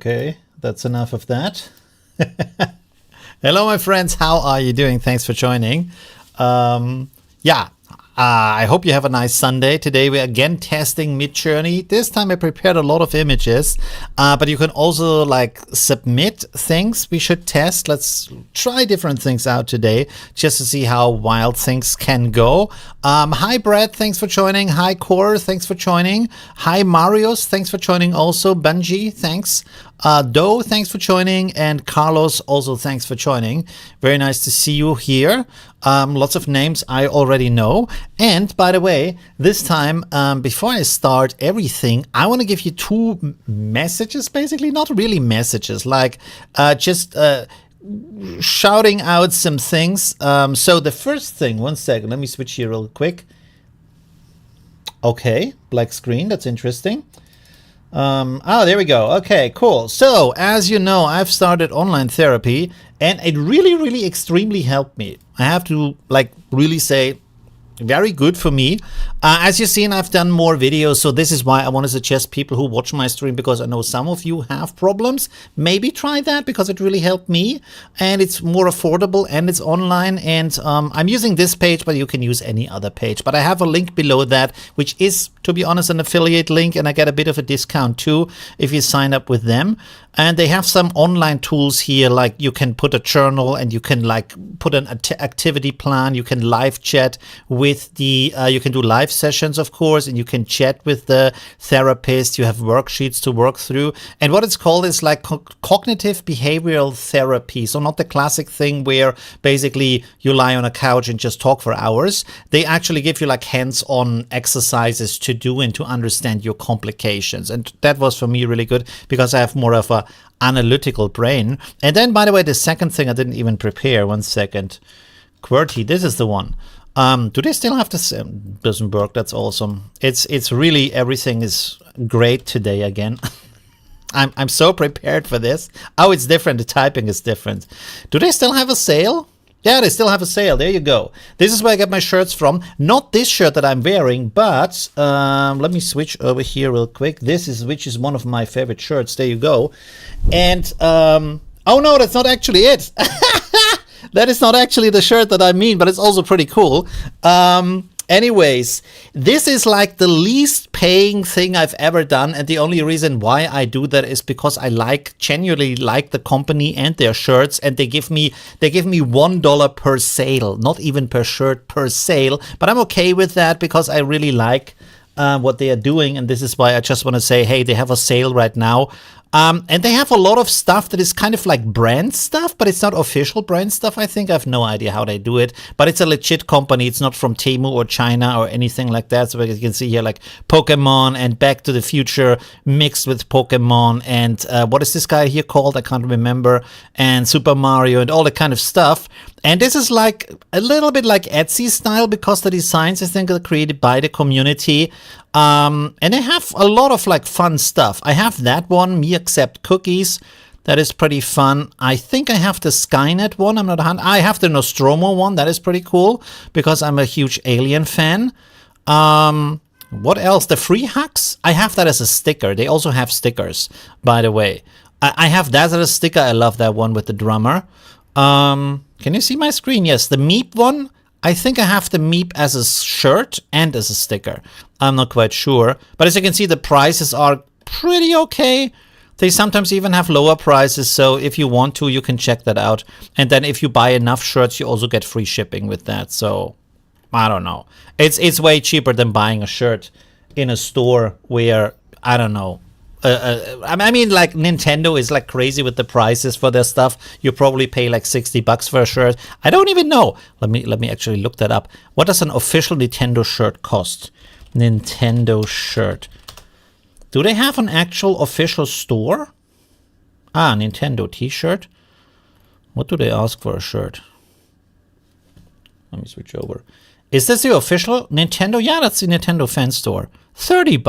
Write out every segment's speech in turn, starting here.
Okay, that's enough of that. Hello, my friends. How are you doing? Thanks for joining. I hope you have a nice Sunday. Today we're again testing Midjourney. This time I prepared a lot of images, but you can also like submit things we should test. Let's try different things out today just to see how wild things can go. Hi Brad, thanks for joining. Hi Core, thanks for joining. Hi Marius, thanks for joining also. Bungie, thanks. Doe, thanks for joining, and Carlos, also thanks for joining. Very nice to see you here. Lots of names I already know. And by the way, this time, before I start everything, I want to give you two messages, basically, not really messages, like just shouting out some things. So the first thing, one second, let me switch here real quick. Okay, black screen, that's interesting. There we go. Okay, cool. So, as you know, I've started online therapy and it really extremely helped me. I have to really say, very good for me. As you've seen, I've done more videos, so this is why I want to suggest people who watch my stream, because I know some of you have problems. Maybe try that because it really helped me, and it's more affordable and it's online. And I'm using this page, but you can use any other page. But I have a link below that, which is, to be honest, an affiliate link, and I get a bit of a discount too if you sign up with them. And they have some online tools here, like you can put a journal and you can put an activity plan. You can live chat with the, you can do live sessions, of course, and you can chat with the therapist. You have worksheets to work through. And what it's called is cognitive behavioral therapy. So not the classic thing where basically you lie on a couch and just talk for hours. They actually give you hands-on exercises to do and to understand your complications. And that was for me really good because I have more of a analytical brain. And then, by the way, the second thing I didn't even prepare. One second. QWERTY, this is the one. Do they still have this? Doesn't work. That's awesome. It's really, everything is great today again. I'm so prepared for this. Oh, it's different. The typing is different. Do they still have a sale? Yeah, they still have a sale. There you go. This is where I get my shirts from. Not this shirt that I'm wearing, but let me switch over here real quick. Which is one of my favorite shirts. There you go. And oh no, that's not actually it. That is not actually the shirt that I mean, but it's also pretty cool. Anyways, this is the least paying thing I've ever done, and the only reason why I do that is because I genuinely like the company and their shirts, and they give me $1 per sale, not even per shirt, per sale. But I'm okay with that because I really like what they are doing, and this is why I just want to say, hey, they have a sale right now. And they have a lot of stuff that is kind of like brand stuff, but it's not official brand stuff, I think. I have no idea how they do it, but it's a legit company. It's not from Temu or China or anything like that. So you can see here Pokemon and Back to the Future mixed with Pokemon. And what is this guy here called? I can't remember. And Super Mario and all that kind of stuff. And this is a little bit like Etsy style because the designs, I think, are created by the community. And they have a lot of fun stuff. I have that one, Me Accept Cookies. That is pretty fun. I think I have the Skynet one. I'm not 100. I have the Nostromo one. That is pretty cool because I'm a huge Alien fan. What else? The Free Hugs. I have that as a sticker. They also have stickers, by the way. I have that as a sticker. I love that one with the drummer. Can you see my screen? Yes, the Meep one. I think I have the Meep as a shirt and as a sticker. I'm not quite sure. But as you can see, the prices are pretty okay. They sometimes even have lower prices. So if you want to, you can check that out. And then if you buy enough shirts, you also get free shipping with that. So I don't know. It's way cheaper than buying a shirt in a store where, I don't know. I mean, Nintendo is crazy with the prices for their stuff. You probably pay $60 for a shirt. I don't even know. Let me actually look that up. What does an official Nintendo shirt cost? Nintendo shirt. Do they have an actual official store? Nintendo t-shirt. What do they ask for a shirt? Let me switch over. Is this the official Nintendo? Yeah, that's the Nintendo fan store. $30,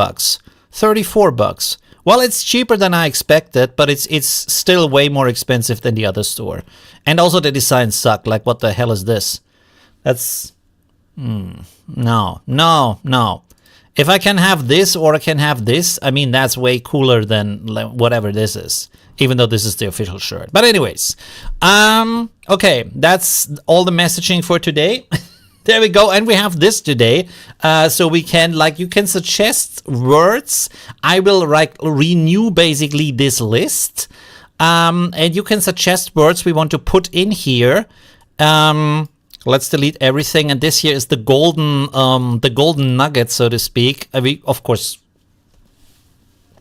$34. Well, it's cheaper than I expected, but it's still way more expensive than the other store. And also the designs suck. What the hell is this? That's... No. If I can have this or I can have this, I mean, that's way cooler than whatever this is. even though this is the official shirt. But anyways, okay, that's all the messaging for today. There we go, and we have this today, so we can, like, you can suggest words. I will renew basically this list, and you can suggest words we want to put in here. Let's delete everything, and this here is the golden nugget, so to speak. We of course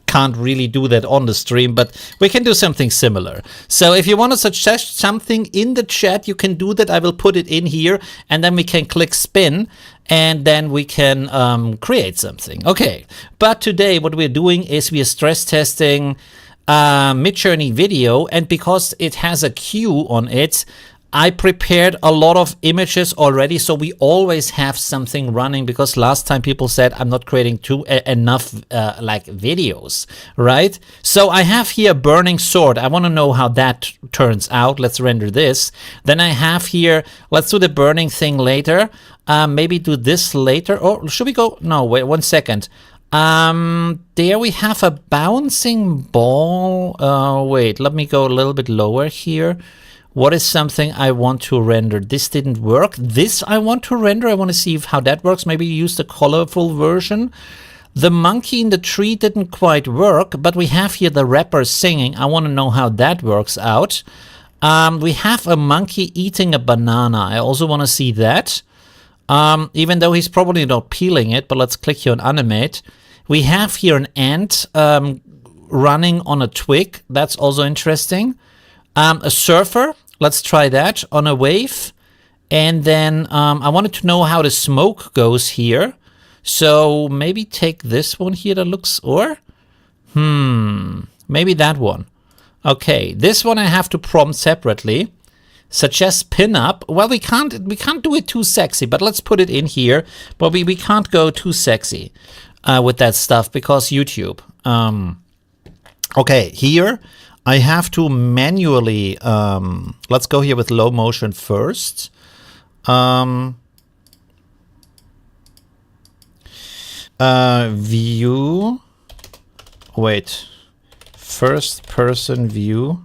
can't really do that on the stream, but we can do something similar. So if you want to suggest something in the chat, you can do that. I will put it in here, and then we can click spin, and then we can create something. Okay, but today what we're doing is we are stress testing Midjourney video, and because it has a queue on it, I prepared a lot of images already, so we always have something running, because last time people said I'm not creating enough like videos, right? So I have here burning sword. I want to know how that turns out. Let's render this. Then I have here, let's do the burning thing later. Maybe do this later. Or should we go? No, wait 1 second. There we have a bouncing ball. Wait, let me go a little bit lower here. What is something I want to render? This didn't work. This I want to render. I want to see how that works. Maybe use the colorful version. The monkey in the tree didn't quite work, but we have here the rapper singing. I want to know how that works out. We have a monkey eating a banana. I also want to see that. Even though he's probably not peeling it, but let's click here on animate. We have here an ant running on a twig. That's also interesting. A surfer. Let's try that on a wave. And then I wanted to know how the smoke goes here. So maybe take this one here that looks, or maybe that one. Okay, this one I have to prompt separately. Suggest pin-up. Well, we can't do it too sexy, but let's put it in here. But we can't go too sexy with that stuff because YouTube. Okay, here I have to manually, let's go here with low motion first. View, wait, first person view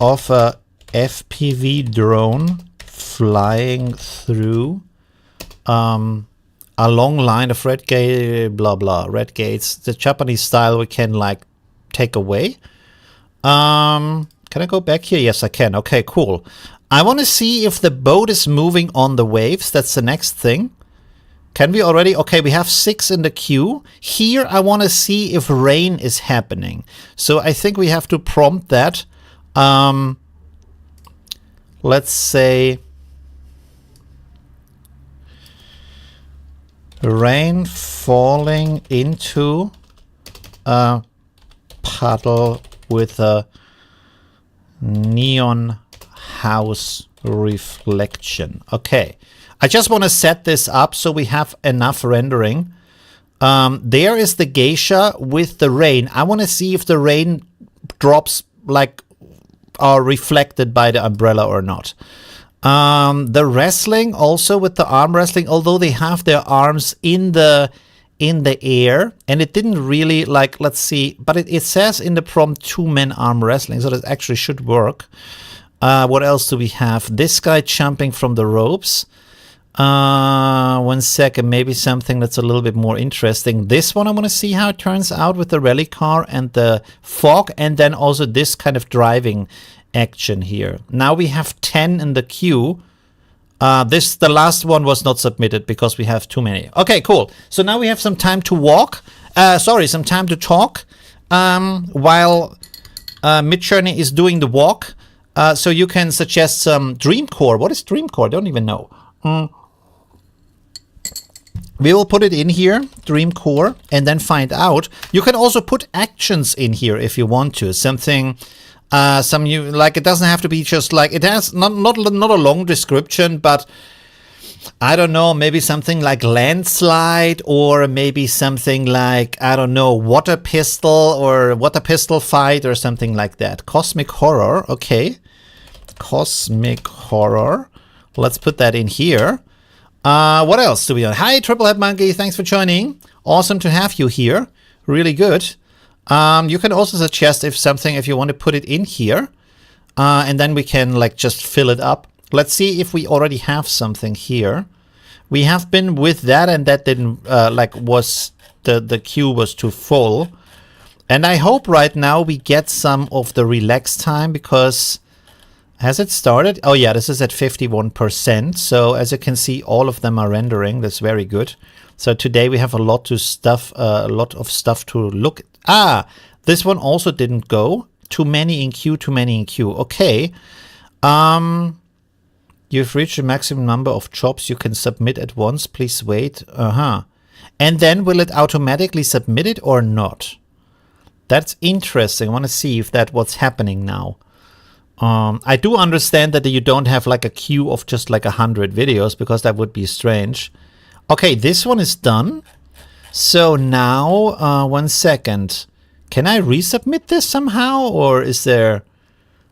of a FPV drone flying through a long line of red gate, blah, blah, red gates. The Japanese style we can like take away. Can I go back here? Yes, I can. Okay, cool. I want to see if the boat is moving on the waves. That's the next thing. Can we already? Okay, we have 6 in the queue. Here, I want to see if rain is happening. So I think we have to prompt that. Let's say rain falling into a puddle with a neon house reflection. Okay, I just want to set this up so we have enough rendering. There is the geisha with the rain. I want to see if the rain drops like are reflected by the umbrella or not. The wrestling also with the arm wrestling, although they have their arms in the air, and it didn't really like, let's see, but it says in the prompt 2-man arm wrestling, so that actually should work. What else do we have? This guy jumping from the ropes. 1 second, maybe something that's a little bit more interesting. This one I want to see how it turns out with the rally car and the fog, and then also this kind of driving action here. Now we have 10 in the queue. The last one was not submitted because we have too many. Okay, cool. So now we have some time to walk. Some time to talk while Midjourney is doing the walk. So you can suggest some dreamcore. What is dreamcore? I don't even know. We will put it in here, dreamcore, and then find out. You can also put actions in here if you want to. Something, like it doesn't have to be just like, it has not a long description, but I don't know, maybe something like landslide, or maybe something like, I don't know, water pistol or water pistol fight or something like that. Cosmic horror, okay. Cosmic horror. Let's put that in here. What else do we have? Hi, Triple Head Monkey. Thanks for joining. Awesome to have you here. Really good. You can also suggest if you want to put it in here, and then we can like just fill it up. Let's see if we already have something here. We have been with that, and that didn't was the queue was too full. And I hope right now we get some of the relax time, because has it started? Oh yeah, this is at 51%. So as you can see, all of them are rendering. That's very good. So today we have a lot of stuff to look at. This one also didn't go. Too many in queue, too many in queue. Okay. You've reached the maximum number of jobs you can submit at once. Please wait. And then will it automatically submit it or not? That's interesting. I want to see if that's what's happening now. I do understand that you don't have like a queue of just like 100 videos, because that would be strange. Okay, this one is done. So now, 1 second. Can I resubmit this somehow? Or is there,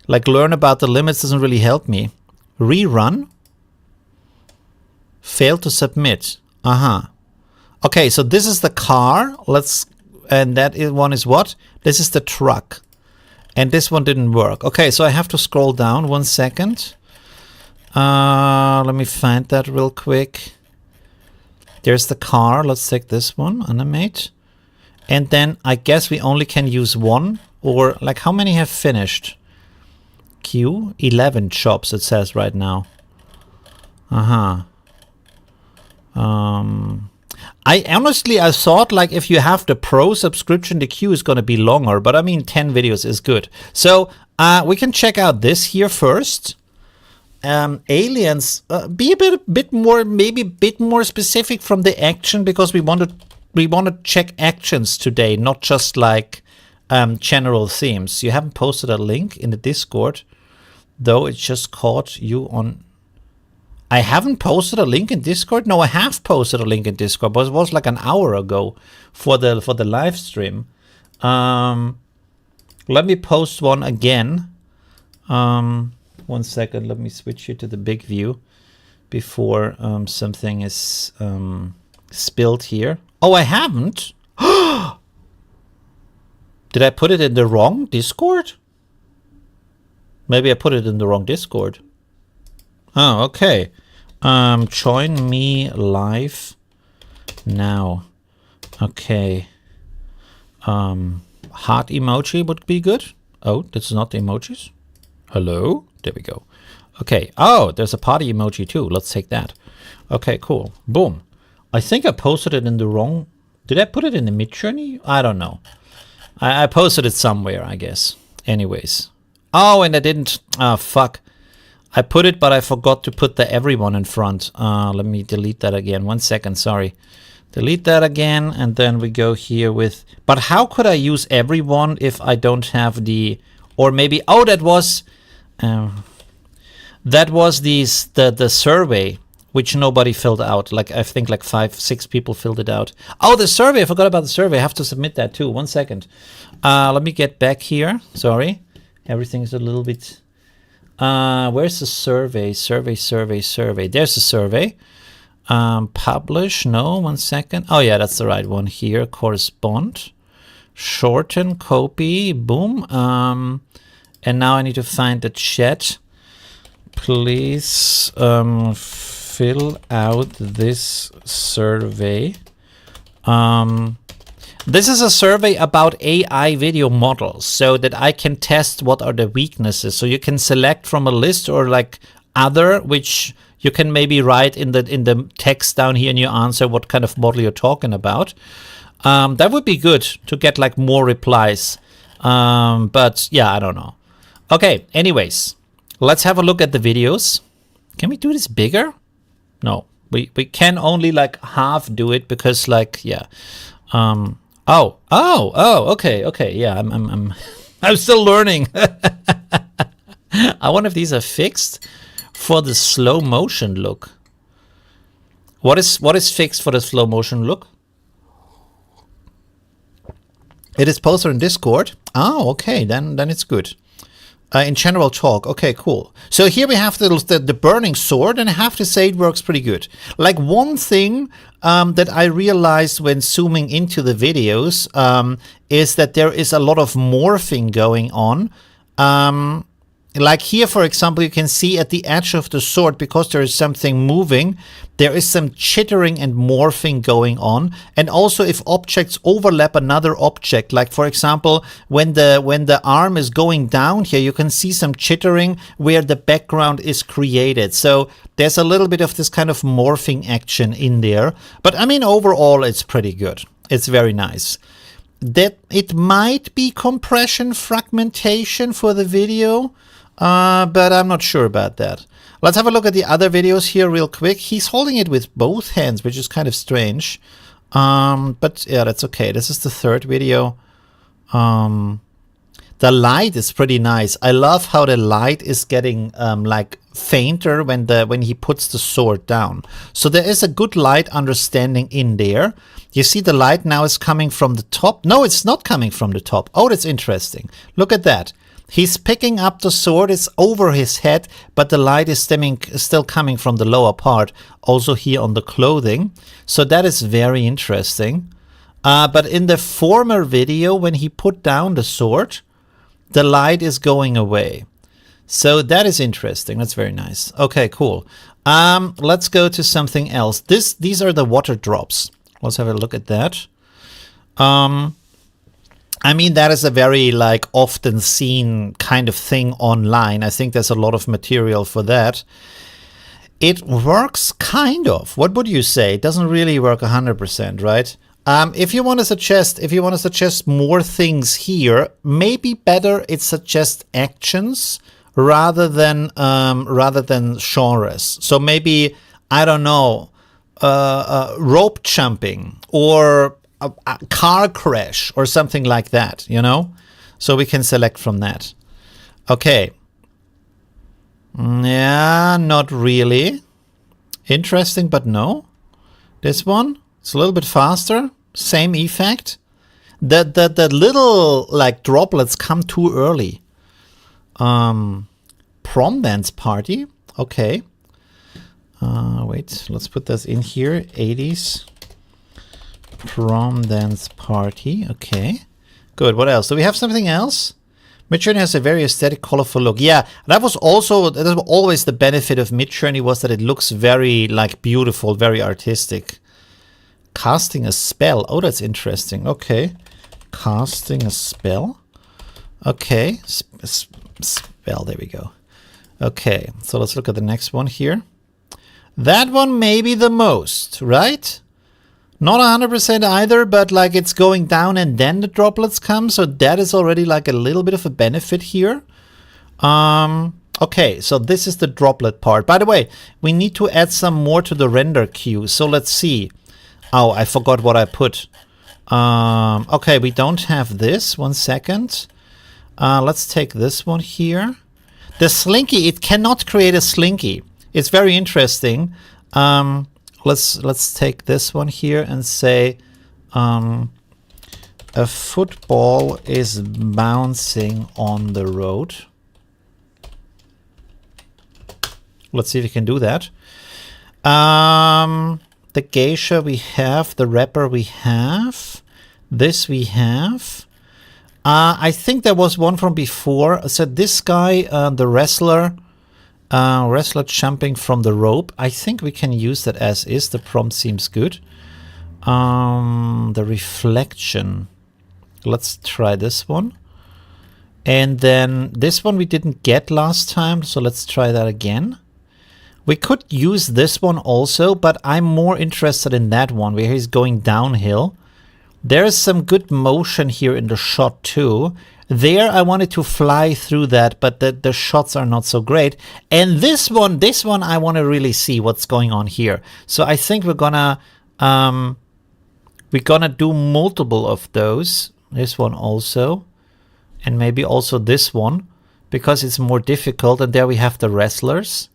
like, learn about the limits doesn't really help me. Rerun. Failed to submit. Okay, so this is the car. And that one is what? This is the truck. And this one didn't work. Okay, so I have to scroll down 1 second. Let me find that real quick. There's the car. Let's take this one, animate. And then I guess we only can use one, or like how many have finished? Queue 11 jobs, it says right now. I thought like if you have the pro subscription, the queue is going to be longer, but I mean 10 videos is good. So we can check out this here first. Aliens, be a bit more, maybe a bit more specific from the action, because we want to check actions today, not just like general themes. You haven't posted a link in the Discord, though. It just caught you on. I haven't posted a link in Discord. No, I have posted a link in Discord, but it was like an hour ago for the live stream. Let me post one again. 1 second. Let me switch here to the big view before something is spilled here. Oh, I haven't. Did I put it in the wrong Discord? Maybe I put it in the wrong Discord. Oh, okay. Join me live now. Okay. Heart emoji would be good. Oh, this is not the emojis. Hello? There we go. Okay. Oh, there's a party emoji too. Let's take that. Okay, cool. Boom. I think I posted it in the wrong. Did I put it in the Midjourney? I don't know. I posted it somewhere, I guess. Anyways. Oh, and I didn't. Ah, fuck. I put it, but I forgot to put the everyone in front. Let me delete that again. 1 second, sorry. Delete that again, and then we go here with... But how could I use everyone if I don't have the... Or maybe... Oh, that was the survey, which nobody filled out. Like, I think like 5, 6 people filled it out. Oh, the survey. I forgot about the survey. I have to submit that too. 1 second. Let me get back here. Sorry. Everything's a little bit... where's the survey? Survey. There's the survey. Publish. No, 1 second. Oh, yeah, that's the right one here. Correspond. Shorten. Copy. Boom. And now I need to find the chat. Please fill out this survey. This is a survey about AI video models, so that I can test what are the weaknesses. So you can select from a list or like other, which you can maybe write in the text down here in your answer what kind of model you're talking about. That would be good to get like more replies. But yeah, I don't know. Okay, anyways, let's have a look at the videos. Can we do this bigger? No, we can only like half do it because like, yeah. Oh, okay, yeah, I'm still learning. I wonder if these are fixed for the slow motion look. What is fixed for the slow motion look? It is posted in Discord. Oh, okay, then it's good. In general talk, okay, cool. So here we have the burning sword, and I have to say it works pretty good. Like one thing that I realized when zooming into the videos is that there is a lot of morphing going on. Like here, for example, you can see at the edge of the sword, because there is something moving, there is some chittering and morphing going on. And also if objects overlap another object, like for example, when the arm is going down here, you can see some chittering where the background is created. So there's a little bit of this kind of morphing action in there. But I mean, overall, it's pretty good. It's very nice. That it might be compression fragmentation for the video. But I'm not sure about that. Let's have a look at the other videos here real quick. He's holding it with both hands, which is kind of strange. But yeah, that's okay. This is the third video. The light is pretty nice. I love how the light is getting like fainter when he puts the sword down. So there is a good light understanding in there. You see the light now is coming from the top. No, it's not coming from the top. Oh, that's interesting. Look at that. He's picking up the sword, it's over his head, but the light is still coming from the lower part, also here on the clothing. So that is very interesting. But in the former video, when he put down the sword, the light is going away. So that is interesting. That's very nice. Okay, cool. Let's go to something else. These are the water drops. Let's have a look at that. I mean, that is a very like often seen kind of thing online. I think there's a lot of material for that. It works kind of. What would you say? It doesn't really work 100%, right? If you want to suggest more things here, maybe better it suggests actions rather than genres. So maybe, I don't know, rope jumping or a car crash or something like that, you know? So we can select from that. Okay. Yeah, not really. Interesting, but no. This one, it's a little bit faster. Same effect. The little like droplets come too early. Prom dance party. Okay. Wait, let's put this in here. 80s. Prom dance party. Okay. Good. What else? Do we have something else? Midjourney has a very aesthetic, colorful look. Yeah, that was always the benefit of Midjourney, was that it looks very like beautiful, very artistic. Casting a spell. Oh, that's interesting. Okay. Casting a spell. Okay. Spell. There we go. Okay. So let's look at the next one here. That one maybe the most, right? Not 100% either, but like it's going down and then the droplets come. So that is already like a little bit of a benefit here. Okay, so this is the droplet part. By the way, we need to add some more to the render queue. So let's see. Oh, I forgot what I put. Okay, we don't have this. 1 second. Let's take this one here. The slinky, it cannot create a slinky. It's very interesting. Let's take this one here and say a football is bouncing on the road. Let's see if we can do that. The geisha we have, the rapper we have, this we have. I think there was one from before. So this guy, the wrestler jumping from the rope. I think we can use that as is. The prompt seems good. The reflection. Let's try this one. And then this one we didn't get last time, so let's try that again. We could use this one also, but I'm more interested in that one where he's going downhill. There is some good motion here in the shot too. There I wanted to fly through that, but the shots are not so great. And this one I want to really see what's going on here. So I think we're gonna do multiple of those. This one also, and maybe also this one, because it's more difficult. And there we have the wrestlers.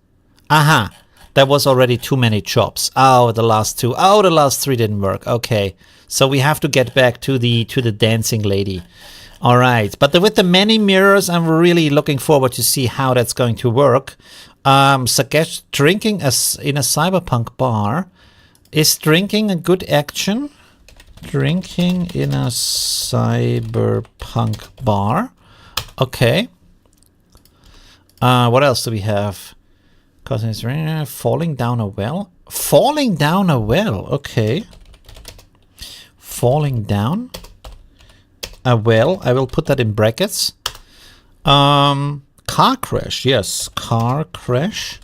Aha, that was already too many chops. Oh, the last two. Oh, the last three didn't work. Okay, so we have to get back to the dancing lady. All right, but with the many mirrors, I'm really looking forward to see how that's going to work. Suggest drinking in a cyberpunk bar. Is drinking a good action? Drinking in a cyberpunk bar. Okay. What else do we have? Causing this rain, falling down a well. Falling down a well. Okay. Falling down a well. I will put that in brackets. Car crash. Yes, car crash.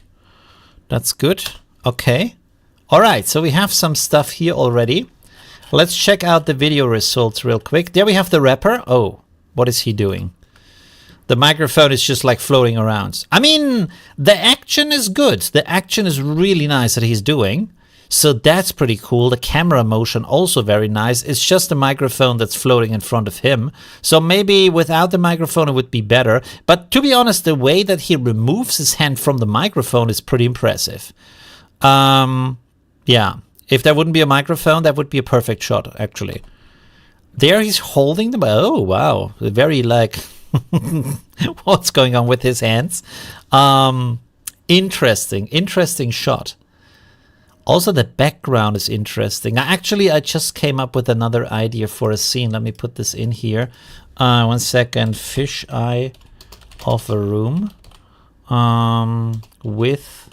That's good. Okay. All right. So we have some stuff here already. Let's check out the video results real quick. There we have the rapper. Oh, what is he doing? The microphone is just like floating around. I mean, the action is good. The action is really nice that he's doing. So that's pretty cool. The camera motion also very nice. It's just the microphone that's floating in front of him. So maybe without the microphone it would be better. But to be honest, the way that he removes his hand from the microphone is pretty impressive. Yeah. If there wouldn't be a microphone, that would be a perfect shot, actually. There he's holding the... Oh, wow. Very, like... What's going on with his hands? Interesting shot. Also, the background is interesting. Actually, I just came up with another idea for a scene. Let me put this in here. 1 second. Fish eye of a room with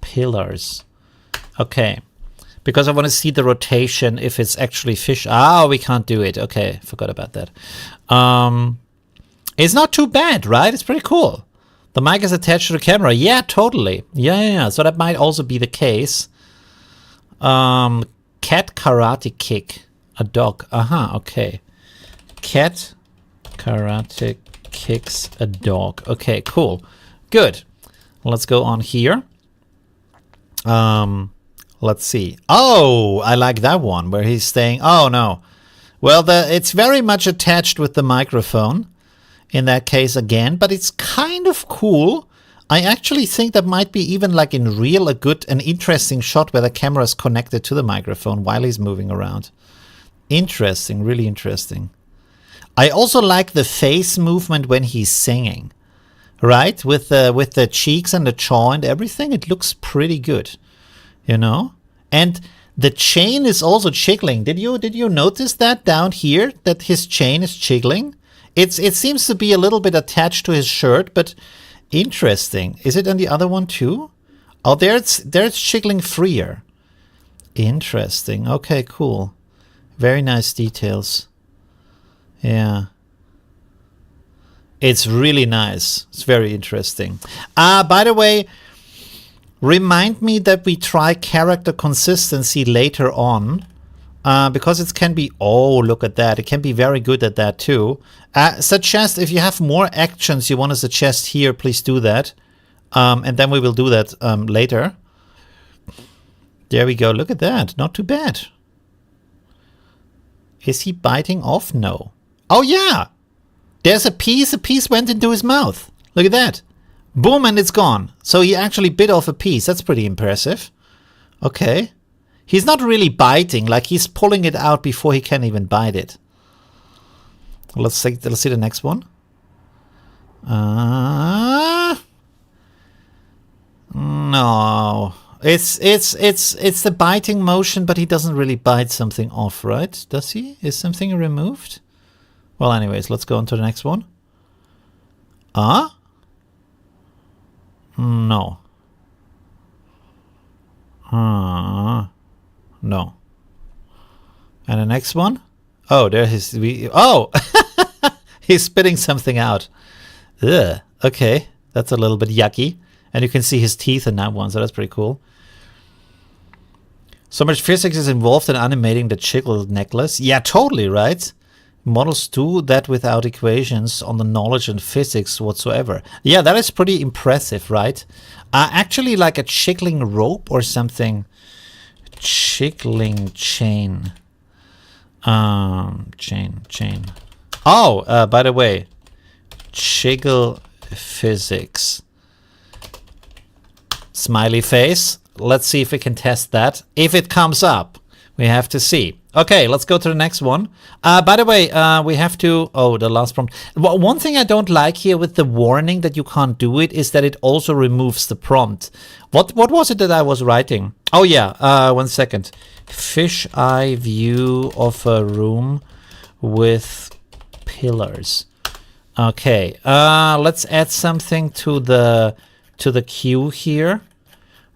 pillars. Okay. Because I want to see the rotation if it's actually fish. Ah, we can't do it. Okay, forgot about that. It's not too bad, right? It's pretty cool. The mic is attached to the camera. Yeah, totally. Yeah. So that might also be the case. Cat karate kick a dog. Okay. Cat karate kicks a dog. Okay, cool. Good. Let's go on here. Let's see. Oh, I like that one where he's saying, oh no. Well, it's very much attached with the microphone in that case again, but it's kind of cool. I actually think that might be even like in real an interesting shot where the camera is connected to the microphone while he's moving around. Interesting, really interesting. I also like the face movement when he's singing, right? With the cheeks and the jaw and everything, it looks pretty good. You know, and the chain is also jiggling. Did you notice that down here, that his chain is jiggling? It seems to be a little bit attached to his shirt, but interesting. Is it on the other one too? Oh, there it's jiggling freer. Interesting. Okay, cool. Very nice details. Yeah. It's really nice. It's very interesting. By the way, remind me that we try character consistency later on, because it can be, oh, look at that. It can be very good at that too. Suggest if you have more actions you want to suggest here, please do that. And then we will do that later. There we go. Look at that. Not too bad. Is he biting off? No. Oh, yeah. There's a piece. A piece went into his mouth. Look at that. Boom, and it's gone. So he actually bit off a piece. That's pretty impressive. Okay. He's not really biting, like he's pulling it out before he can even bite it. Let's see the next one. No. It's the biting motion, but he doesn't really bite something off, right? Does he? Is something removed? Well, anyways, let's go on to the next one. No. No. And the next one? Oh, there is... Oh! He's spitting something out. Ugh. Okay. That's a little bit yucky. And you can see his teeth in that one, so that's pretty cool. So much physics is involved in animating the jiggle necklace. Yeah, totally, right? Models do that without equations on the knowledge and physics whatsoever. Yeah, that is pretty impressive, right? Actually, like a jiggling rope or something. Jiggling chain. Chain. Oh, by the way, jiggle physics. Smiley face. Let's see if we can test that. If it comes up, we have to see. Okay, let's go to the next one. By the way, we have to... Oh, the last prompt. Well, one thing I don't like here with the warning that you can't do it is that it also removes the prompt. What was it that I was writing? Oh yeah, 1 second. Fish eye view of a room with pillars. Okay, let's add something to the queue here.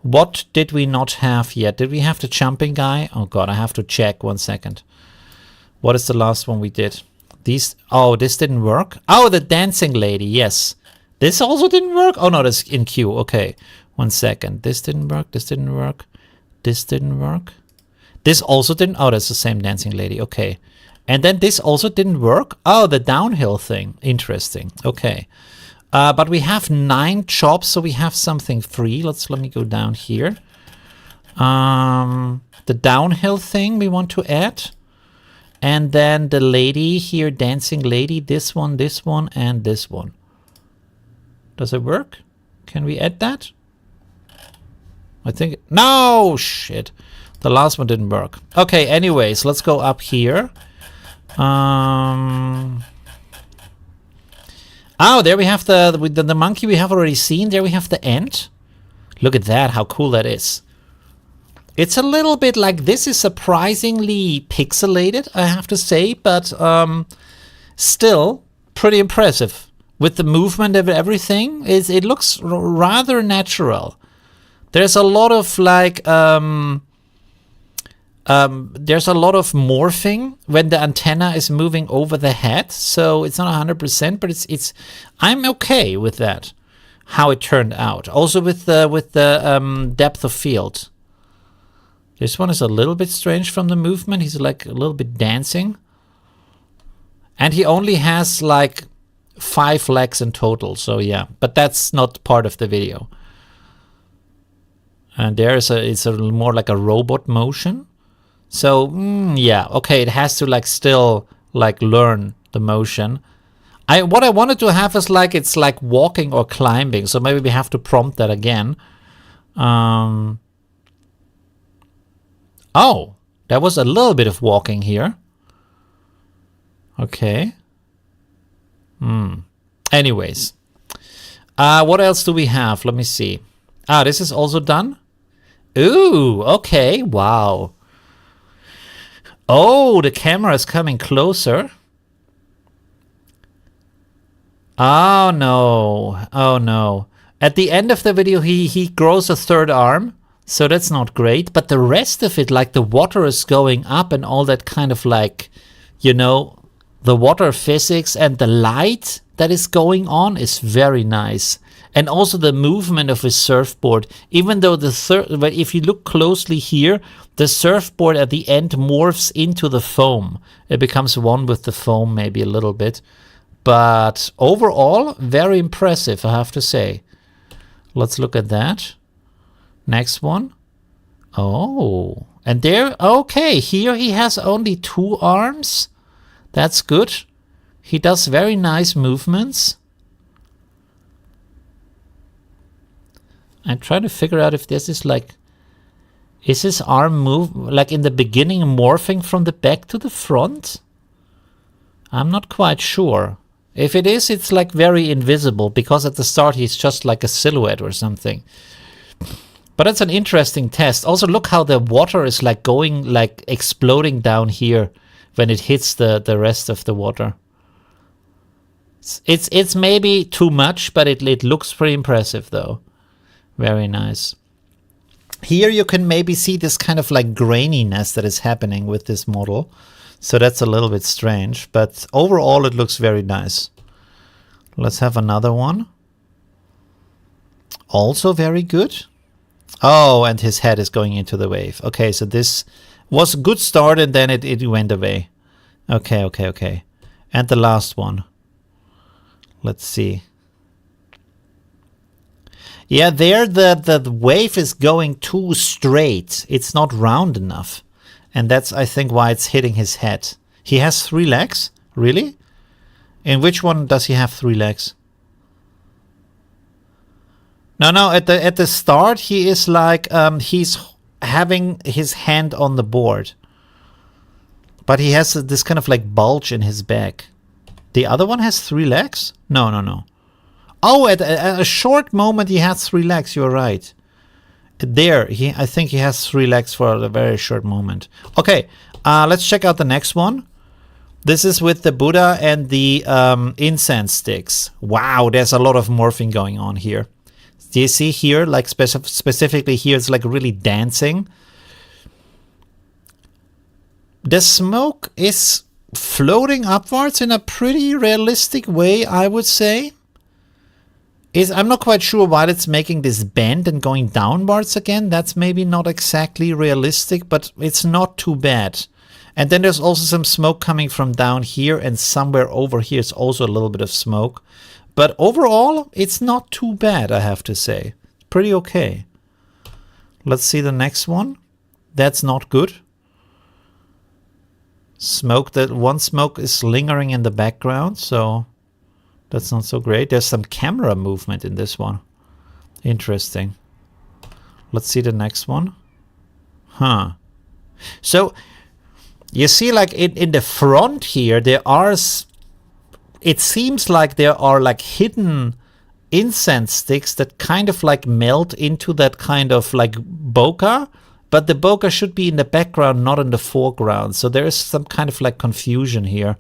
What did we not have yet? Did we have the jumping guy? Oh god, I have to check. 1 second. What is the last one we did? These. Oh, this didn't work. Oh, the dancing lady. Yes. This also didn't work. Oh no, that's in queue. Okay, 1 second. This didn't work. This didn't work. This didn't work. This also didn't. Oh, that's the same dancing lady. Okay. And then this also didn't work. Oh, the downhill thing. Interesting. Okay. But we have 9 jobs, so we have something free. Let me go down here. The downhill thing we want to add. And then the lady here, dancing lady, this one, and this one. Does it work? Can we add that? I think... No! Shit. The last one didn't work. Okay, anyways, let's go up here. Oh, there we have the monkey we have already seen. There we have the ant. Look at that, how cool that is. It's a little bit like, this is surprisingly pixelated, I have to say, but still pretty impressive. With the movement of everything, it looks rather natural. There's a lot of like... there's a lot of morphing when the antenna is moving over the head, so it's not 100%, but it's I'm okay with that, how it turned out. Also with the depth of field. This one is a little bit strange from the movement. He's like a little bit dancing, and he only has like 5 legs in total. So yeah, but that's not part of the video. And it's a more like a robot motion. So, yeah, okay, it has to like still like learn the motion. What I wanted to have is like, it's like walking or climbing. So maybe we have to prompt that again. Oh, there was a little bit of walking here. Okay. Anyways. What else do we have? Let me see. This is also done. Ooh, okay, wow. Oh, the camera is coming closer. Oh no. Oh no. At the end of the video, he grows a 3rd arm. So that's not great. But the rest of it, like the water is going up and all that kind of like, you know, the water physics and the light that is going on is very nice. And also the movement of his surfboard, even though but if you look closely here, the surfboard at the end morphs into the foam. It becomes one with the foam, maybe a little bit. But overall, very impressive, I have to say. Let's look at that. Next one. Oh, and there, okay, here he has only 2 arms. That's good. He does very nice movements. I'm trying to figure out if this is like, is his arm move like in the beginning morphing from the back to the front? I'm not quite sure. If it is, it's like very invisible because at the start he's just like a silhouette or something. But that's an interesting test. Also look how the water is like going, like exploding down here when it hits the rest of the water. It's maybe too much, but it looks pretty impressive though. Very nice. Here you can maybe see this kind of like graininess that is happening with this model. So that's a little bit strange, but overall it looks very nice. Let's have another one. Also very good. Oh, and his head is going into the wave. Okay, so this was a good start and then it went away. Okay, okay, okay. And the last one. Let's see. Yeah, there the wave is going too straight. It's not round enough. And that's, I think, why it's hitting his head. He has 3 legs? Really? In which one does he have 3 legs? No, at the start he is like, he's having his hand on the board. But he has this kind of like bulge in his back. The other one has 3 legs? No. Oh, at a short moment he has 3 legs, you're right. There, I think he has 3 legs for a very short moment. Okay, let's check out the next one. This is with the Buddha and the incense sticks. Wow, there's a lot of morphing going on here. Do you see here, like specifically here, it's like really dancing. The smoke is floating upwards in a pretty realistic way, I would say. I'm not quite sure why it's making this bend and going downwards again. That's maybe not exactly realistic, but it's not too bad. And then there's also some smoke coming from down here, and somewhere over here is also a little bit of smoke. But overall, it's not too bad, I have to say. Pretty okay. Let's see the next one. That's not good. Smoke, that one smoke is lingering in the background, so that's not so great. There's some camera movement in this one. Interesting. Let's see the next one. Huh. So you see, like in the front here, there are, it seems like there are like hidden incense sticks that kind of like melt into that kind of like bokeh, but the bokeh should be in the background, not in the foreground. So there is some kind of like confusion here,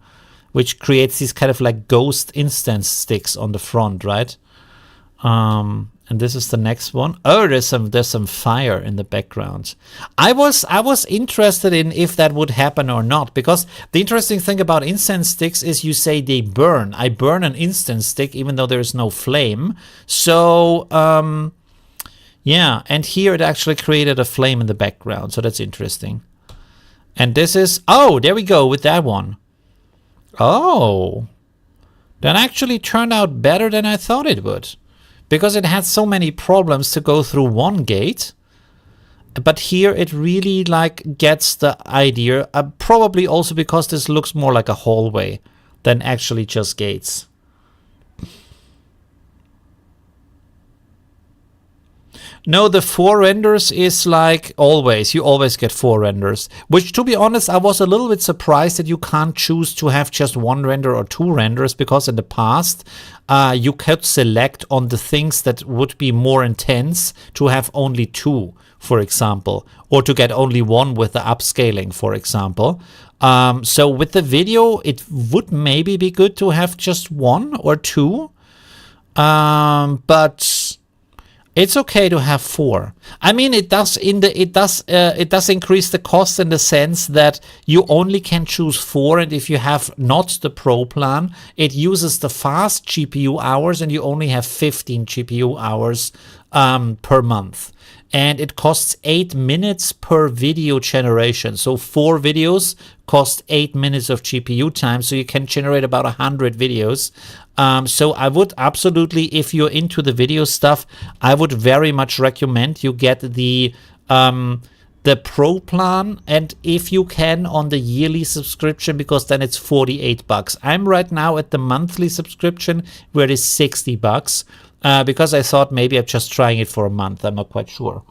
which creates these kind of like ghost incense sticks on the front, right? And this is the next one. Oh, there's some fire in the background. I was interested in if that would happen or not, because the interesting thing about incense sticks is you say they burn. I burn an incense stick even though there is no flame. So yeah, and here it actually created a flame in the background, so that's interesting. And this is, oh, there we go with that one. Oh, that actually turned out better than I thought it would, because it had so many problems to go through one gate. But here it really like gets the idea, probably also because this looks more like a hallway than actually just gates. No, the 4 renders is like always. You always get 4 renders. Which, to be honest, I was a little bit surprised that you can't choose to have just 1 render or 2 renders, because in the past you could select on the things that would be more intense to have only 2, for example, or to get only 1 with the upscaling, for example. So with the video, it would maybe be good to have just 1 or 2, but it's okay to have 4. I mean, it does increase the cost in the sense that you only can choose 4, and if you have not the Pro plan, it uses the fast GPU hours, and you only have 15 GPU hours per month. And it costs 8 minutes per video generation. So 4 videos cost 8 minutes of GPU time, so you can generate about 100 videos. So I would absolutely, if you're into the video stuff, I would very much recommend you get the Pro plan, and if you can on the yearly subscription, because then it's $48. I'm right now at the monthly subscription where it is $60. Because I thought maybe I'm just trying it for a month. I'm not quite sure.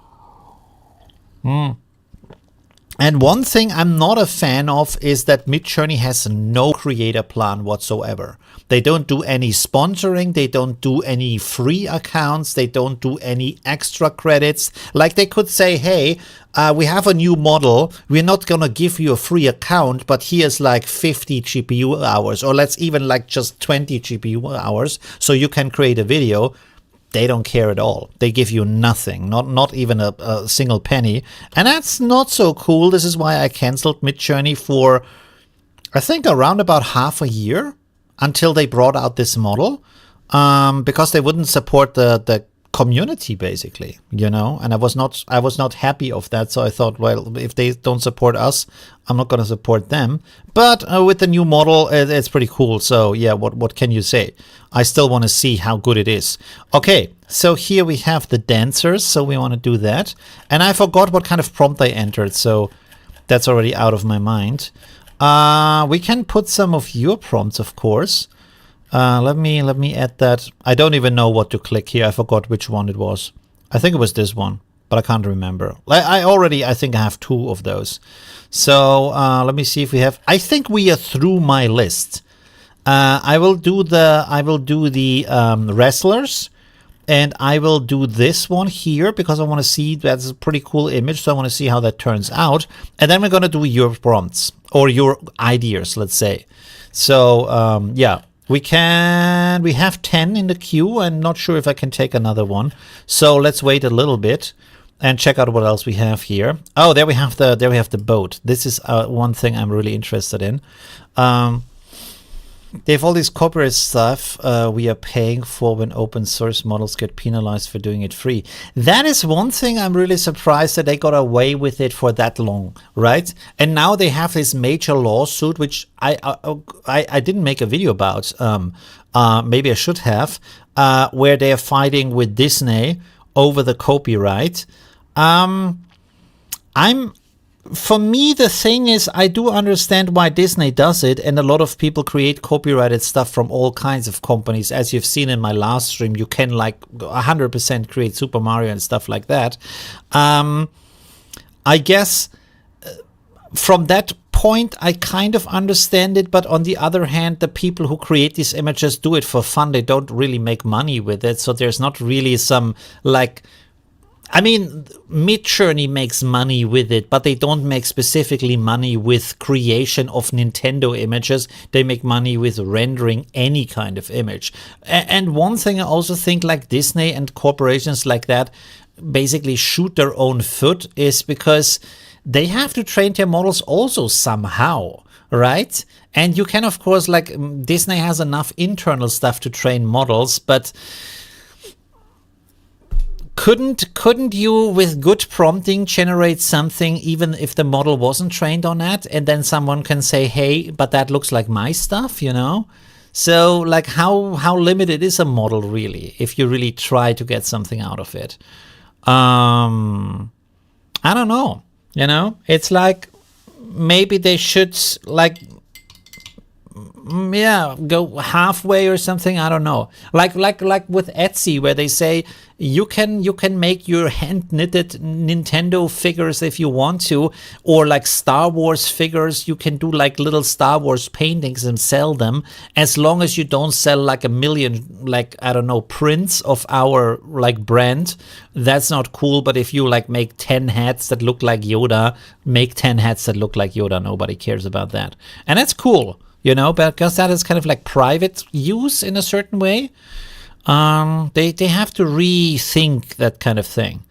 And one thing I'm not a fan of is that Midjourney has no creator plan whatsoever. They don't do any sponsoring. They don't do any free accounts. They don't do any extra credits. Like they could say, hey, we have a new model. We're not going to give you a free account, but here's like 50 GPU hours, or let's even like just 20 GPU hours so you can create a video. They don't care at all. They give you nothing, not even a single penny. And that's not so cool. This is why I canceled Midjourney for, I think, around about half a year until they brought out this model, because they wouldn't support the community, basically, you know, and I was not happy of that. So I thought, well, if they don't support us, I'm not going to support them. But with the new model, it's pretty cool. So yeah, what can you say? I still want to see how good it is. Okay, so here we have the dancers. So we want to do that. And I forgot what kind of prompt I entered. So that's already out of my mind. We can put some of your prompts, of course. Let me add that. I don't even know what to click here. I forgot which one it was. I think it was this one, but I can't remember. I think I have 2 of those. So let me see if we have. I think we are through my list. I will do the wrestlers, And I will do this one here because I want to see, that's a pretty cool image. So I want to see how that turns out. And then we're going to do your prompts or your ideas, let's say. So yeah, we have 10 in the queue. I'm not sure if I can take another one. So let's wait a little bit and check out what else we have here. Oh, there we have the boat. This is one thing I'm really interested in. They have all this copyright stuff we are paying for when open source models get penalized for doing it free. That is one thing I'm really surprised that they got away with it for that long, right? And now they have this major lawsuit, which I didn't make a video about. Maybe I should have, where they are fighting with Disney over the copyright. For me, the thing is, I do understand why Disney does it, and a lot of people create copyrighted stuff from all kinds of companies. As you've seen in my last stream, you can like 100% create Super Mario and stuff like that. I guess from that point, I kind of understand it, but on the other hand, the people who create these images do it for fun. They don't really make money with it, so there's not really some like... I mean, Midjourney makes money with it, but they don't make specifically money with creation of Nintendo images. They make money with rendering any kind of image. And one thing I also think, like Disney and corporations like that basically shoot their own foot, is because they have to train their models also somehow, right? And you can, of course, like Disney has enough internal stuff to train models, but couldn't you with good prompting generate something even if the model wasn't trained on that, and then someone can say, hey, but that looks like my stuff, you know? So like how limited is a model really if you really try to get something out of it? I don't know, you know? It's like maybe they should like go halfway or something. I don't know. Like with Etsy, where they say you can make your hand knitted Nintendo figures if you want to, or like Star Wars figures. You can do like little Star Wars paintings and sell them, as long as you don't sell like a million, like, I don't know, prints of our like brand. That's not cool. But if you like make 10 hats that look like Yoda, make 10 hats that look like Yoda. Nobody cares about that, and that's cool. You know, because that is kind of like private use in a certain way. They have to rethink that kind of thing.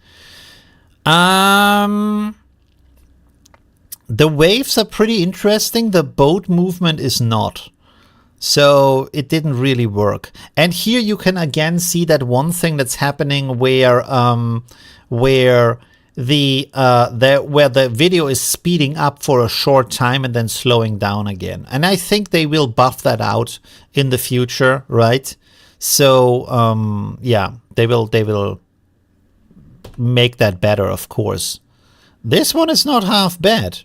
The waves are pretty interesting. The boat movement is not. So it didn't really work. And here you can again see that one thing that's happening where the video is speeding up for a short time and then slowing down again. And I think they will buff that out in the future, right? So yeah, they will make that better, of course. This one is not half bad.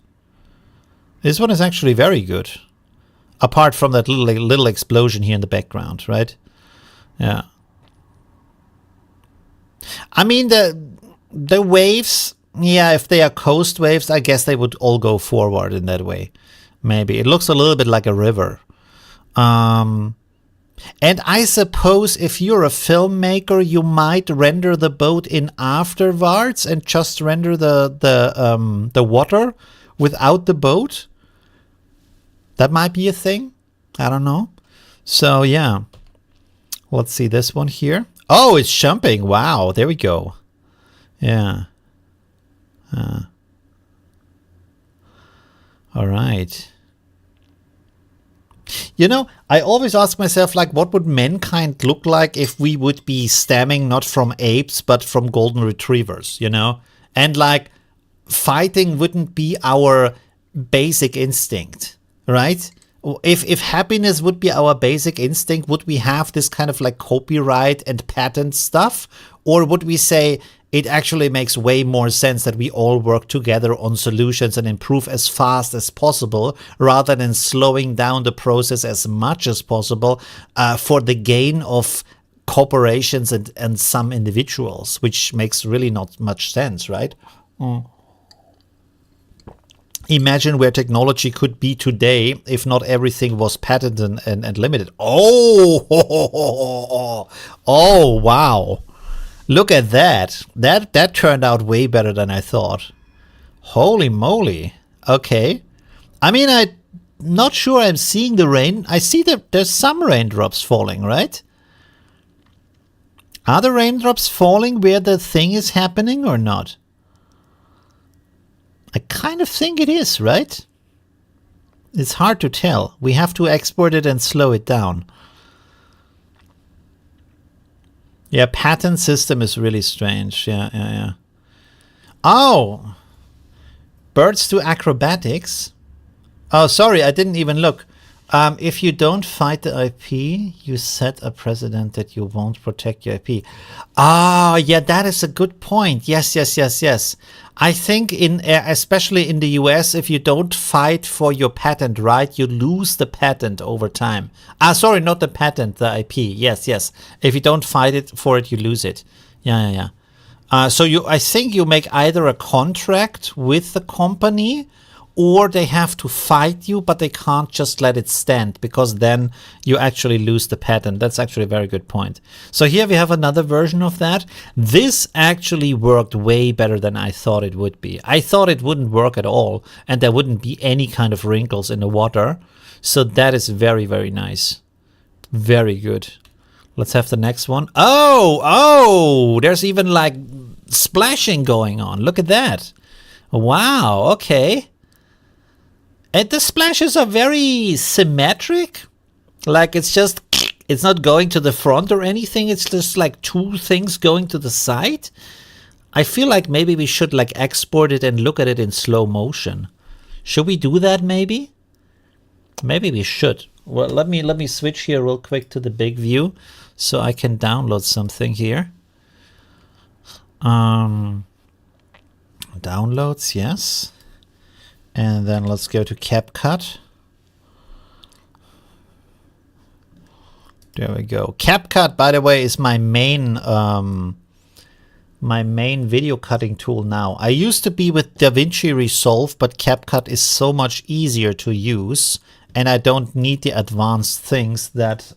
This one is actually very good. Apart from that little explosion here in the background, right? Yeah. I mean, the waves, yeah, if they are coast waves, I guess they would all go forward in that way. Maybe. It looks a little bit like a river. And I suppose if you're a filmmaker, you might render the boat in afterwards and just render the water without the boat. That might be a thing. I don't know. So, yeah. Let's see this one here. Oh, it's jumping. Wow. There we go. Yeah. All right. You know, I always ask myself, like, what would mankind look like if we would be stemming not from apes, but from golden retrievers, you know? And, like, fighting wouldn't be our basic instinct, right? If happiness would be our basic instinct, would we have this kind of, like, copyright and patent stuff? Or would we say, it actually makes way more sense that we all work together on solutions and improve as fast as possible, rather than slowing down the process as much as possible for the gain of corporations and some individuals, which makes really not much sense, right? Imagine where technology could be today if not everything was patented and limited. Oh, wow. Look at that. That turned out way better than I thought. Holy moly. Okay. I mean, I'm not sure I'm seeing the rain. I see that there's some raindrops falling, right? Are the raindrops falling where the thing is happening or not? I kind of think it is, right? It's hard to tell. We have to export it and slow it down. Yeah, pattern system is really strange. Yeah. Oh! Birds do acrobatics. Oh, sorry, I didn't even look. If you don't fight the IP, you set a precedent that you won't protect your IP. Ah, yeah, that is a good point. Yes. I think especially in the US, if you don't fight for your patent right, you lose the patent over time. Sorry, not the patent, the IP. Yes. If you don't fight for it, you lose it. Yeah. So I think you make either a contract with the company, or they have to fight you, but they can't just let it stand, because then you actually lose the patent. That's actually a very good point. So here we have another version of that. This actually worked way better than I thought it would be. I thought it wouldn't work at all, and there wouldn't be any kind of wrinkles in the water. So that is very, very nice. Very good. Let's have the next one. Oh, there's even like splashing going on. Look at that. Wow, okay. And the splashes are very symmetric. Like it's not going to the front or anything. It's just like two things going to the side. I feel like maybe we should like export it and look at it in slow motion. Should we do that maybe? Maybe we should. Well, let me switch here real quick to the big view so I can download something here. Downloads, yes. And then let's go to CapCut. There we go. CapCut, by the way, is my main video cutting tool now. I used to be with DaVinci Resolve, but CapCut is so much easier to use, and I don't need the advanced things that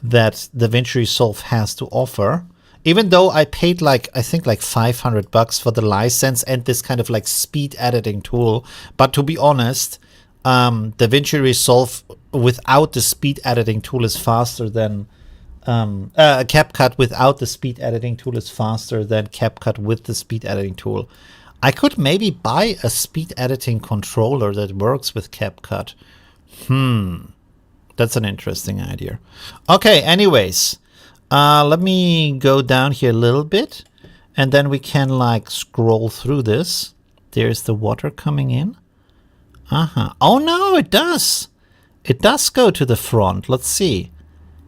DaVinci Resolve has to offer. Even though I paid I think like $500 for the license and this kind of like speed editing tool. But to be honest, DaVinci Resolve without the speed editing tool is faster than CapCut without the speed editing tool is faster than CapCut with the speed editing tool. I could maybe buy a speed editing controller that works with CapCut. That's an interesting idea. Okay, anyways. Let me go down here a little bit, and then we can like scroll through this. There's the water coming in. Oh no, it does. It does go to the front. Let's see.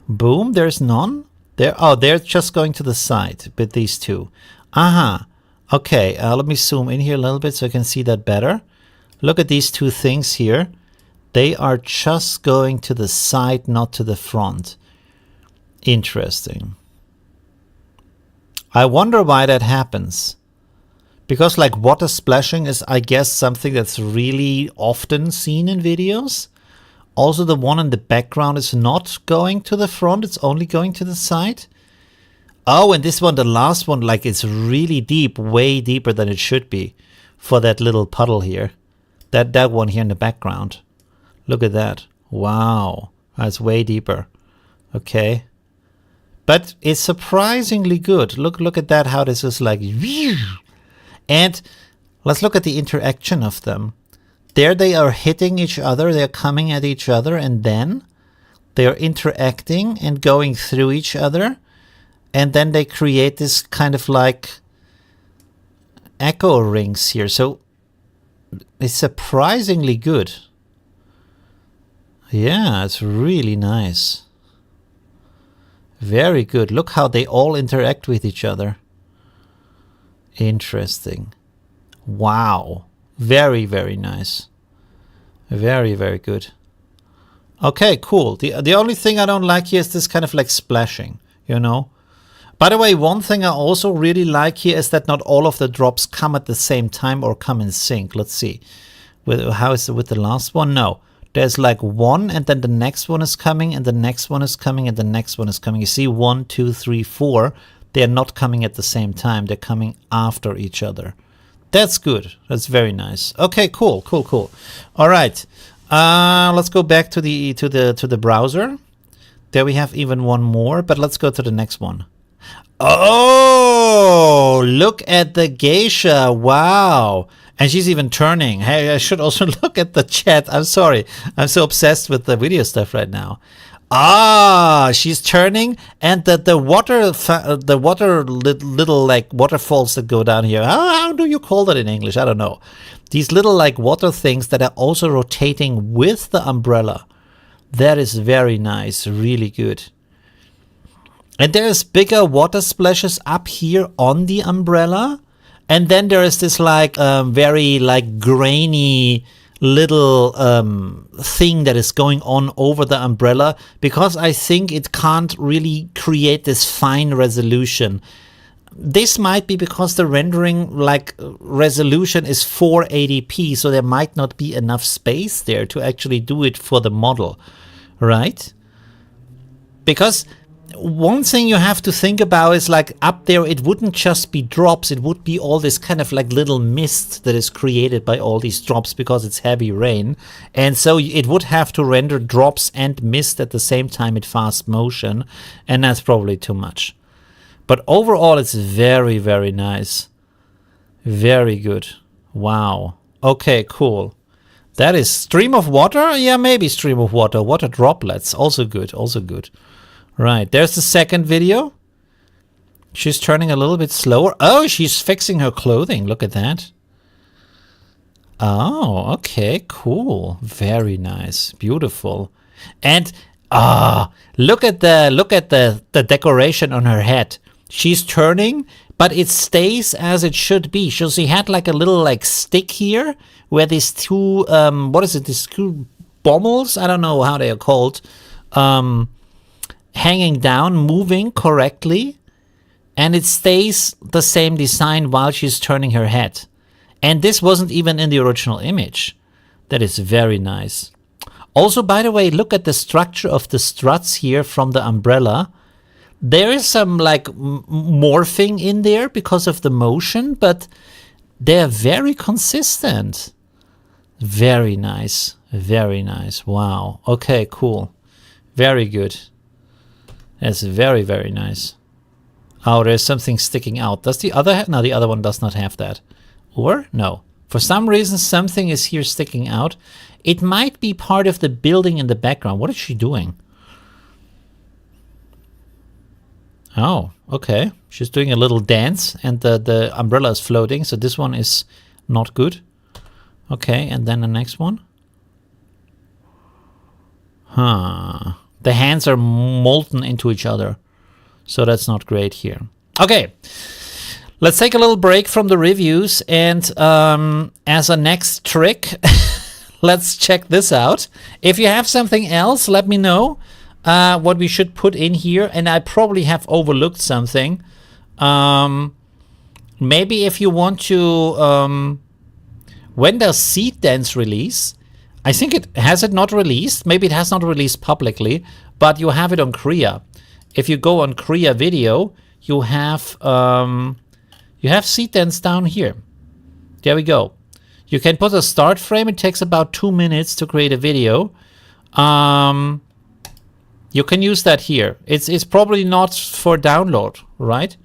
Boom, there's none. They're just going to the side with these two. Okay, let me zoom in here a little bit so I can see that better. Look at these two things here. They are just going to the side, not to the front. Interesting. I wonder why that happens. Because like water splashing is, I guess, something that's really often seen in videos. Also, the one in the background is not going to the front. It's only going to the side. Oh, and this one, the last one, like it's really deep, way deeper than it should be for that little puddle here. That one here in the background. Look at that. Wow. That's way deeper. Okay. But it's surprisingly good. Look at that, how this is like... And let's look at the interaction of them. There they are hitting each other, they're coming at each other, and then they are interacting and going through each other. And then they create this kind of like echo rings here. So it's surprisingly good. Yeah, it's really nice. Very good. Look how they all interact with each other. Interesting. Wow. Very, very nice. Very, very good. Okay, cool. The only thing I don't like here is this kind of like splashing, you know. By the way, one thing I also really like here is that not all of the drops come at the same time or come in sync. Let's see. How is it with the last one? No. There's like one, and then the next one is coming, and the next one is coming, and the next one is coming. You see 1, 2, 3, 4. they're not coming at the same time. They're coming after each other. That's good. That's very nice. Okay, cool. All right. Let's go back to the browser. There we have even one more, but let's go to the next one. Oh, look at the geisha. Wow. And she's even turning. Hey, I should also look at the chat. I'm sorry. I'm so obsessed with the video stuff right now. Ah, she's turning, and the water little like waterfalls that go down here. How do you call that in English? I don't know. These little like water things that are also rotating with the umbrella. That is very nice. Really good. And there's bigger water splashes up here on the umbrella. And then there is this like very like grainy little thing that is going on over the umbrella, because I think it can't really create this fine resolution. This might be because the rendering like resolution is 480p, so there might not be enough space there to actually do it for the model, right? Because one thing you have to think about is like up there, it wouldn't just be drops, it would be all this kind of like little mist that is created by all these drops because it's heavy rain. And so it would have to render drops and mist at the same time in fast motion. And that's probably too much. But overall, it's very, very nice. Very good. Wow. Okay, cool. That is stream of water? Yeah, maybe stream of water. Water droplets. Also good. Also good. Right, there's the second video. She's turning a little bit slower. Oh, she's fixing her clothing. Look at that. Oh, okay, cool. Very nice. Beautiful. And look at the decoration on her head. She's turning, but it stays as it should be. So she had like a little like stick here where these two what is it? These two bommels? I don't know how they are called. Hanging down, moving correctly, and it stays the same design while she's turning her head. And this wasn't even in the original image. That is very nice. Also, by the way, look at the structure of the struts here from the umbrella. There is some like morphing in there because of the motion, but they're very consistent. Very nice. Very nice. Wow. Okay, cool. Very good. That's very, very nice. Oh, there's something sticking out. Does the other have? No, the other one does not have that. Or? No. For some reason, something is here sticking out. It might be part of the building in the background. What is she doing? Oh, okay. She's doing a little dance, and the umbrella is floating, so this one is not good. Okay, and then the next one. Huh. The hands are molten into each other, so that's not great here. Okay, let's take a little break from the reviews, and as a next trick, let's check this out. If you have something else, let me know what we should put in here, and I probably have overlooked something. Maybe if you want to, when does Seed Dance release? I think it has it not released. Maybe it has not released publicly, but you have it on Korea. If you go on Korea Video, you have Seed Dance down here. There we go. You can put a start frame. It takes about 2 minutes to create a video. You can use that here. It's probably not for download, right?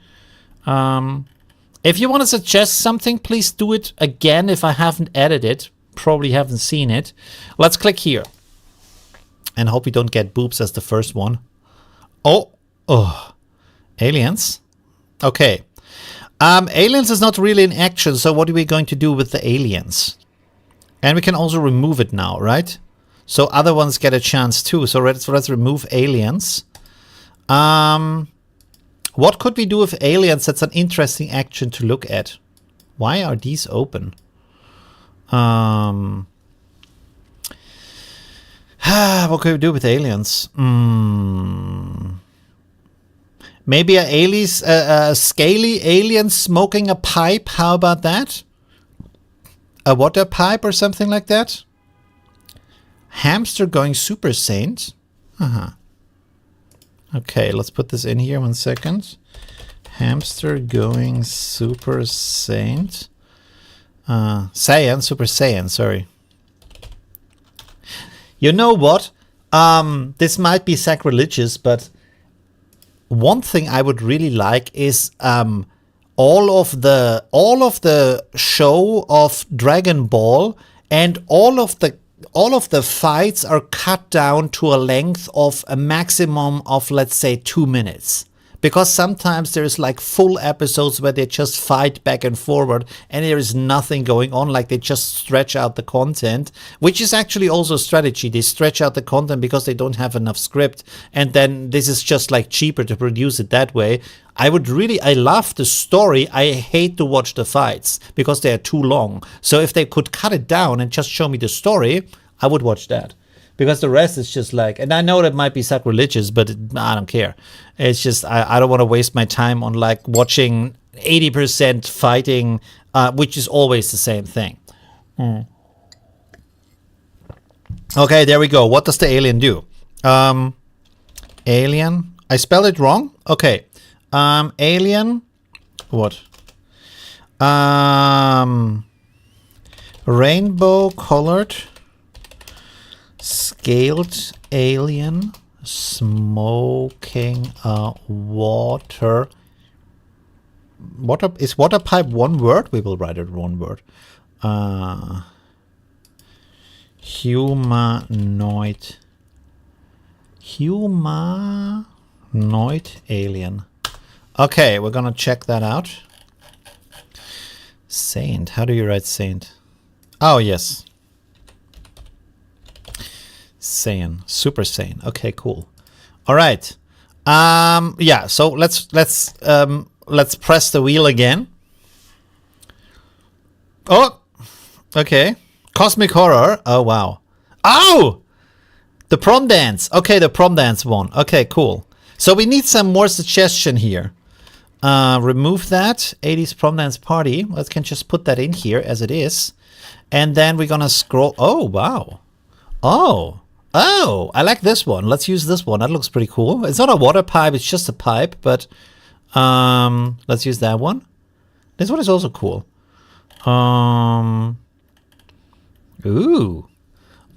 If you want to suggest something, please do it again if I haven't added it. Probably haven't seen it. Let's click here and hope we don't get boobs as the first one. Oh, aliens. Okay. Aliens is not really in action, so what are we going to do with the aliens? And we can also remove it now, right? So other ones get a chance too. So let's remove aliens. What could we do with aliens? That's an interesting action to look at. Why are these open? What can we do with aliens? Maybe a scaly alien smoking a pipe. How about that? A water pipe or something like that? Hamster going super saint. Okay, let's put this in here 1 second. Hamster going Super Saint. Saiyan, Super Saiyan, sorry. You know what? This might be sacrilegious, but one thing I would really like is all of the show of Dragon Ball, and all of the fights are cut down to a length of a maximum of, let's say, 2 minutes. Because sometimes there's like full episodes where they just fight back and forward and there is nothing going on, like they just stretch out the content, which is actually also a strategy. They stretch out the content because they don't have enough script, and then this is just like cheaper to produce it that way. I love the story. I hate to watch the fights because they are too long. So if they could cut it down and just show me the story, I would watch that. Because the rest is just like, and I know that might be sacrilegious, but I don't care. It's just, I don't want to waste my time on like watching 80% fighting, which is always the same thing. Okay, there we go. What does the alien do? Alien, I spelled it wrong? Okay. Alien, what? Rainbow colored scaled alien smoking water. Is water pipe one word? We will write it one word. Humanoid alien. Okay, we're gonna check that out. Saint. How do you write saint? Oh yes. Saiyan, Super Saiyan. Okay, cool. All right. Yeah. So let's press the wheel again. Oh, okay. Cosmic horror. Oh wow. Oh, the prom dance. Okay, the prom dance one. Okay, cool. So we need some more suggestion here. Remove that 80s prom dance party. We can just put that in here as it is, and then we're gonna scroll. Oh wow. Oh, I like this one. Let's use this one. That looks pretty cool. It's not a water pipe, it's just a pipe, but let's use that one. This one is also cool. Ooh.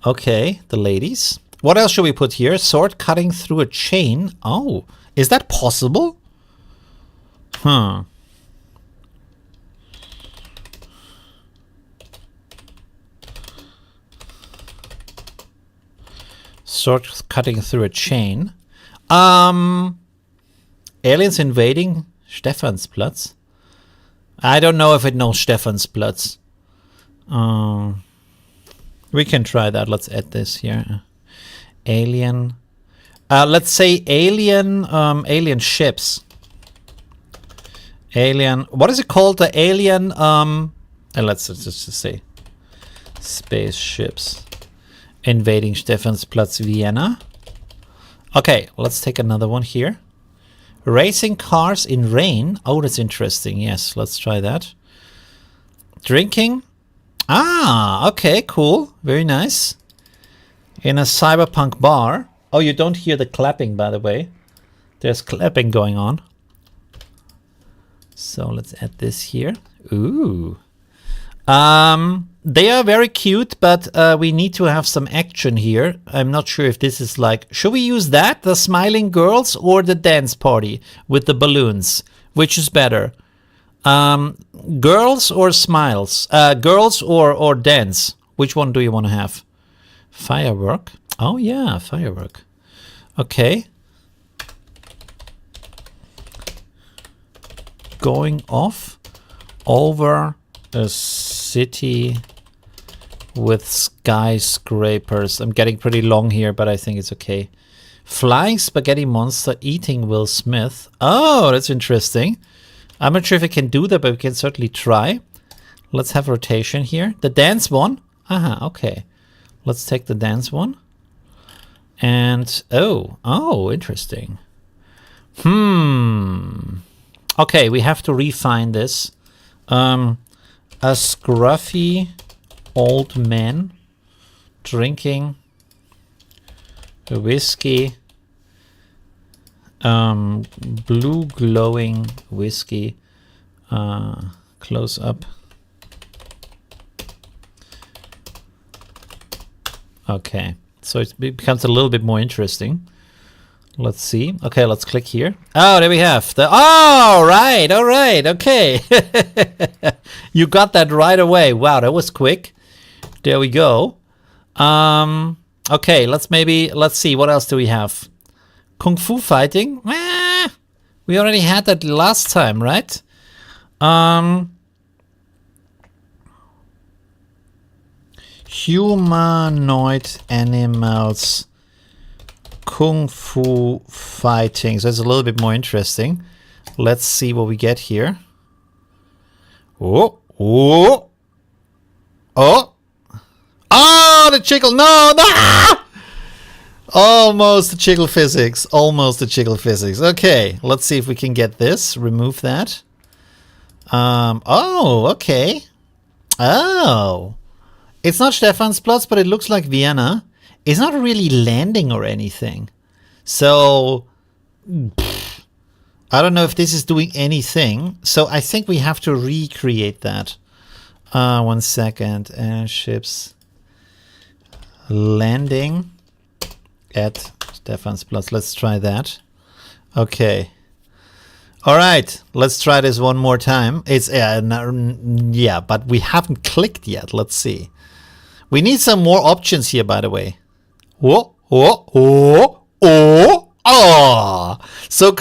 Okay, the ladies. What else should we put here? Sword cutting through a chain. Oh, is that possible? Huh. Sword cutting through a chain. Aliens invading Stephansplatz. I don't know if it knows Stephansplatz. We can try that. Let's add this here. Alien. Let's say alien ships. Alien. What is it called? The alien. Let's just say spaceships invading Stephansplatz, Vienna. Okay, let's take another one here. Racing cars in rain. Oh, that's interesting. Yes, let's try that. Drinking. Ah, okay, cool. Very nice. In a cyberpunk bar. Oh, you don't hear the clapping, by the way. There's clapping going on. So let's add this here. Ooh. They are very cute, but we need to have some action here. I'm not sure if this is like... Should we use that? The smiling girls or the dance party with the balloons? Which is better? Girls or smiles? Girls or dance? Which one do you want to have? Firework? Oh yeah, firework. Okay. Going off over a city with skyscrapers. I'm getting pretty long here, but I think it's okay. Flying spaghetti monster eating Will Smith. Oh, that's interesting. I'm not sure if I can do that, but we can certainly try. Let's have rotation here. The dance one. Aha, okay. Let's take the dance one. And oh, interesting. Okay, we have to refine this. A scruffy old man drinking a whiskey Blue glowing whiskey. Close up. Okay, so it becomes a little bit more interesting. Let's see. Okay, let's click here. Oh, there we have the. Oh, right. All right. Okay. You got that right away. Wow, that was quick. There we go. Okay, let's see. What else do we have? Kung Fu fighting. We already had that last time, right? Humanoid animals. Kung Fu fighting. So it's a little bit more interesting. Let's see what we get here. Oh, oh, oh, oh, the jiggle. No, no. Almost the jiggle physics. Almost the jiggle physics. Okay, let's see if we can get this. Remove that. Oh, okay. Oh. It's not Stephansplatz, but it looks like Vienna. It's not really landing or anything. So, I don't know if this is doing anything. So I think we have to recreate that. 1 second. Airships landing at Stephansplatz. Let's try that. Okay. All right. Let's try this one more time. It's yeah, but we haven't clicked yet. Let's see. We need some more options here, by the way. Oh, oh, oh, oh, oh. So,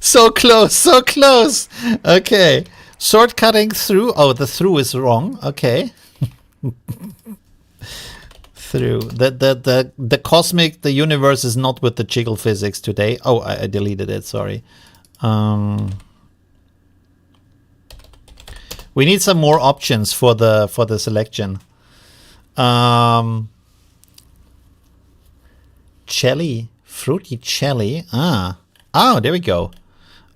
so close, so close. Okay. Sword cutting through. Oh, the through is wrong. Okay. Through. The cosmic, the universe is not with the jiggle physics today. Oh, I deleted it. Sorry. We need some more options for the selection. Jelly, fruity jelly. Oh, there we go.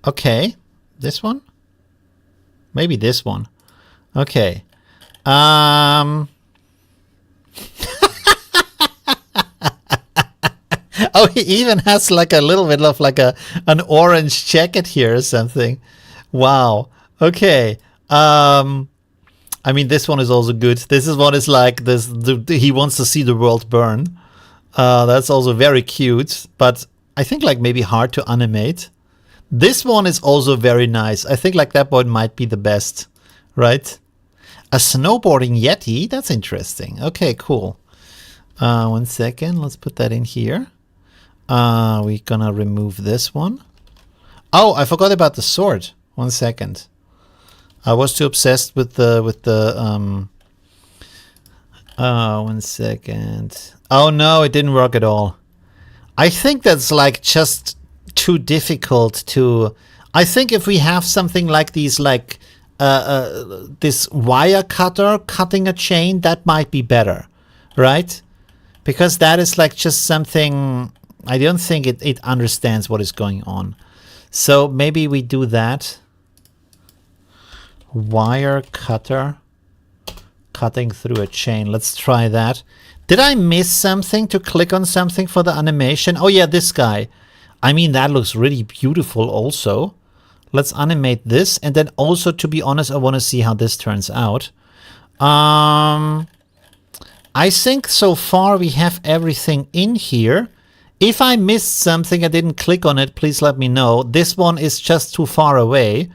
Okay, this one. Maybe this one. Okay. Oh, he even has like a little bit of like an orange jacket here or something. Wow. Okay. I mean, this one is also good. This is one is like this. He wants to see the world burn. That's also very cute, but I think like maybe hard to animate. This one is also very nice. I think like that one might be the best, right? A snowboarding Yeti. That's interesting. Okay, cool. 1 second. Let's put that in here. We're gonna remove this one. Oh, I forgot about the sword. 1 second. I was too obsessed with the 1 second. Oh no, it didn't work at all. I think that's like just too difficult to. I think if we have something like these, like this wire cutter cutting a chain, that might be better, right? Because that is like just something. I don't think it understands what is going on. So maybe we do that. Wire cutter cutting through a chain. Let's try that. Did I miss something to click on something for the animation? Oh yeah, this guy. I mean, that looks really beautiful also. Let's animate this. And then also, to be honest, I want to see how this turns out. I think so far we have everything in here. If I missed something, I didn't click on it, please let me know. This one is just too far away.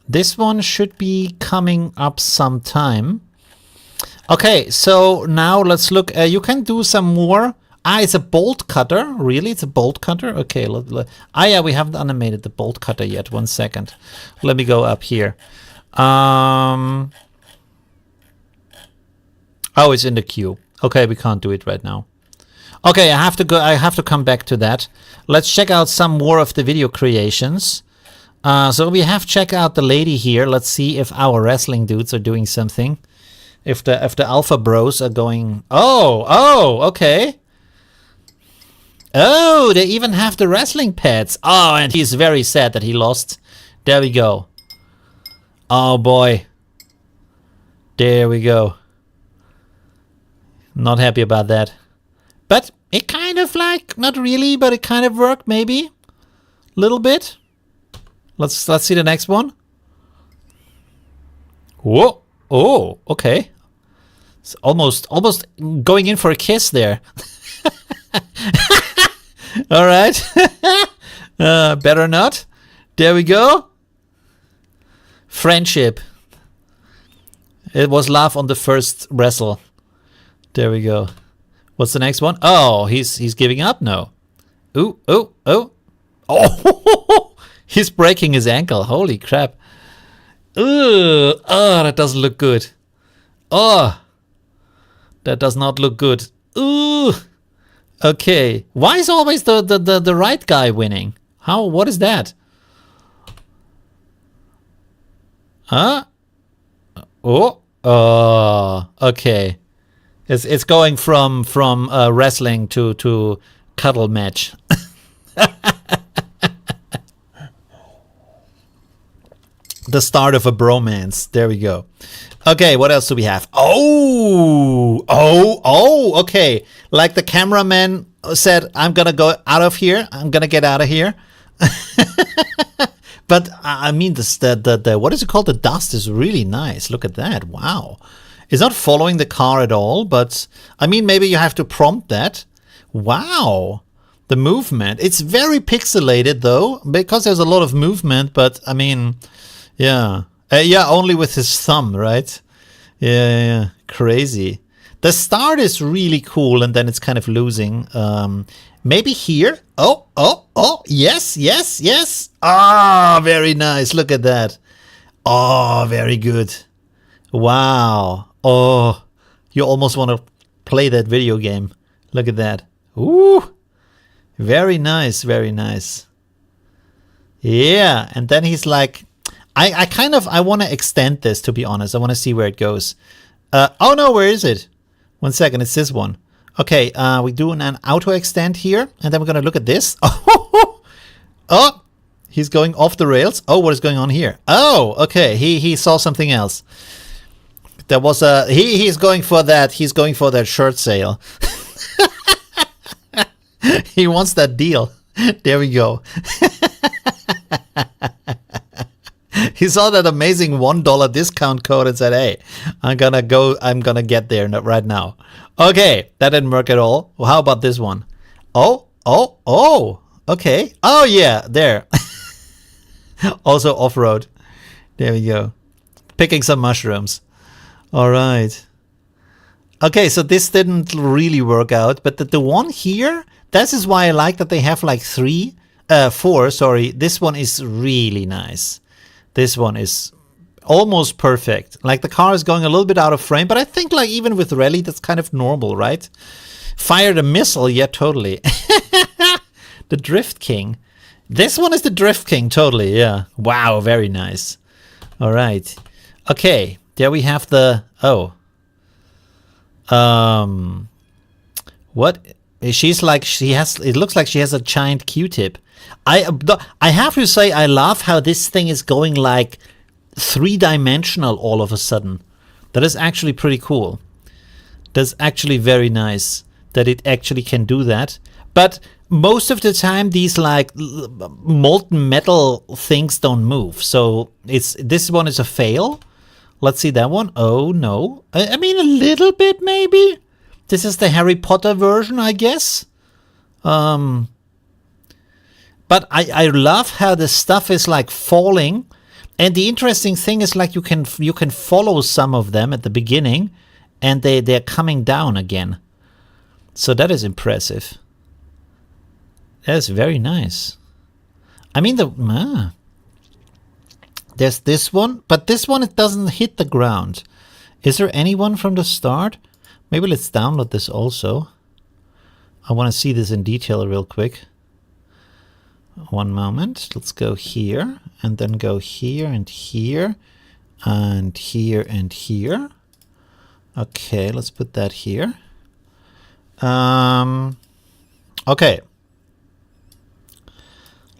This one should be coming up sometime. Okay, so now let's look. You can do some more. It's a bolt cutter. Really? It's a bolt cutter? Okay. Yeah, we haven't animated the bolt cutter yet. 1 second. Let me go up here. Oh, it's in the queue. Okay, we can't do it right now. Okay, I have to go. I have to come back to that. Let's check out some more of the video creations. So we have checked out the lady here. Let's see if our wrestling dudes are doing something. If the alpha bros are going. Oh, okay. Oh, they even have the wrestling pads. Oh, and he's very sad that he lost. There we go. Oh boy. There we go. Not happy about that. But it kind of like, not really, but it kind of worked maybe. Little bit. Let's see the next one. Whoa. Oh, okay. It's almost going in for a kiss there. All right. Better not. There we go. Friendship. It was love on the first wrestle. There we go. What's the next one? Oh, he's giving up? No. Ooh, oh, oh. Oh, he's breaking his ankle. Holy crap. Ugh. Oh, that doesn't look good. Oh, that does not look good. Ooh. Okay. Why is always the right guy winning? How? What is that? Huh? Oh. Okay. It's going from wrestling to cuddle match. The start of a bromance. There we go. Okay, what else do we have? Oh, okay. Like the cameraman said, I'm gonna go out of here. I'm gonna get out of here. But I mean, the what is it called? The dust is really nice. Look at that. Wow. It's not following the car at all, but I mean, maybe you have to prompt that. Wow. The movement. It's very pixelated though, because there's a lot of movement, but I mean, yeah. Yeah, only with his thumb, right? Yeah. Crazy. The start is really cool, and then it's kind of losing. Maybe here. Oh, yes. Ah, very nice. Look at that. Oh, very good. Wow. Oh, you almost want to play that video game. Look at that. Ooh. Very nice, very nice. Yeah, and then he's like, I want to extend this, to be honest. I want to see where it goes. Oh no, where is it? 1 second, it's this one. Okay, we do an auto extend here, and then we're gonna look at this. Oh, he's going off the rails. Oh, what is going on here? Oh, okay, he saw something else. There was a he's going for that. He's going for that shirt sale. He wants that deal. There we go. He saw that amazing $1 discount code and said, hey, I'm gonna get there right now. Okay, that didn't work at all. Well, how about this one? Oh, okay. Oh yeah, there. Also off-road. There we go. Picking some mushrooms. All right. Okay, so this didn't really work out, but the one here, this is why I like that they have like four, sorry. This one is really nice. This one is almost perfect. Like the car is going a little bit out of frame, but I think like even with rally, that's kind of normal, right? Fired a missile, yeah, totally. The Drift King. This one is the Drift King, totally, yeah. Wow, very nice. All right. Okay, there we have the, what? She's like, it looks like she has a giant Q-tip. I have to say, I love how this thing is going like three-dimensional all of a sudden. That is actually pretty cool. That's actually very nice that it actually can do that. But most of the time, these like molten metal things don't move. So this one is a fail. Let's see that one. Oh no. I mean, a little bit maybe. This is the Harry Potter version, I guess. But I love how the stuff is like falling. And the interesting thing is like you can follow some of them at the beginning and they're coming down again. So that is impressive. That is very nice. I mean, there's this one, but this one, it doesn't hit the ground. Is there anyone from the start? Maybe let's download this also. I want to see this in detail real quick. One moment. Let's go here and then go here and here and here and here. Okay, let's put that here. Okay.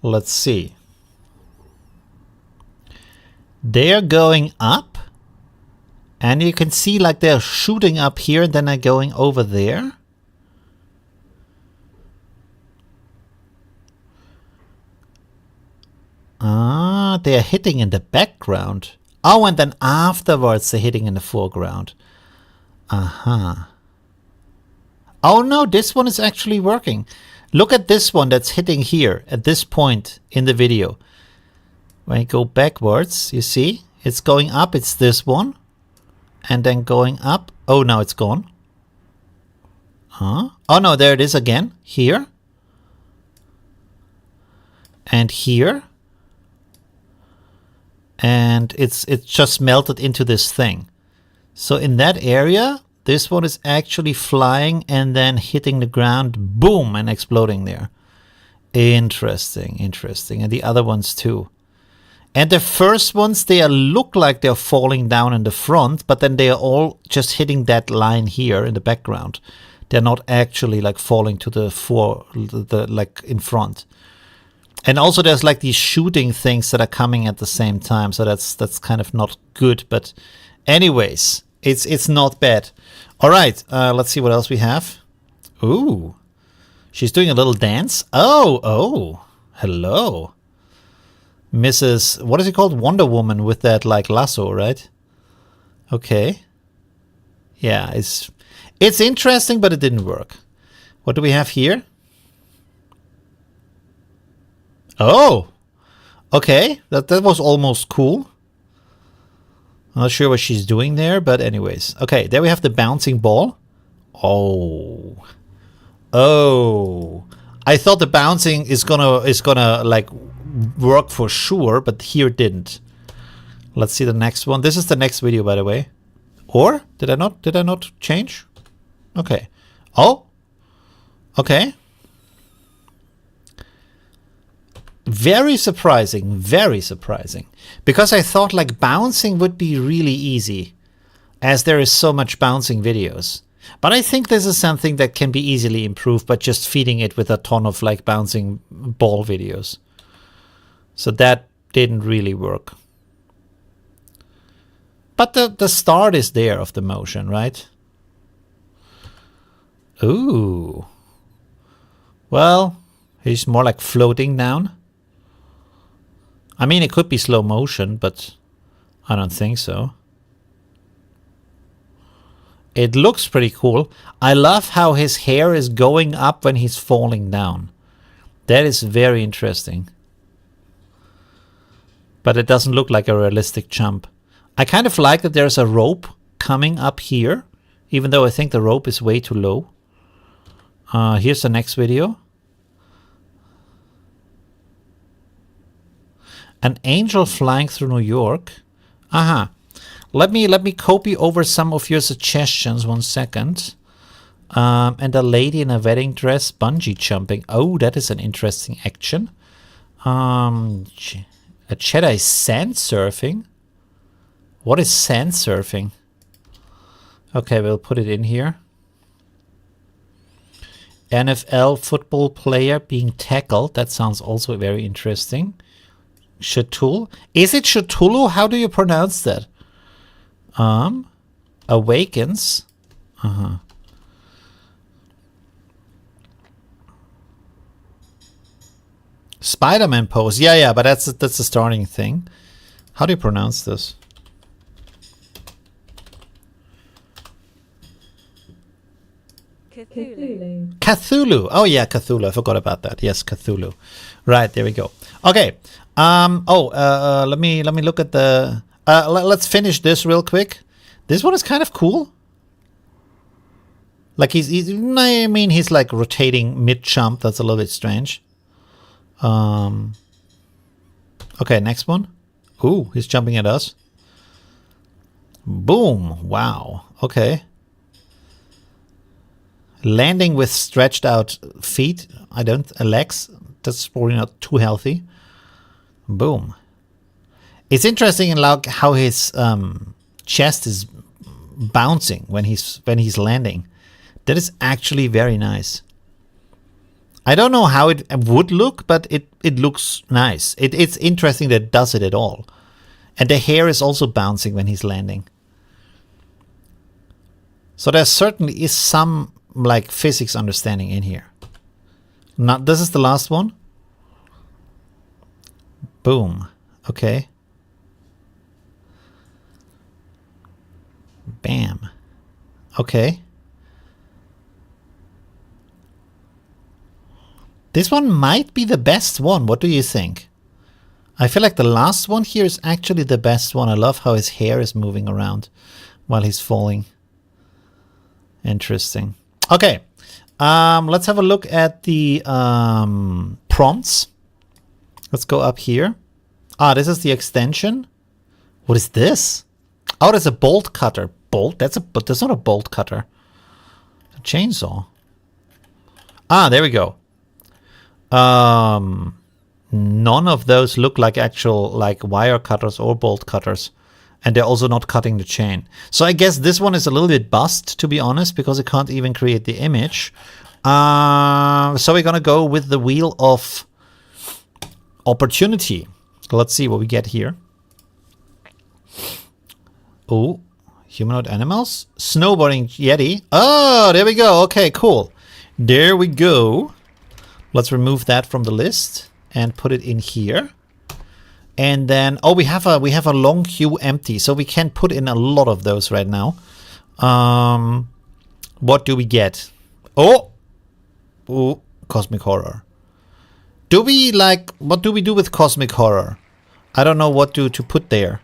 Let's see. They're going up. And you can see like they're shooting up here and then they're going over there. Ah, they are hitting in the background. Oh, and then afterwards they're hitting in the foreground. Uh-huh. Oh no, this one is actually working. Look at this one that's hitting here at this point in the video. When I go backwards, you see? It's going up, it's this one. And then going up. Oh, now it's gone. Huh? Oh no, there it is again. Here. And here. And it's just melted into this thing. So in that area, this one is actually flying and then hitting the ground, boom, and exploding there. Interesting, interesting. And the other ones too. And the first ones, they look like they're falling down in the front, but then they are all just hitting that line here in the background. They're not actually like falling to the like in front. And also there's like these shooting things that are coming at the same time, so that's kind of not good. But anyways, it's not bad. All right, let's see what else we have. Ooh, she's doing a little dance. Oh, hello, Mrs. What is it called? Wonder Woman with that like lasso, right? Okay. Yeah, it's interesting, but it didn't work. What do we have here? Oh, okay. That was almost cool. I'm not sure what she's doing there, but anyways. Okay, there we have the bouncing ball. Oh. I thought the bouncing is gonna like work for sure, but here it didn't. Let's see the next one. This is the next video, by the way. Or did I not change? Okay. Oh. Okay. Very surprising, because I thought like bouncing would be really easy, as there is so much bouncing videos. But I think this is something that can be easily improved by just feeding it with a ton of like bouncing ball videos. So that didn't really work. But the start is there of the motion, right? Ooh. Well, he's more like floating down. I mean, it could be slow motion, but I don't think so. It looks pretty cool. I love how his hair is going up when he's falling down. That is very interesting. But it doesn't look like a realistic jump. I kind of like that there's a rope coming up here, even though I think the rope is way too low. Here's the next video. An angel flying through New York. Aha. Let me copy over some of your suggestions. 1 second. And a lady in a wedding dress bungee jumping. Oh, that is an interesting action. A Jedi sand surfing. What is sand surfing? Okay, we'll put it in here. NFL football player being tackled. That sounds also very interesting. Cthulhu? Is it Cthulhu? How do you pronounce that? Awakens. Spider-Man pose. Yeah, but that's the starting thing. How do you pronounce this? Cthulhu. Oh yeah, Cthulhu. I forgot about that. Yes, Cthulhu. Right, there we go. Okay. Let me look at the let's finish this real quick. This one is kind of cool. Like he's like rotating mid-jump. That's a little bit strange. Okay, next one. Ooh, he's jumping at us. Boom. Wow. Okay. Landing with stretched out feet. Legs. That's probably not too healthy. Boom. It's interesting in like how his chest is bouncing when he's landing. That is actually very nice. I don't know how it would look, but it looks nice. It's interesting that it does it at all. And the hair is also bouncing when he's landing. So there certainly is some like physics understanding in here. Now, this is the last one. Boom. Okay. Bam. Okay. This one might be the best one. What do you think? I feel like the last one here is actually the best one. I love how his hair is moving around while he's falling. Interesting. Okay. Let's have a look at the prompts. Let's go up here. Ah, this is the extension. What is this? Oh, there's a bolt cutter. Bolt? That's not a bolt cutter. A chainsaw. Ah, there we go. None of those look like actual like wire cutters or bolt cutters. And they're also not cutting the chain. So I guess this one is a little bit bust, to be honest, because it can't even create the image. So we're going to go with the wheel of opportunity. Let's see what we get here. Oh, humanoid animals. Snowboarding Yeti. Oh, there we go. Okay, cool. There we go. Let's remove that from the list and put it in here. And then, oh, we have a long queue empty, so we can put in a lot of those right now. What do we get? Oh, cosmic horror. Do we like? What do we do with cosmic horror? I don't know what to put there.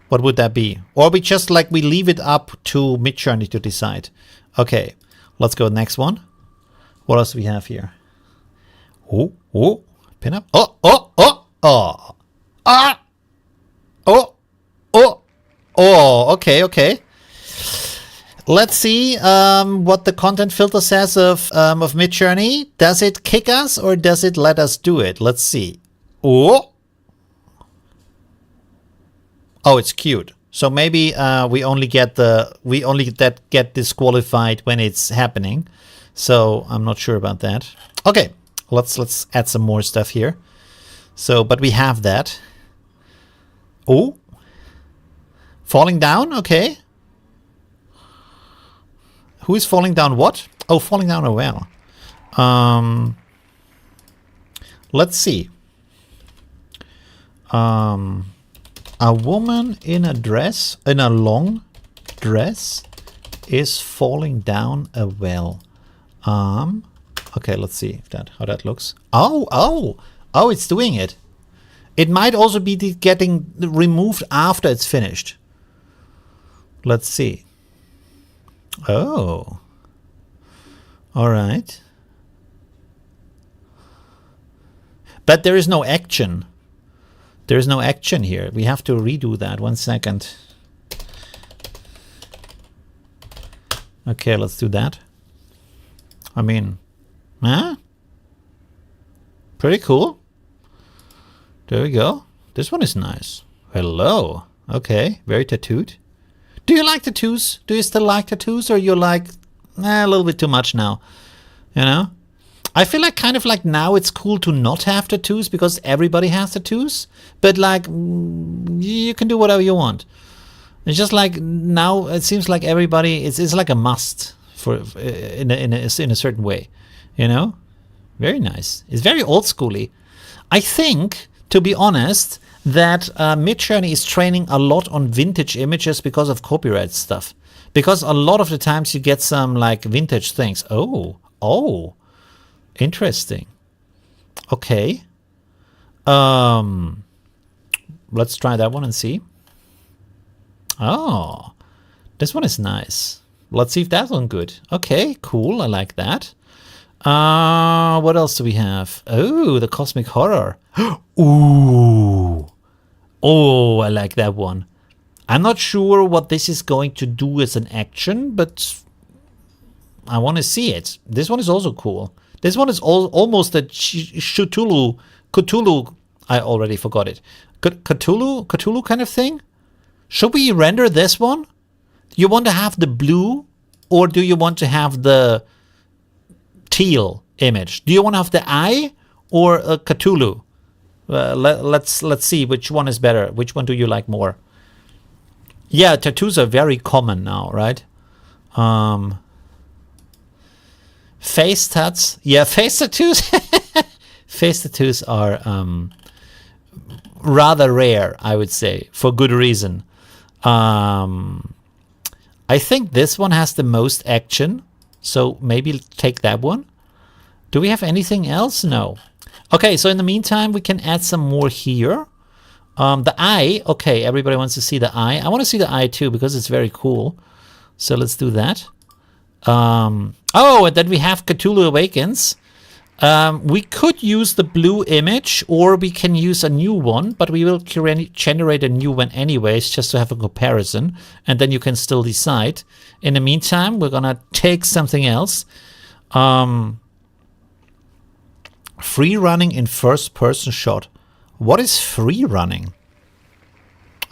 What would that be? Or we just like we leave it up to Midjourney to decide. Okay, let's go next one. What else do we have here? Oh, pin up. Oh. Okay. Let's see what the content filter says of Midjourney. Does it kick us or does it let us do it? Let's see. Oh, it's cute. So maybe we only get disqualified when it's happening. So I'm not sure about that. Okay, let's add some more stuff here. So, but we have that. Oh, falling down. Okay. Who is falling down? What? Oh, falling down a well. Let's see. A woman in a dress, in a long dress, is falling down a well. Okay, let's see how that looks. Oh, it's doing it. It might also be getting removed after it's finished. Let's see. Oh. All right. But there is no action. There is no action here. We have to redo that. 1 second. Okay, let's do that. I mean, huh? Pretty cool. There we go. This one is nice. Hello. Okay, very tattooed. Do you like tattoos? Do you still like tattoos, or you're like, a little bit too much now? You know? I feel like kind of like now it's cool to not have tattoos because everybody has tattoos. But like, you can do whatever you want. It's just like now it seems like everybody, it's like a must for in a certain way. You know? Very nice. It's very old schooly. I think, to be honest, that Midjourney is training a lot on vintage images because of copyright stuff. Because a lot of the times you get some like vintage things. Oh, interesting. Okay. Let's try that one and see. Oh, this one is nice. Let's see if that one good. Okay, cool. I like that. What else do we have? Oh, the cosmic horror. Ooh. Oh, I like that one. I'm not sure what this is going to do as an action, but I want to see it. This one is also cool. This one is almost a Cthulhu. I already forgot it. Cthulhu kind of thing. Should we render this one? Do you want to have the blue, or do you want to have the teal image? Do you want to have the eye or a Cthulhu? Let's see which one is better. Which one do you like more? Yeah, tattoos are very common now, right? Face tats. Yeah, face tattoos. Face tattoos are rather rare, I would say, for good reason. I think this one has the most action, so maybe take that one. Do we have anything else? No. Okay, so in the meantime, we can add some more here. The eye, okay, everybody wants to see the eye. I want to see the eye too, because it's very cool. So let's do that. Oh, and then we have Cthulhu Awakens. We could use the blue image, or we can use a new one, but we will generate a new one anyways, just to have a comparison, and then you can still decide. In the meantime, we're gonna take something else. Free running in first person shot. What is free running?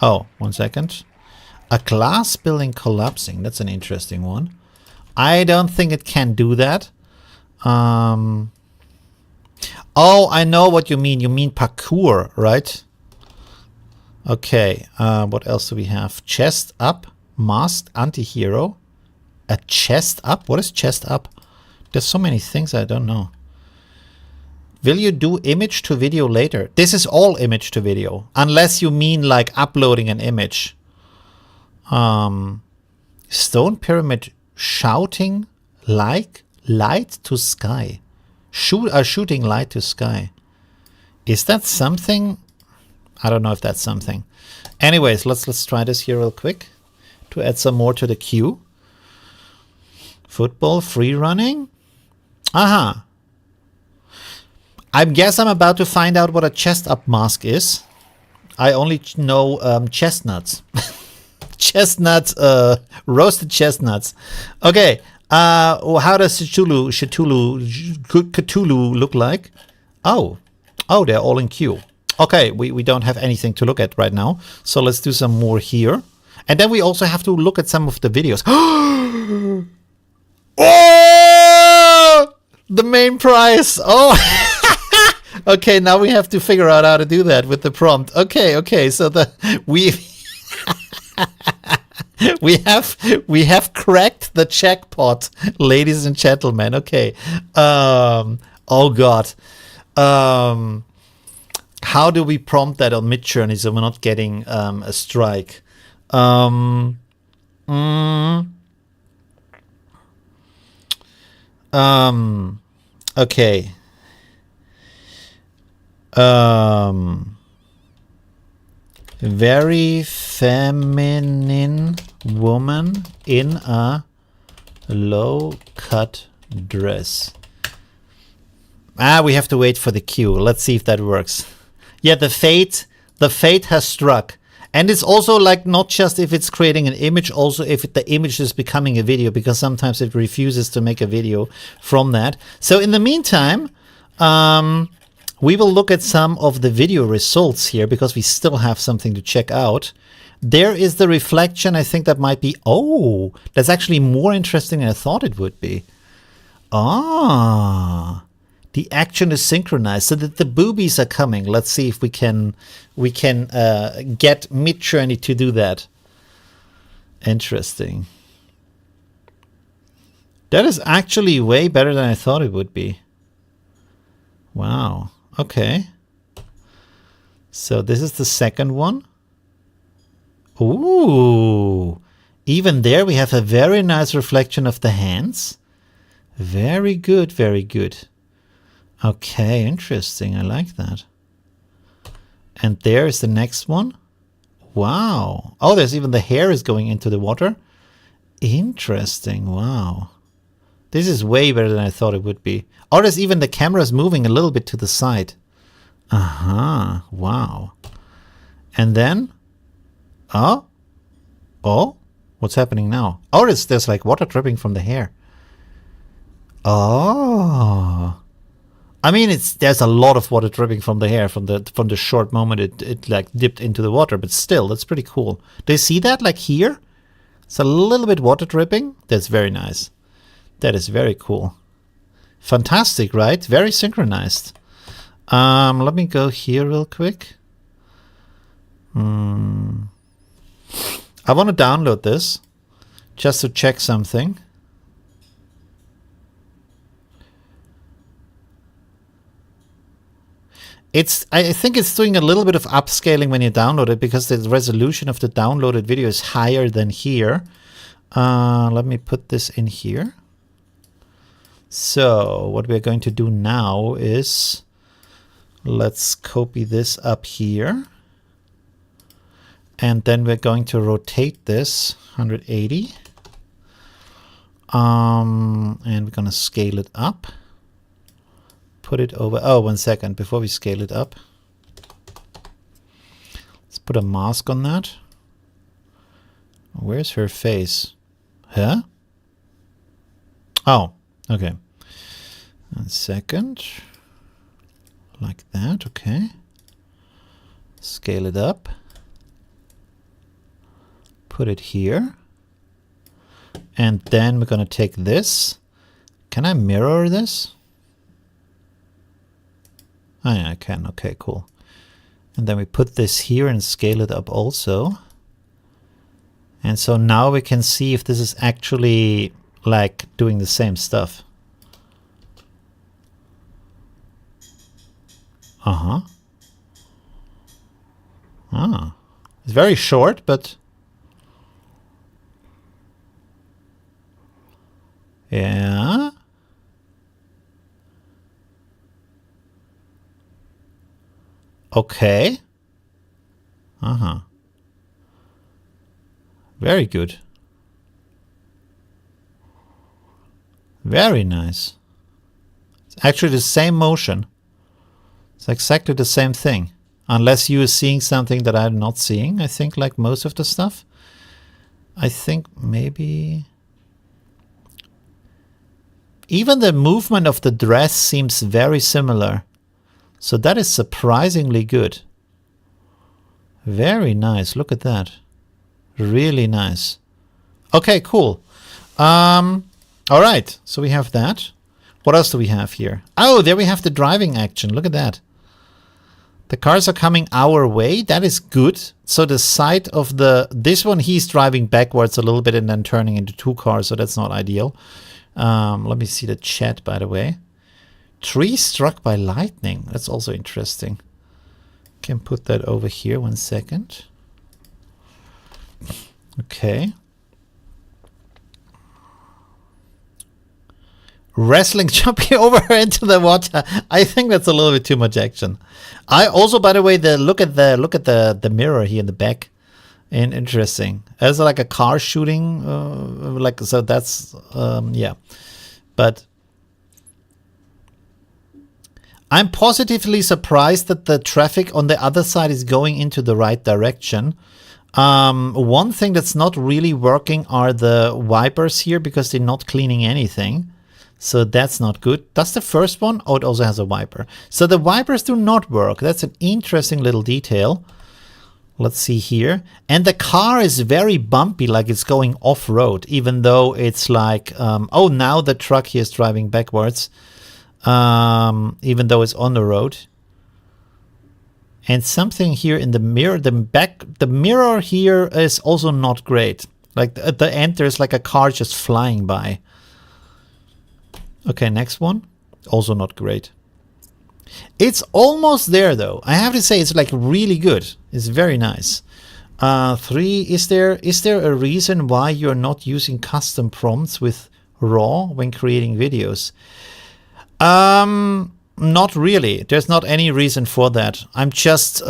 Oh, 1 second. A glass building collapsing. That's an interesting one. I don't think it can do that. Oh, I know what you mean. You mean parkour, right? Okay. What else do we have? Chest up. Masked anti-hero. A chest up? What is chest up? There's so many things I don't know. Will you do image to video later? This is all image to video. Unless you mean like uploading an image. Stone pyramid shouting like light to sky. Shooting light to sky. Is that something? I don't know if that's something. Anyways, let's try this here real quick to add some more to the queue. Football, free running. Aha. I guess I'm about to find out what a chest up mask is. I only know chestnuts. Chestnuts, roasted chestnuts. Okay. How does Cthulhu look like? Oh, they're all in queue. Okay, we don't have anything to look at right now. So let's do some more here. And then we also have to look at some of the videos. Oh! The main prize. Oh! Okay, now we have to figure out how to do that with the prompt. Okay. So we have cracked the jackpot, ladies and gentlemen. Okay. Oh God. How do we prompt that on Midjourney so we're not getting a strike? Okay. Very feminine woman in a low-cut dress. We have to wait for the cue. Let's see if that works. Yeah, the fate has struck. And it's also like not just if it's creating an image, also if the image is becoming a video, because sometimes it refuses to make a video from that. So in the meantime, we will look at some of the video results here because we still have something to check out. There is the reflection. I think that might be, oh, that's actually more interesting than I thought it would be. The action is synchronized so that the boobies are coming. Let's see if we can get Midjourney to do that. Interesting. That is actually way better than I thought it would be. Wow. Okay. So this is the second one. Ooh. Even there we have a very nice reflection of the hands. Very good, very good. Okay, interesting. I like that. And there is the next one. Wow. Oh, there's even the hair is going into the water. Interesting. Wow. This is way better than I thought it would be. Oh, there's even the camera's moving a little bit to the side. Aha. Wow. And then, oh, what's happening now? Oh, there's like water dripping from the hair. Oh. I mean, there's a lot of water dripping from the hair from the short moment it like dipped into the water, but still, that's pretty cool. Do you see that? Like here, it's a little bit water dripping. That's very nice. That is very cool. Fantastic, right? Very synchronized. Let me go here real quick. I want to download this just to check something. I think it's doing a little bit of upscaling when you download it because the resolution of the downloaded video is higher than here. Let me put this in here. So what we're going to do now is let's copy this up here. And then we're going to rotate this 180. And we're going to scale it up. Put it over. Oh, 1 second before we scale it up. Let's put a mask on that. Where's her face? Huh? Oh, okay. 1 second. Like that, okay. Scale it up. Put it here. And then we're going to take this. Can I mirror this? Oh yeah, I can. Okay, cool. And then we put this here and scale it up also. And so now we can see if this is actually like doing the same stuff. Uh-huh. Ah. It's very short, but yeah. Okay. Uh-huh. Very good. Very nice. It's actually the same motion. It's exactly the same thing. Unless you are seeing something that I'm not seeing, I think, like most of the stuff. I think maybe even the movement of the dress seems very similar. So that is surprisingly good. Very nice. Look at that. Really nice. Okay, cool. All right. So we have that. What else do we have here? Oh, there we have the driving action. Look at that. The cars are coming our way. That is good. So the side of this one, he's driving backwards a little bit and then turning into two cars. So that's not ideal. Let me see the chat, by the way. Tree struck by lightning. That's also interesting. Can put that over here 1 second. Okay. Wrestling jumping over into the water. I think that's a little bit too much action. I also, by the way, look at the mirror here in the back. And interesting. It's like a car shooting. So that's yeah. But I'm positively surprised that the traffic on the other side is going into the right direction. One thing that's not really working are the wipers here because they're not cleaning anything. So that's not good. That's the first one. Oh, it also has a wiper. So the wipers do not work. That's an interesting little detail. Let's see here. And the car is very bumpy, like it's going off-road, even though it's like, oh, now the truck here is driving backwards. Even though it's on the road. And something here in the mirror, the mirror here is also not great. Like at the end, there's like a car just flying by. Okay, next one. Also not great. It's almost there though. I have to say it's like really good. It's very nice. 3, is there a reason why you're not using custom prompts with RAW when creating videos? Not really. There's not any reason for that. I'm just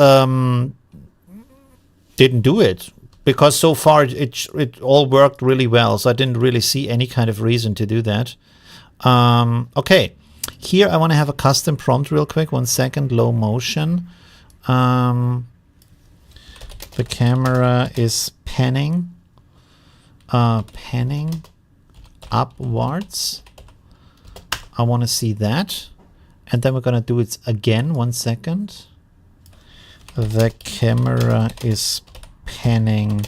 didn't do it because so far it all worked really well. So I didn't really see any kind of reason to do that. Okay, here I want to have a custom prompt real quick. 1 second, low motion. The camera is panning upwards. I want to see that. And then we're going to do it again. 1 second. The camera is panning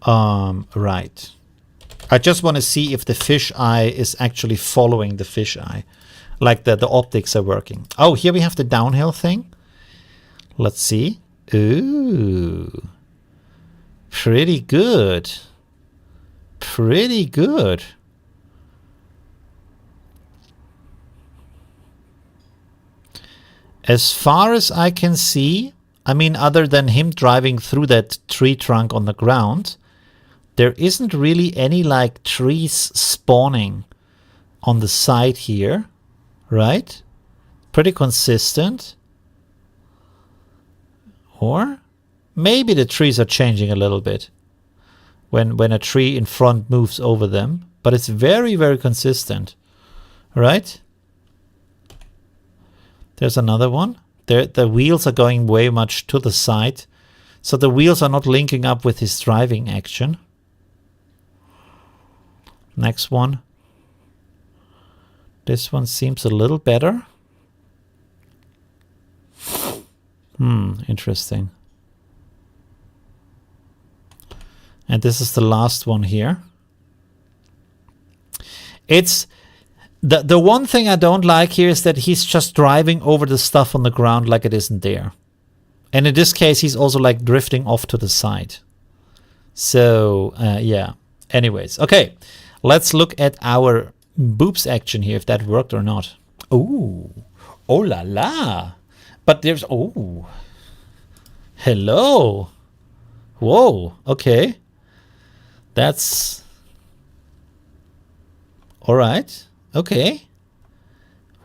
right. I just want to see if the fish eye is actually following the fish eye. Like the optics are working. Oh, here we have the downhill thing. Let's see. Ooh. Pretty good. Pretty good. As far as I can see, I mean, other than him driving through that tree trunk on the ground, there isn't really any like trees spawning on the side here, right? Pretty consistent. Or maybe the trees are changing a little bit when a tree in front moves over them, but it's very, very consistent, right? There's another one. The wheels are going way much to the side, so the wheels are not linking up with his driving action. Next one. This one seems a little better. Interesting. And this is the last one here. It's the one thing I don't like here is that he's just driving over the stuff on the ground like it isn't there. And in this case, he's also like drifting off to the side. So, yeah. Anyways, okay. Let's look at our boobs action here, if that worked or not. Ooh. Oh la la. But there's... Oh. Hello. Whoa. Okay. That's... All right. Okay.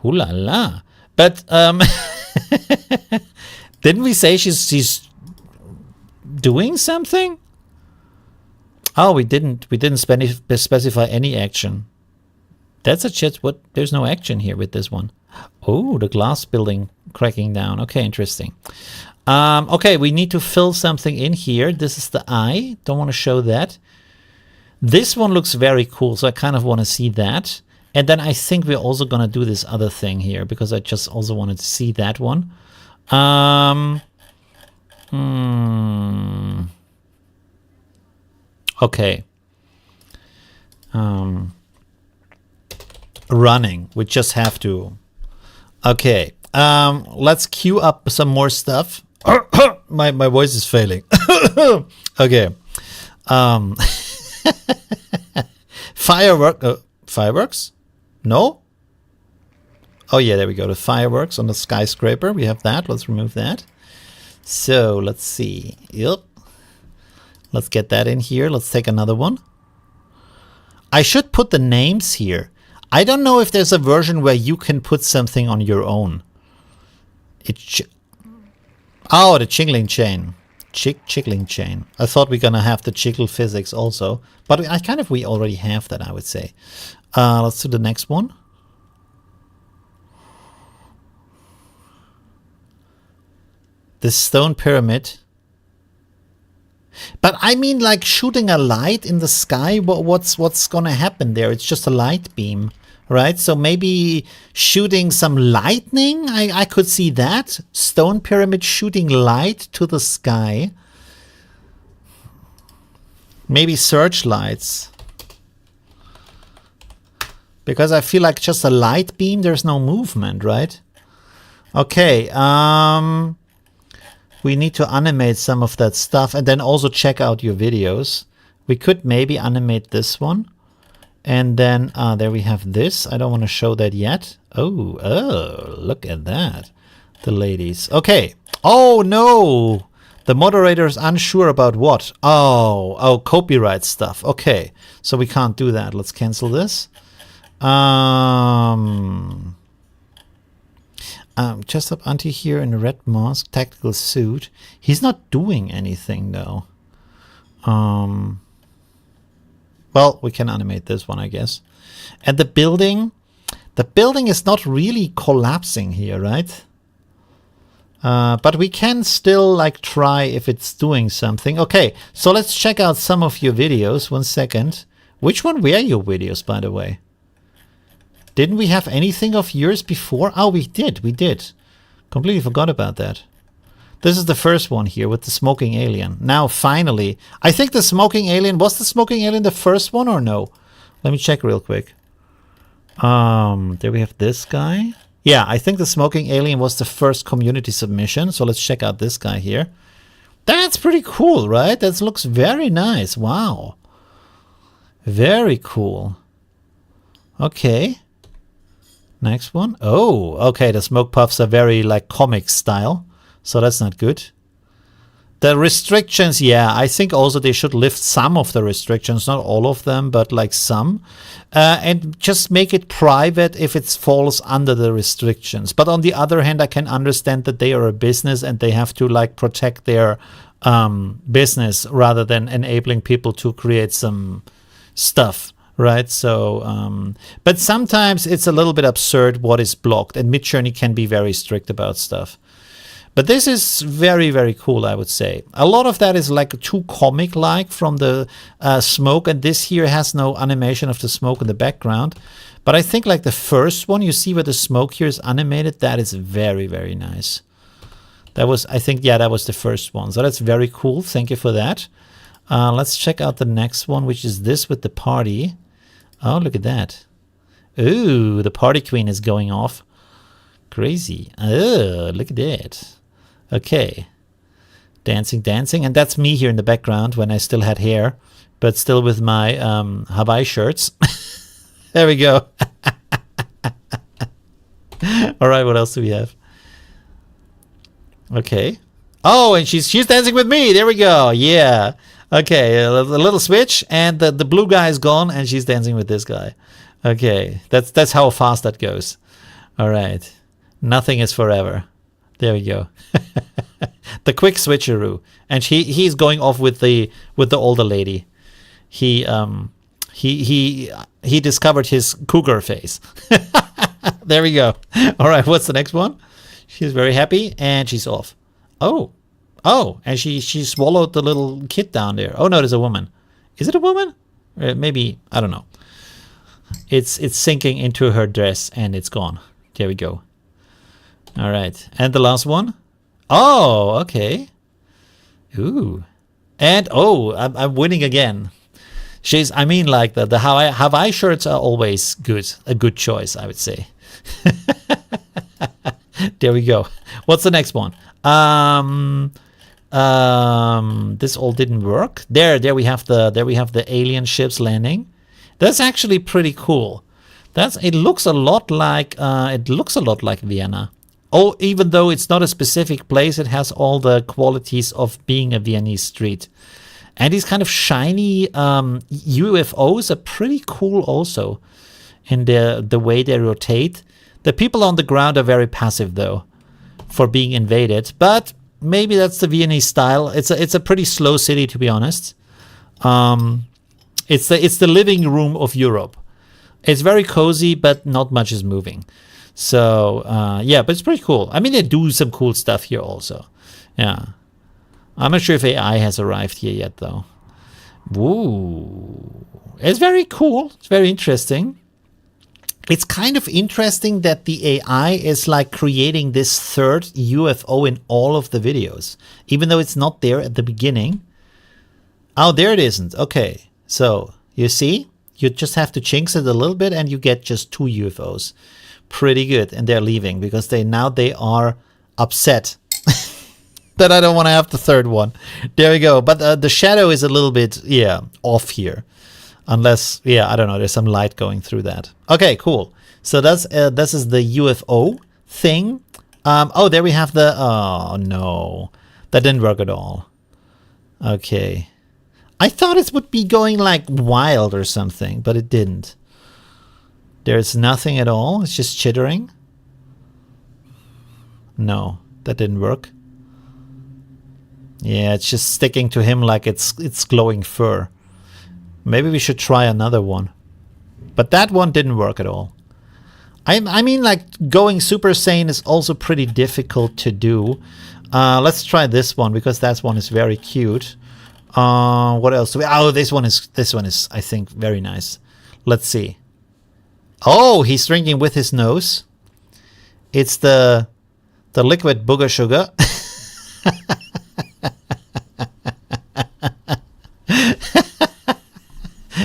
Ooh la la. But didn't we say she's doing something? Oh, we didn't specify any action. That's a shit. What? There's no action here with this one. Oh, the glass building cracking down. Okay, interesting. Okay, we need to fill something in here. This is the eye. Don't want to show that. This one looks very cool, so I kind of want to see that. And then I think we're also going to do this other thing here because I just also wanted to see that one. Okay. Running. We just have to. Okay. Let's queue up some more stuff. My voice is failing. Okay. Fireworks? No? Oh yeah, there we go. The fireworks on the skyscraper. We have that. Let's remove that. So let's see. Yep. Let's get that in here. Let's take another one. I should put the names here. I don't know if there's a version where you can put something on your own. Oh, the chickling chain. Chickling chain. I thought we're gonna have the chickle physics also, but we already have that, I would say. Let's do the next one. The stone pyramid. But I mean, like shooting a light in the sky. What's gonna happen there? It's just a light beam, right? So maybe shooting some lightning. I could see that stone pyramid shooting light to the sky. Maybe searchlights. Because I feel like just a light beam. There's no movement, right? Okay. We need to animate some of that stuff and then also check out your videos. We could maybe animate this one. And then there we have this. I don't want to show that yet. Oh, look at that. The ladies. Okay. Oh, no. The moderator is unsure about what? Oh, copyright stuff. Okay. So we can't do that. Let's cancel this. Just up Auntie here in a red mask, tactical suit. He's not doing anything though. Well, we can animate this one, I guess. And the building is not really collapsing here, right? But we can still like try if it's doing something. Okay, so let's check out some of your videos. 1 second. Which one were your videos, by the way? Didn't we have anything of yours before? Oh, we did. Completely forgot about that. This is the first one here with the smoking alien. Now, finally, I think the smoking alien, was the smoking alien the first one or no? Let me check real quick. There we have this guy. Yeah, I think the smoking alien was the first community submission. So let's check out this guy here. That's pretty cool, right? That looks very nice. Wow. Very cool. Okay. Next one. Oh, okay. The smoke puffs are very like comic style. So that's not good. The restrictions, yeah, I think also they should lift some of the restrictions, not all of them, but like some, and just make it private if it falls under the restrictions. But on the other hand, I can understand that they are a business and they have to like protect their business rather than enabling people to create some stuff, right? So, but sometimes it's a little bit absurd what is blocked, and Midjourney can be very strict about stuff. But this is very, very cool, I would say. A lot of that is like too comic-like from the smoke, and this here has no animation of the smoke in the background. But I think like the first one, you see where the smoke here is animated, that is very, very nice. That was, I think, yeah, that was the first one. So that's very cool. Thank you for that. Let's check out the next one, which is this with the party. Oh, look at that. Ooh, the party queen is going off. Crazy. Oh, look at that. Okay. Dancing, dancing. And that's me here in the background when I still had hair, but still with my Hawaii shirts. There we go. All right, what else do we have? Okay. Oh, and she's dancing with me. There we go. Yeah. Okay, a little switch, and the blue guy is gone, and she's dancing with this guy. Okay, that's how fast that goes. All right. Nothing is forever. There we go. The quick switcheroo, and he's going off with the older lady. He discovered his cougar face. There we go. All right, what's the next one? She's very happy, and she's off. Oh, and she swallowed the little kid down there. Oh no, there's a woman. Is it a woman? Maybe, I don't know. It's sinking into her dress, and it's gone. There we go. All right, and the last one. Oh, okay. Ooh, and oh, I'm winning again. I mean, like the Hawaii shirts are always good, a good choice, I would say. There we go. What's the next one? This all didn't work. There we have the alien ships landing. That's actually pretty cool. It looks a lot like Vienna. Oh, even though it's not a specific place, it has all the qualities of being a Viennese street. And these kind of shiny UFOs are pretty cool also, in the way they rotate. The people on the ground are very passive though, for being invaded. But maybe that's the Viennese style. It's a pretty slow city, to be honest. It's the living room of Europe. It's very cozy, but not much is moving. So, yeah, but it's pretty cool. I mean, they do some cool stuff here also. Yeah. I'm not sure if AI has arrived here yet, though. Ooh. It's very cool. It's very interesting. It's kind of interesting that the AI is like creating this third UFO in all of the videos, even though it's not there at the beginning. Oh, there it isn't. Okay. So, you see? You just have to chinks it a little bit and you get just 2 UFOs. Pretty good. And they're leaving because they are upset that I don't want to have the third one. There we go. But the shadow is a little bit, yeah, off here. Unless, yeah, I don't know, there's some light going through that. Okay, cool. So this is the UFO thing. Oh, there we have the, oh no, that didn't work at all. Okay. I thought it would be going like wild or something, but it didn't. There's nothing at all. It's just chittering. No, that didn't work. Yeah, it's just sticking to him like it's glowing fur. Maybe we should try another one. But that one didn't work at all. I mean, like, going Super Saiyan is also pretty difficult to do. Let's try this one, because that one is very cute. What else do we... Oh, this one is, I think, very nice. Let's see. Oh, he's drinking with his nose. It's the liquid booger sugar.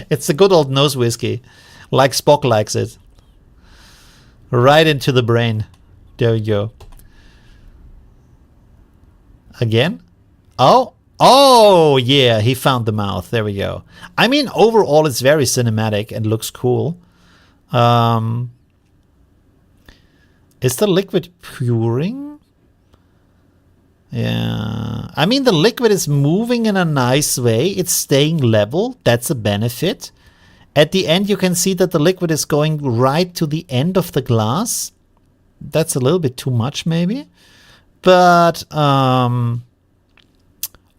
It's the good old nose whiskey, like Spock likes it. Right into the brain. There we go. Again? Oh, yeah, he found the mouth. There we go. I mean, overall, it's very cinematic and looks cool. Is the liquid puring? Yeah. I mean, the liquid is moving in a nice way. It's staying level. That's a benefit. At the end, you can see that the liquid is going right to the end of the glass. That's a little bit too much, maybe. But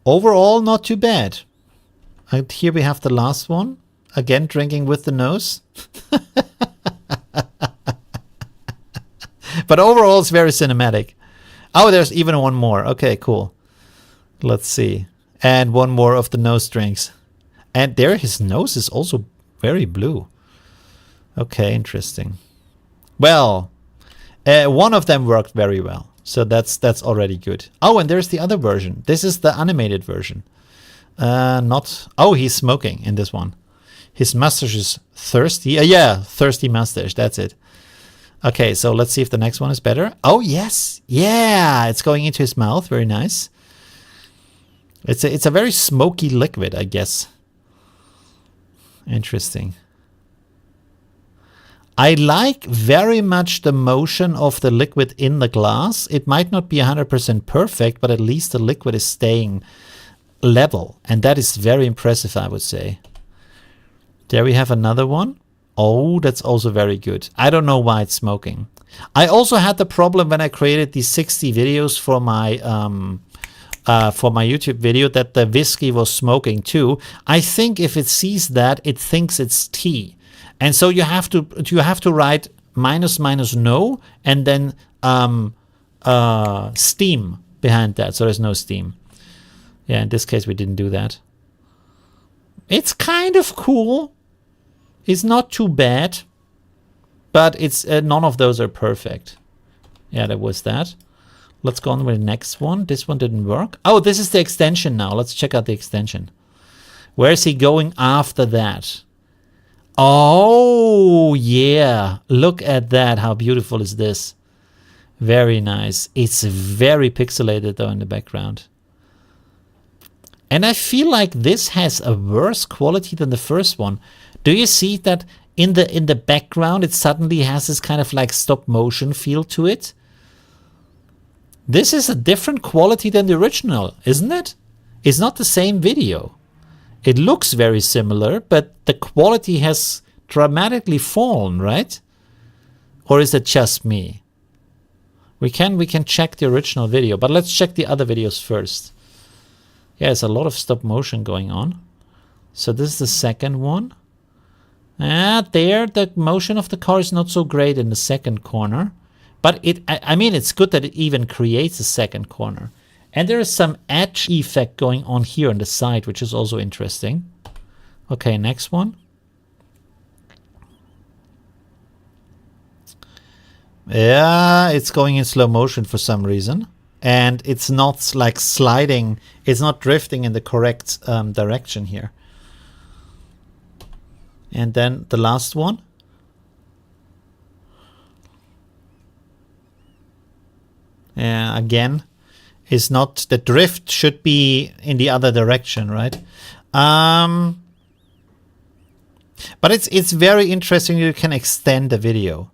overall, not too bad. And here we have the last one. Again, drinking with the nose. But overall, it's very cinematic. Oh, there's even one more. Okay, cool. Let's see. And one more of the nose drinks. And there, his nose is also very blue. Okay, interesting. Well, one of them worked very well. So that's already good. Oh, and there's the other version. This is the animated version. Oh, he's smoking in this one. His mustache is thirsty. Yeah, thirsty mustache. That's it. Okay, so let's see if the next one is better. Oh, yes. Yeah, it's going into his mouth. Very nice. It's a very smoky liquid, I guess. Interesting. I like very much the motion of the liquid in the glass. It might not be 100% perfect, but at least the liquid is staying level. And that is very impressive, I would say. There we have another one. Oh, that's also very good. I don't know why it's smoking. I also had the problem when I created these 60 videos for my YouTube video that the whiskey was smoking too. I think if it sees that, it thinks it's tea. And so you have to write minus no and then steam behind that. So there's no steam. Yeah, in this case we didn't do that. It's kind of cool. It's not too bad, but it's none of those are perfect. Yeah, that was that. Let's go on with the next one. This one didn't work. Oh, this is the extension now. Let's check out the extension. Where is he going after that? Oh, yeah. Look at that. How beautiful is this? Very nice. It's very pixelated though in the background. And I feel like this has a worse quality than the first one. Do you see that in the background it suddenly has this kind of like stop motion feel to it? This is a different quality than the original, isn't it? It's not the same video. It looks very similar, but the quality has dramatically fallen, right? Or is it just me? We can check the original video, but let's check the other videos first. Yeah, there's a lot of stop motion going on. So this is the second one. There, the motion of the car is not so great in the second corner. But I mean, it's good that it even creates a second corner. And there is some edge effect going on here on the side, which is also interesting. Okay, next one. Yeah, it's going in slow motion for some reason. And it's not like sliding. It's not drifting in the correct direction here. And then the last one. Again, is not, the drift should be in the other direction, right? But it's very interesting. You can extend the video.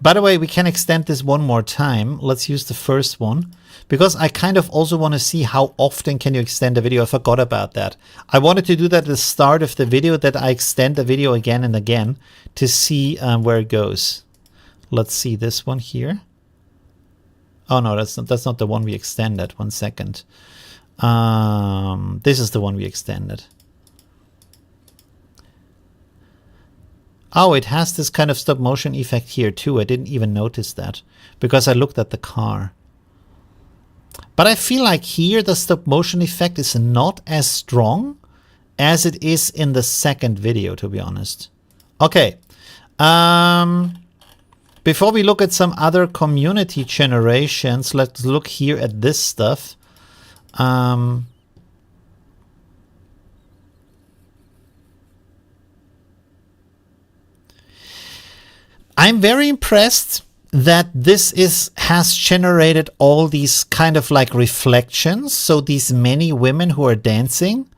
By the way, we can extend this one more time. Let's use the first one, because I kind of also want to see how often can you extend a video. I forgot about that. I wanted to do that at the start of the video, that I extend the video again and again to see where it goes. Let's see this one here. Oh no, that's not the one we extended. 1 second. This is the one we extended. Oh, it has this kind of stop motion effect here too. I didn't even notice that because I looked at the car. But I feel like here the stop motion effect is not as strong as it is in the second video, to be honest. Okay. Before we look at some other community generations, let's look here at this stuff. I'm very impressed that this has generated all these kind of like reflections. So these many women who are dancing.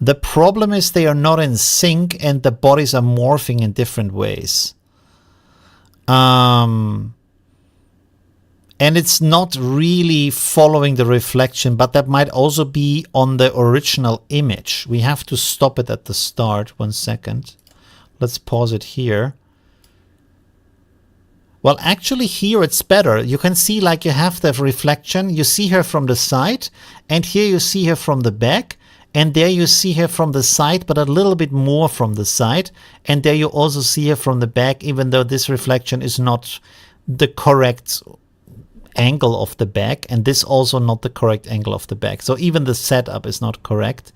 The problem is they are not in sync and the bodies are morphing in different ways. and it's not really following the reflection, but that might also be on the original image. We have to stop it at the start. 1 second. Let's pause it here. Well, actually here it's better. You can see like you have the reflection. You see her from the side, and here you see her from the back, and there you see her from the side, but a little bit more from the side. And there you also see her from the back, even though this reflection is not the correct angle of the back, and this also not the correct angle of the back. So even the setup is not correct.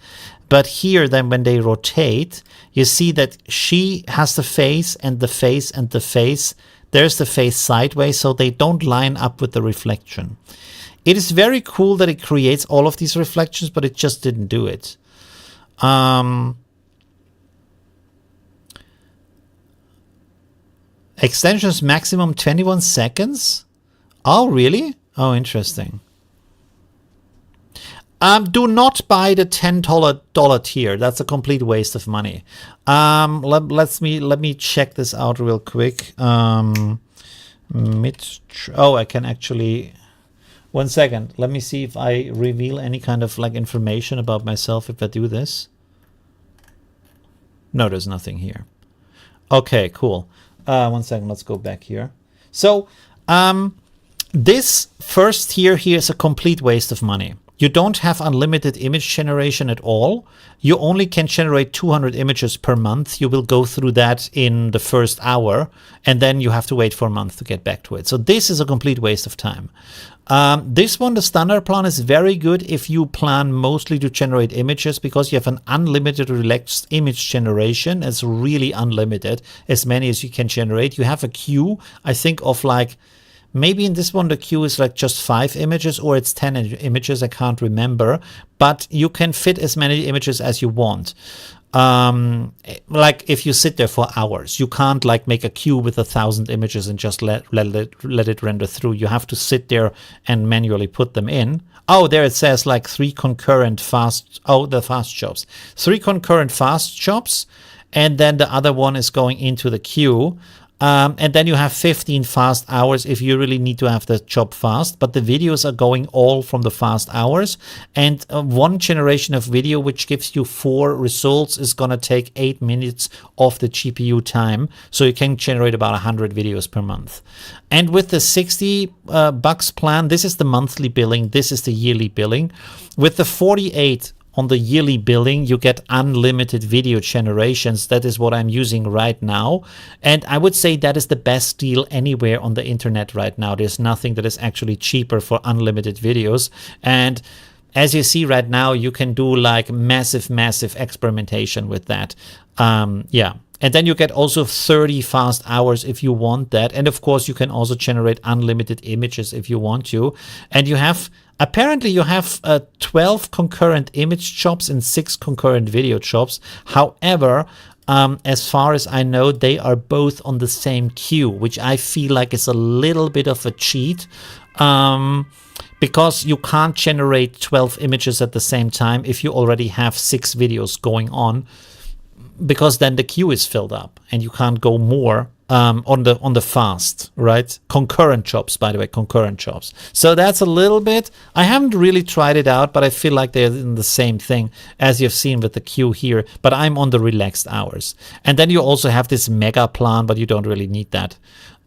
But here then when they rotate, you see that she has the face and the face and the face. There's the face sideways, so they don't line up with the reflection. It is very cool that it creates all of these reflections, but it just didn't do it. Extensions maximum 21 seconds. Oh, really? Oh, interesting. Do not buy the $10 tier. That's a complete waste of money. Let me check this out real quick. I can actually. 1 second. Let me see if I reveal any kind of like information about myself if I do this. No, there's nothing here. Okay, cool. 1 second. Let's go back here. So, this first tier here is a complete waste of money. You don't have unlimited image generation at all. You only can generate 200 images per month. You will go through that in the first hour, and then you have to wait for a month to get back to it. So this is a complete waste of time. This one, the standard plan, is very good if you plan mostly to generate images, because you have an unlimited relaxed image generation. It's really unlimited, as many as you can generate. You have a queue, I think, of like, maybe in this one, the queue is like just 5 images, or it's 10 images. I can't remember, but you can fit as many images as you want. Like if you sit there for hours, you can't like make a queue with 1,000 images and just let it render through. You have to sit there and manually put them in. Oh, there it says like 3 concurrent fast. Oh, the fast jobs. 3 concurrent fast jobs, and then the other one is going into the queue. And then you have 15 fast hours if you really need to have the job fast, but the videos are going all from the fast hours. And one generation of video, which gives you 4 results, is going to take 8 minutes of the GPU time. So you can generate about 100 videos per month. And with the $60 plan, this is the monthly billing. This is the yearly billing. With the 48 on the yearly billing, you get unlimited video generations. That is what I'm using right now. And I would say that is the best deal anywhere on the internet right now. There's nothing that is actually cheaper for unlimited videos. And as you see right now, you can do like massive experimentation with that. Yeah. And then you get also 30 fast hours if you want that. And of course, you can also generate unlimited images if you want to. And you have, apparently you have 12 concurrent image jobs and 6 concurrent video jobs. However, as far as I know, they are both on the same queue, which I feel like is a little bit of a cheat. Because you can't generate 12 images at the same time if you already have 6 videos going on. Because then the queue is filled up and you can't go more on the fast, right? Concurrent jobs, by the way, concurrent jobs. So that's a little bit, I haven't really tried it out, but I feel like they're in the same thing as you've seen with the queue here, but I'm on the relaxed hours. And then you also have this mega plan, but you don't really need that.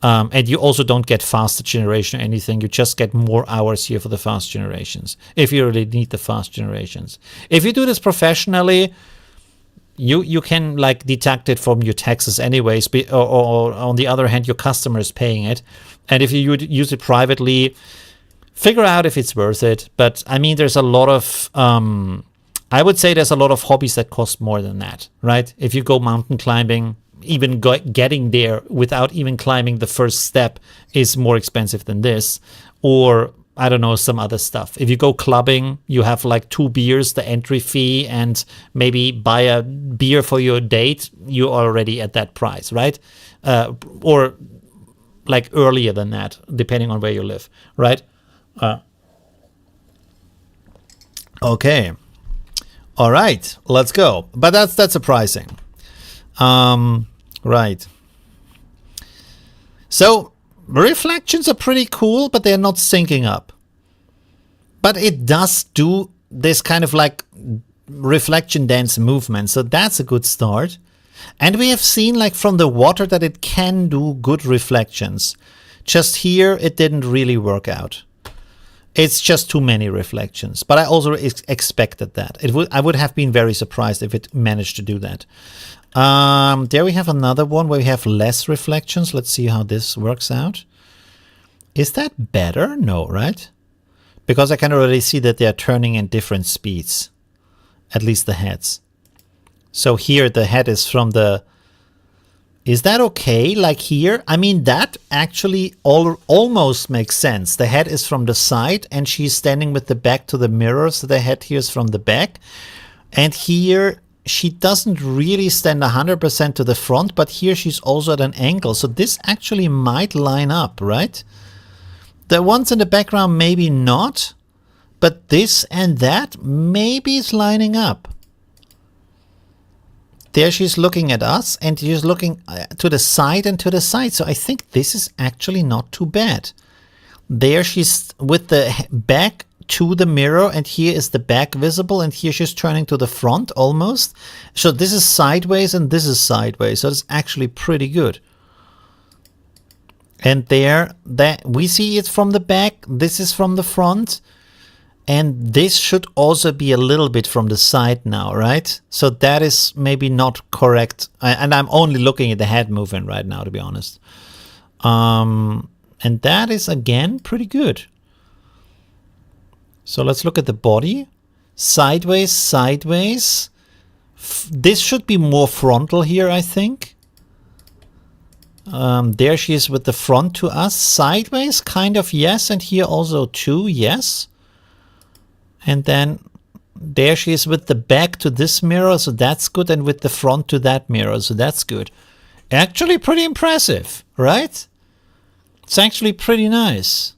And you also don't get faster generation or anything. You just get more hours here for the fast generations, if you really need the fast generations. If you do this professionally, you can like deduct it from your taxes anyways, or on the other hand, your customer is paying it. And if you use it privately, figure out if it's worth it. But I mean, there's a lot of, I would say there's a lot of hobbies that cost more than that, right? If you go mountain climbing, even getting there without even climbing the first step is more expensive than this. Or I don't know, some other stuff. If you go clubbing, you have like 2 beers, the entry fee, and maybe buy a beer for your date, you're already at that price, right? Or like earlier than that, depending on where you live, right? Okay. All right, let's go. But that's surprising. Right. So reflections are pretty cool, but they're not syncing up. But it does do this kind of like reflection dance movement, so that's a good start. And we have seen like from the water that it can do good reflections. Just here it didn't really work out. It's just too many reflections, but I also expected that. I would have been very surprised if it managed to do that. There we have another one where we have less reflections. Let's see how this works out. Is that better? No, right? Because I can already see that they're turning in different speeds, at least the heads. So here the head is from the... Is that okay? Like here? I mean, that actually almost makes sense. The head is from the side and she's standing with the back to the mirror. So the head here is from the back. And here she doesn't really stand 100% to the front, but here she's also at an angle. So this actually might line up, right? The ones in the background, maybe not. But this and that maybe is lining up. There she's looking at us and she's looking to the side and to the side. So I think this is actually not too bad. There she's with the back to the mirror and here is the back visible and here she's turning to the front almost. So this is sideways and this is sideways. So it's actually pretty good. And there that we see it from the back. This is from the front. And this should also be a little bit from the side now, right? So that is maybe not correct. And I'm only looking at the head movement right now, to be honest. And that is, again, pretty good. So let's look at the body. Sideways, sideways. This should be more frontal here, I think. There she is with the front to us. Sideways, kind of, yes. And here also too, yes. And then there she is with the back to this mirror, so that's good, and with the front to that mirror, so that's good. Actually pretty impressive, right? It's actually pretty nice.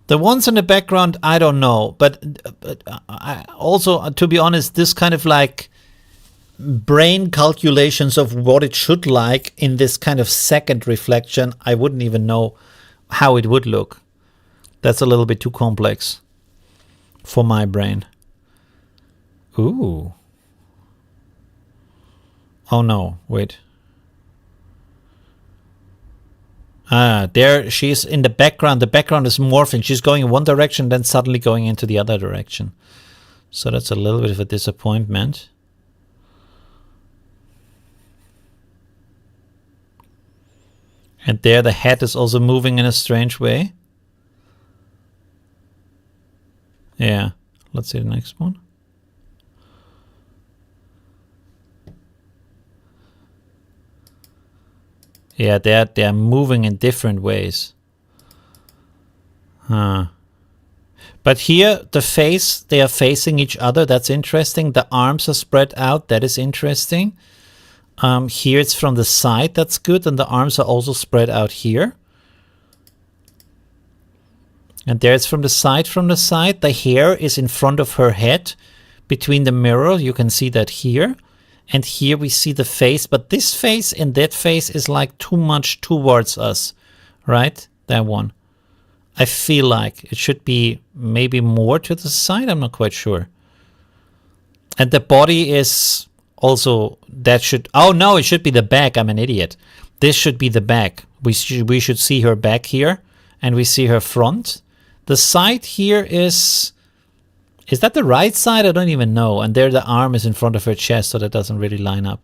The ones in the background, I don't know, but I also, to be honest, this kind of like brain calculations of what it should like in this kind of second reflection, I wouldn't even know how it would look. That's a little bit too complex for my brain. Ooh. Oh no, wait. There she's in the background. The background is morphing. She's going in one direction, then suddenly going into the other direction. So that's a little bit of a disappointment. And there the head is also moving in a strange way. Yeah, let's see the next one. Yeah, they're moving in different ways. But here the face, they are facing each other. That's interesting. The arms are spread out. That is interesting. Here it's from the side, that's good, and the arms are also spread out here. And there it's from the side, the hair is in front of her head, between the mirror, you can see that here. And here we see the face, but this face and that face is like too much towards us, right? That one. I feel like it should be maybe more to the side, I'm not quite sure. And the body is... Also, that should... Oh, no, it should be the back. I'm an idiot. This should be the back. We should see her back here. And we see her front. The side here is... Is that the right side? I don't even know. And there the arm is in front of her chest, so that doesn't really line up.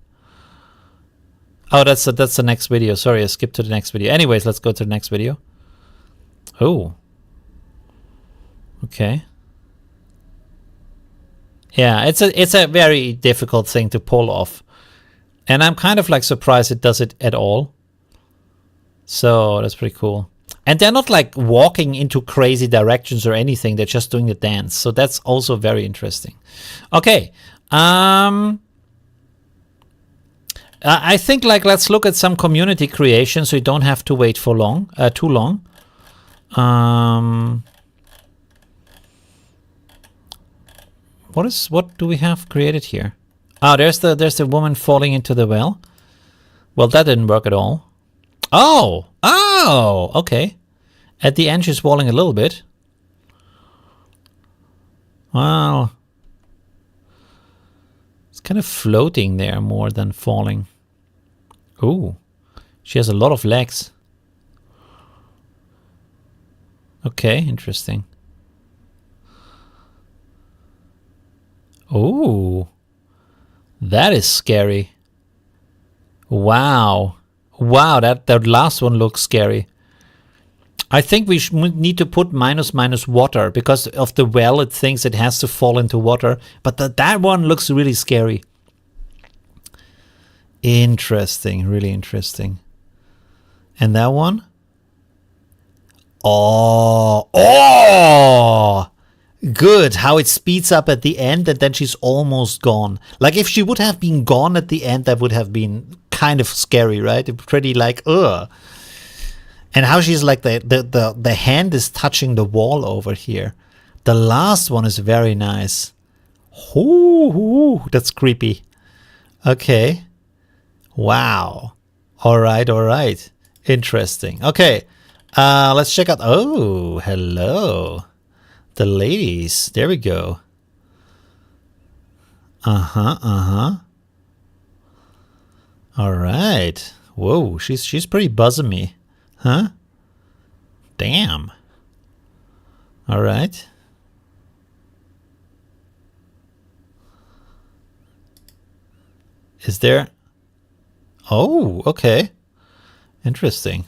Oh, that's the next video. Sorry, I skipped to the next video. Anyways, let's go to the next video. Oh. Okay. Yeah, it's a very difficult thing to pull off. And I'm kind of like surprised it does it at all. So that's pretty cool. And they're not like walking into crazy directions or anything. They're just doing the dance. So that's also very interesting. Okay. I think like let's look at some community creation so you don't have to wait for too long. What do we have created here? Oh, there's the woman falling into the well. Well, that didn't work at all. Oh! Oh! Okay. At the end, she's falling a little bit. Wow. It's kind of floating there more than falling. Ooh. She has a lot of legs. Okay, interesting. Ooh. That is scary. Wow. Wow, that last one looks scary. I think we need to put minus water because of the well. It thinks it has to fall into water. But that one looks really scary. Interesting. Really interesting. And that one? Oh. Oh! Good. How it speeds up at the end and then she's almost gone. Like if she would have been gone at the end, that would have been kind of scary, right? Pretty like, ugh. And how she's like the hand is touching the wall over here. The last one is very nice. Ooh, that's creepy. Okay. Wow. All right. Interesting. Okay. Let's check out. Oh, hello. The ladies. There we go. All right. Whoa, she's pretty buzzing me. Huh? Damn. All right. Is there? Oh, okay. Interesting.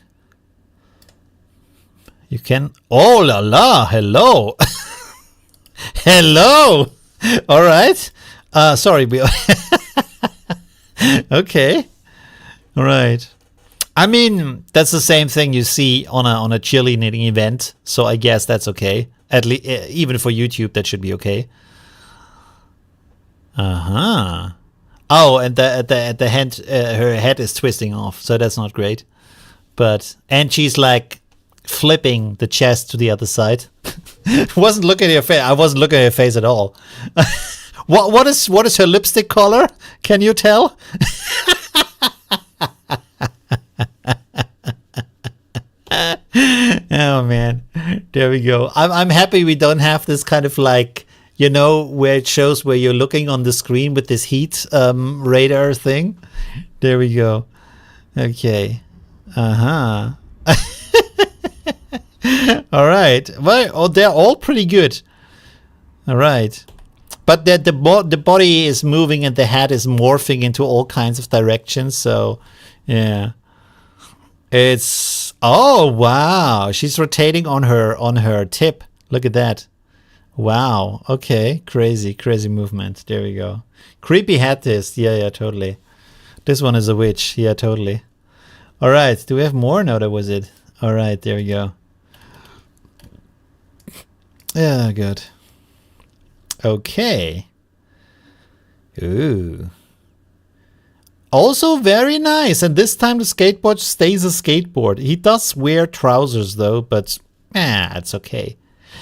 You can. Oh la la. Hello. Hello. All right. Sorry. Okay. All right. I mean, that's the same thing you see on a cheerleading event, so I guess that's okay. At least, even for YouTube, that should be okay. Oh, and at the hand, her head is twisting off, so that's not great. And she's like flipping the chest to the other side. Wasn't looking at her face. I wasn't looking at her face at all. What is her lipstick color? Can you tell? Oh man, there we go. I'm happy we don't have this kind of like, you know, where it shows where you're looking on the screen with this heat radar thing. There we go. Okay. All right. Well, they're all pretty good. All right. But the body is moving and the head is morphing into all kinds of directions. So, yeah. It's, oh wow, she's rotating on her tip. Look at that. Wow. Okay, crazy movement. There we go. Creepy hat twist. Yeah, totally. This one is a witch. Yeah, totally. All right. Do we have more? No, that was it. All right, there we go. Yeah, good. Okay. Ooh. Also very nice, and this time the skateboard stays a skateboard. He does wear trousers though, but it's okay.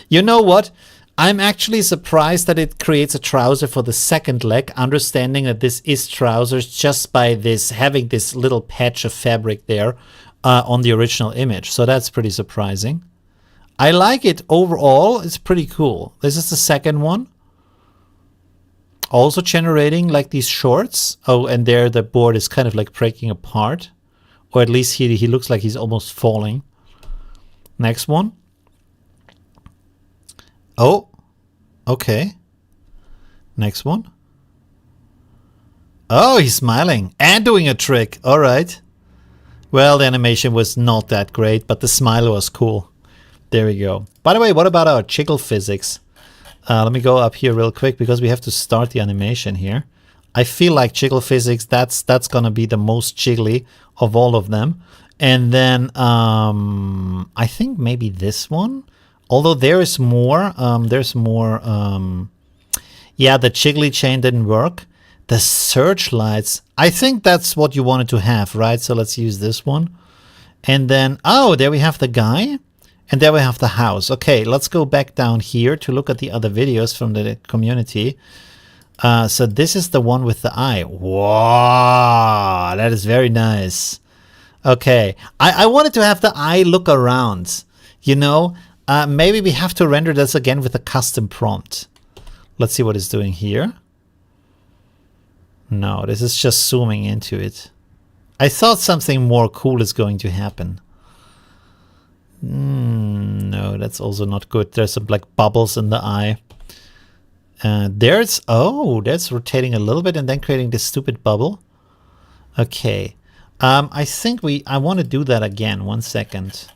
You know what? I'm actually surprised that it creates a trouser for the second leg, understanding that this is trousers just by this having this little patch of fabric there on the original image. So that's pretty surprising. I like it overall. It's pretty cool. This is the second one. Also generating like these shorts. Oh, and there the board is kind of like breaking apart. Or at least he looks like he's almost falling. Next one. Oh, okay. Next one. Oh, he's smiling and doing a trick. All right. Well, the animation was not that great, but the smile was cool. There we go. By the way, what about our jiggle physics? Let me go up here real quick because we have to start the animation here. I feel like jiggle physics, that's going to be the most jiggly of all of them. And then I think maybe this one. Although there is more. Yeah, the jiggly chain didn't work. The searchlights, I think that's what you wanted to have, right? So let's use this one. And then, oh, there we have the guy. And there we have the house. Okay, let's go back down here to look at the other videos from the community. So this is the one with the eye. Wow, that is very nice. Okay, I wanted to have the eye look around, you know. Maybe we have to render this again with a custom prompt. Let's see what it's doing here. No, this is just zooming into it. I thought something more cool is going to happen. No, that's also not good. There's some like bubbles in the eye. There's that's rotating a little bit and then creating this stupid bubble. Okay. I think I want to do that again. 1 second.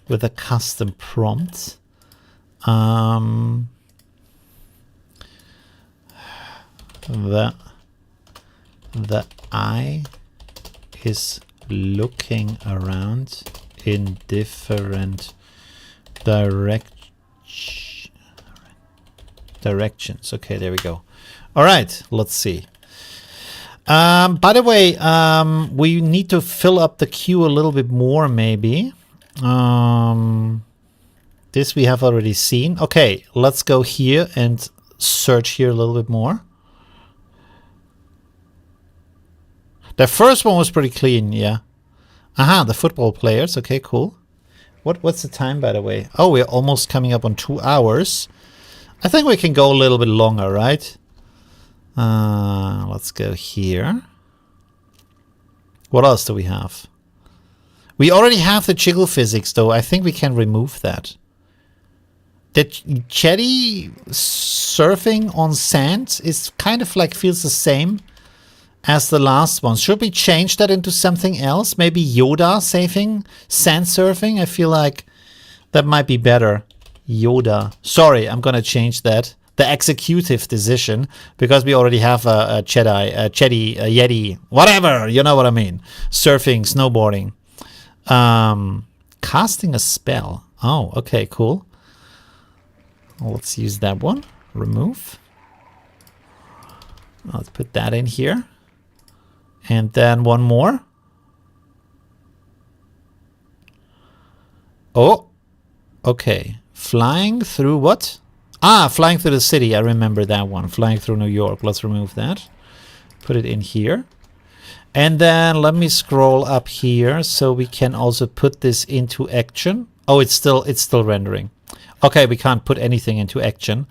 With a custom prompt. The eye is looking around in different directions. Okay, there we go. All right, let's see. By the way, we need to fill up the queue a little bit more, maybe. This we have already seen. Okay, let's go here and search here a little bit more. The first one was pretty clean, yeah. Aha, the football players. Okay, cool. What's the time, by the way? Oh, we're almost coming up on 2 hours. I think we can go a little bit longer, right? Let's go here. What else do we have? We already have the jiggle physics, though. I think we can remove that. The jetty surfing on sand is kind of like feels the same as the last one. Should we change that into something else? Maybe Yoda saving sand surfing? I feel like that might be better. Yoda. Sorry, I'm gonna change that. The executive decision, because we already have a Yeti, whatever, you know what I mean. Surfing, snowboarding. Casting a spell. Oh, okay, cool. Let's use that one. Remove. Let's put that in here. And then one more. Oh, okay. Flying through what? Ah, flying through the city. I remember that one. Flying through New York. Let's remove that. Put it in here. And then let me scroll up here so we can also put this into action. Oh, it's still rendering. Okay, we can't put anything into action.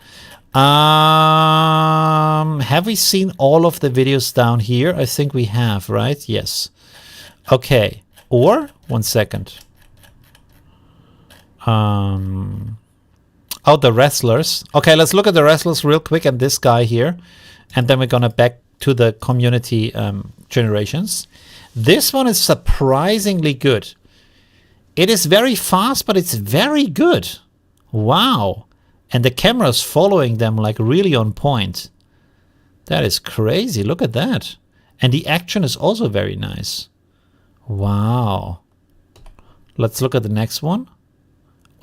Have we seen all of the videos down here? I think we have, right? Yes. Okay. Or 1 second. Oh, the wrestlers. Okay, let's look at the wrestlers real quick and this guy here. And then we're gonna back to the community generations. This one is surprisingly good. It is very fast, but it's very good. Wow. And the camera's following them like really on point. That is crazy. Look at that. And the action is also very nice. Wow. Let's look at the next one.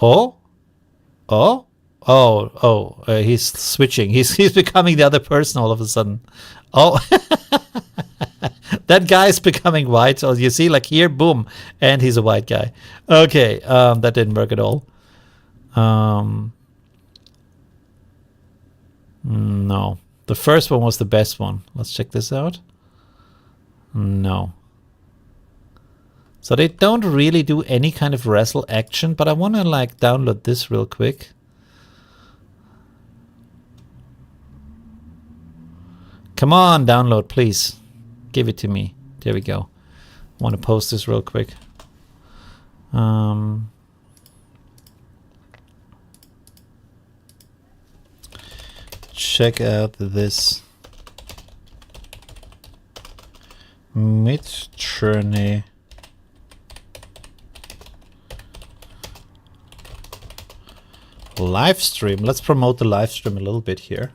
Oh. Oh. Oh. Oh. He's switching. He's becoming the other person all of a sudden. Oh. That guy is becoming white. So you see, like here, boom. And he's a white guy. Okay. That didn't work at all. No. The first one was the best one. Let's check this out. No. So they don't really do any kind of wrestle action, but I want to like download this real quick. Come on, download, please. Give it to me. There we go. I want to post this real quick. Check out this Midjourney live stream. Let's promote the live stream a little bit here.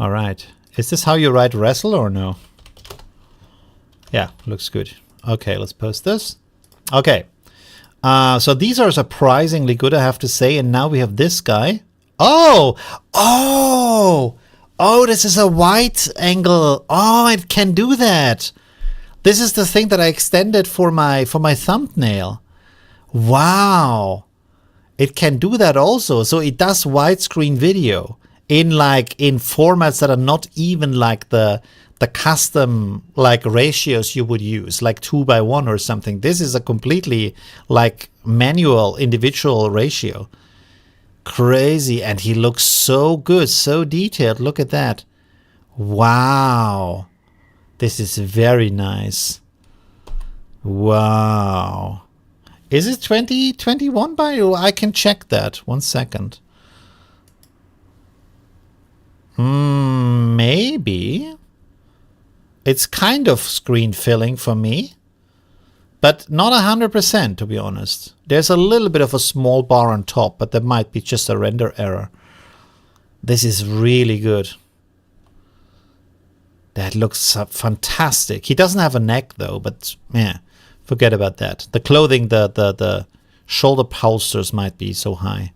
All right. Is this how you write wrestle or no? Yeah, looks good. Okay, let's post this. Okay. So these are surprisingly good, I have to say. And now we have this guy. Oh, this is a wide angle. Oh, it can do that. This is the thing that I extended for my thumbnail. Wow. it can do that also. So it does widescreen video in formats that are not even like the custom like ratios you would use, like 2:1 or something. This is a completely like manual individual ratio. Crazy. And he looks so good, so detailed. Look at that. Wow. This is very nice. Wow. Is it 2021 by? I can check that. 1 second. Maybe. It's kind of screen filling for me, but not 100%, to be honest. There's a little bit of a small bar on top, but that might be just a render error. This is really good. That looks fantastic. He doesn't have a neck though, but yeah, forget about that. The clothing, the shoulder bolsters might be so high.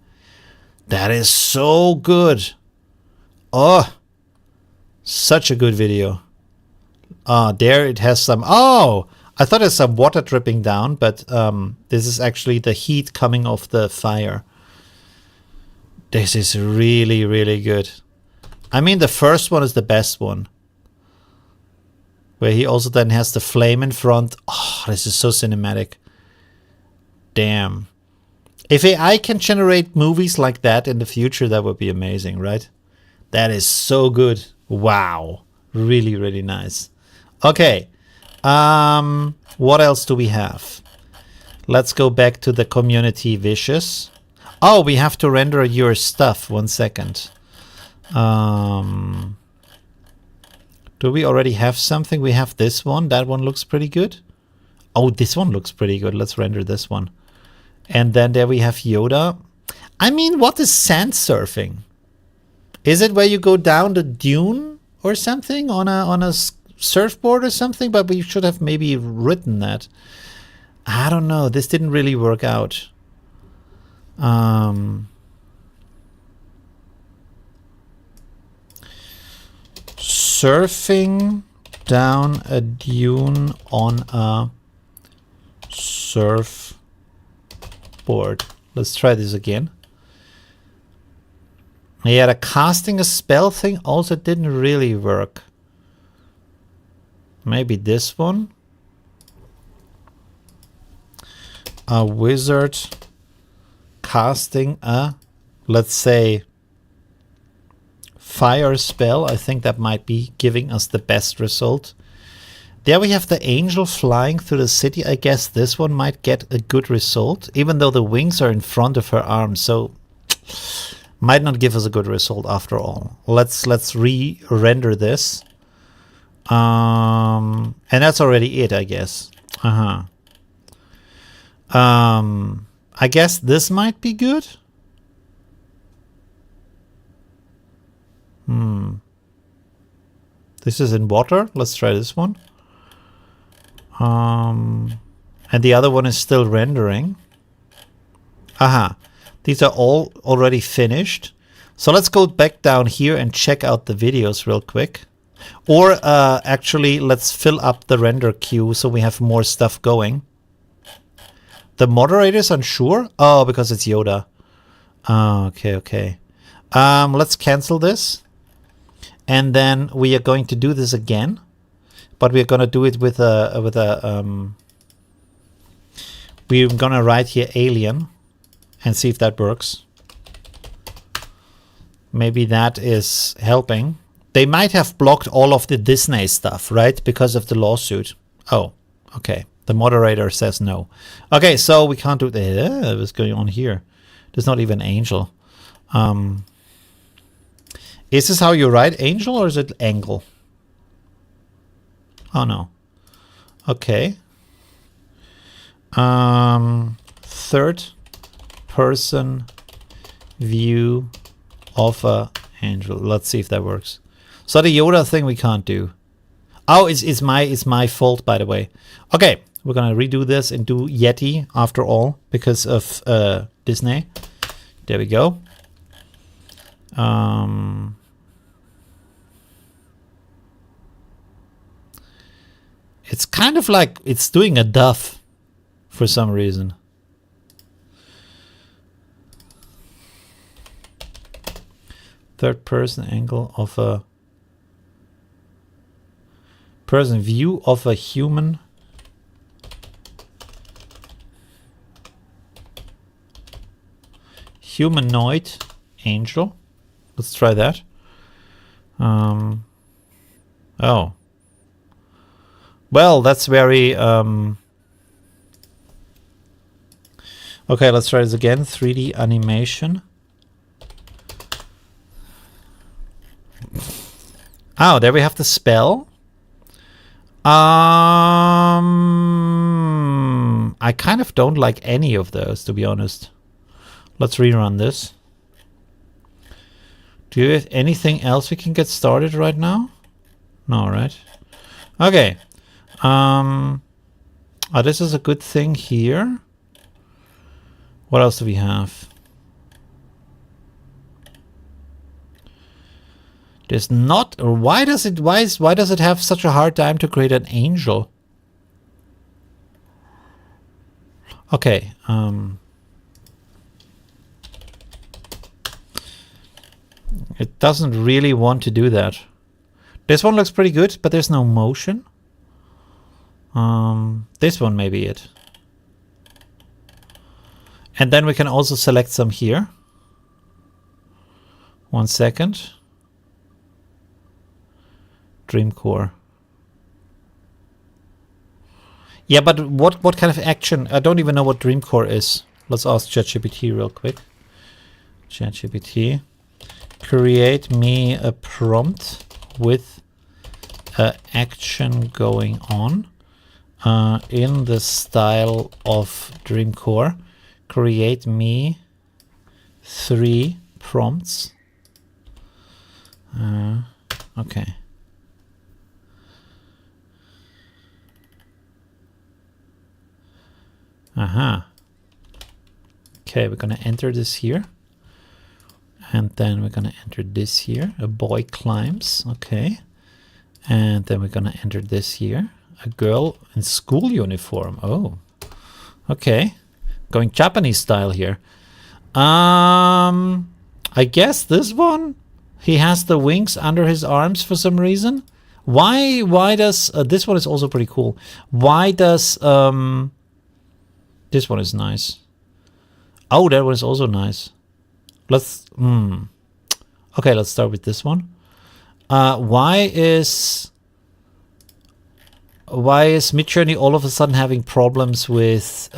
That is so good. Oh, such a good video. There it has some, I thought there's some water dripping down, but this is actually the heat coming off the fire. This is really, really good. I mean, the first one is the best one, where he also then has the flame in front. Oh, this is so cinematic. Damn. If AI can generate movies like that in the future, that would be amazing, right? That is so good. Wow. Really, really nice. Okay. What else do we have? Let's go back to the community wishes. Oh, we have to render your stuff. 1 second. Do we already have something? We have this one. That one looks pretty good. Oh, this one looks pretty good. Let's render this one. And then there we have Yoda. I mean, what is sand surfing? Is it where you go down the dune or something on a surfboard or something? But we should have maybe written that. I don't know. This didn't really work out. Surfing down a dune on a surfboard. Let's try this again. Yeah, the casting a spell thing also didn't really work. Maybe this one. A wizard casting a, let's say, fire spell. I think that might be giving us the best result. There we have the angel flying through the city. I guess this one might get a good result, even though the wings are in front of her arms. So might not give us a good result after all. Let's re-render this. And that's already it, I guess. I guess this might be good. This is in water. Let's try this one. And the other one is still rendering. These are all already finished. So let's go back down here and check out the videos real quick. Or actually, let's fill up the render queue so we have more stuff going. The moderator's unsure? Oh, because it's Yoda. Oh, okay. Let's cancel this. And then we are going to do this again. But we're going to do it with we're going to write here alien and see if that works. Maybe that is helping. They might have blocked all of the Disney stuff, right? Because of the lawsuit. Oh, okay. The moderator says no. Okay, so we can't do that. What's going on here? There's not even angel. Is this how you write angel or is it angle? Oh no. Okay. Third person view of a angel. Let's see if that works. So the Yoda thing we can't do. Oh, it's my fault, by the way. Okay, we're gonna redo this and do Yeti after all because of Disney. There we go. It's kind of like it's doing a duff for some reason. Third person angle of a person view of a human humanoid angel. Let's try that. Oh. Well, that's very... Okay, let's try this again. 3D animation. Oh, there we have the spell. I kind of don't like any of those, to be honest. Let's rerun this. Do you have anything else we can get started right now? No, right? Okay. Oh, this is a good thing here. What else do we have? There's not. Why does it have such a hard time to create an angel? Okay. It doesn't really want to do that. This one looks pretty good, but there's no motion. This one may be it. And then we can also select some here. 1 second. Dreamcore. Yeah, but what kind of action? I don't even know what Dreamcore is. Let's ask ChatGPT real quick. ChatGPT. Create me a prompt with action going on in the style of Dreamcore. Create me 3 prompts. Okay. Aha. Okay, we're gonna enter this here. And then we're gonna enter this here. A boy climbs. Okay. And then we're gonna enter this here. A girl in school uniform. Oh. Okay. Going Japanese style here. I guess this one. He has the wings under his arms for some reason. Why does this one is also pretty cool. Why does this one is nice. Oh, that one is also nice. Let's okay, let's start with this one. Why is Midjourney all of a sudden having problems with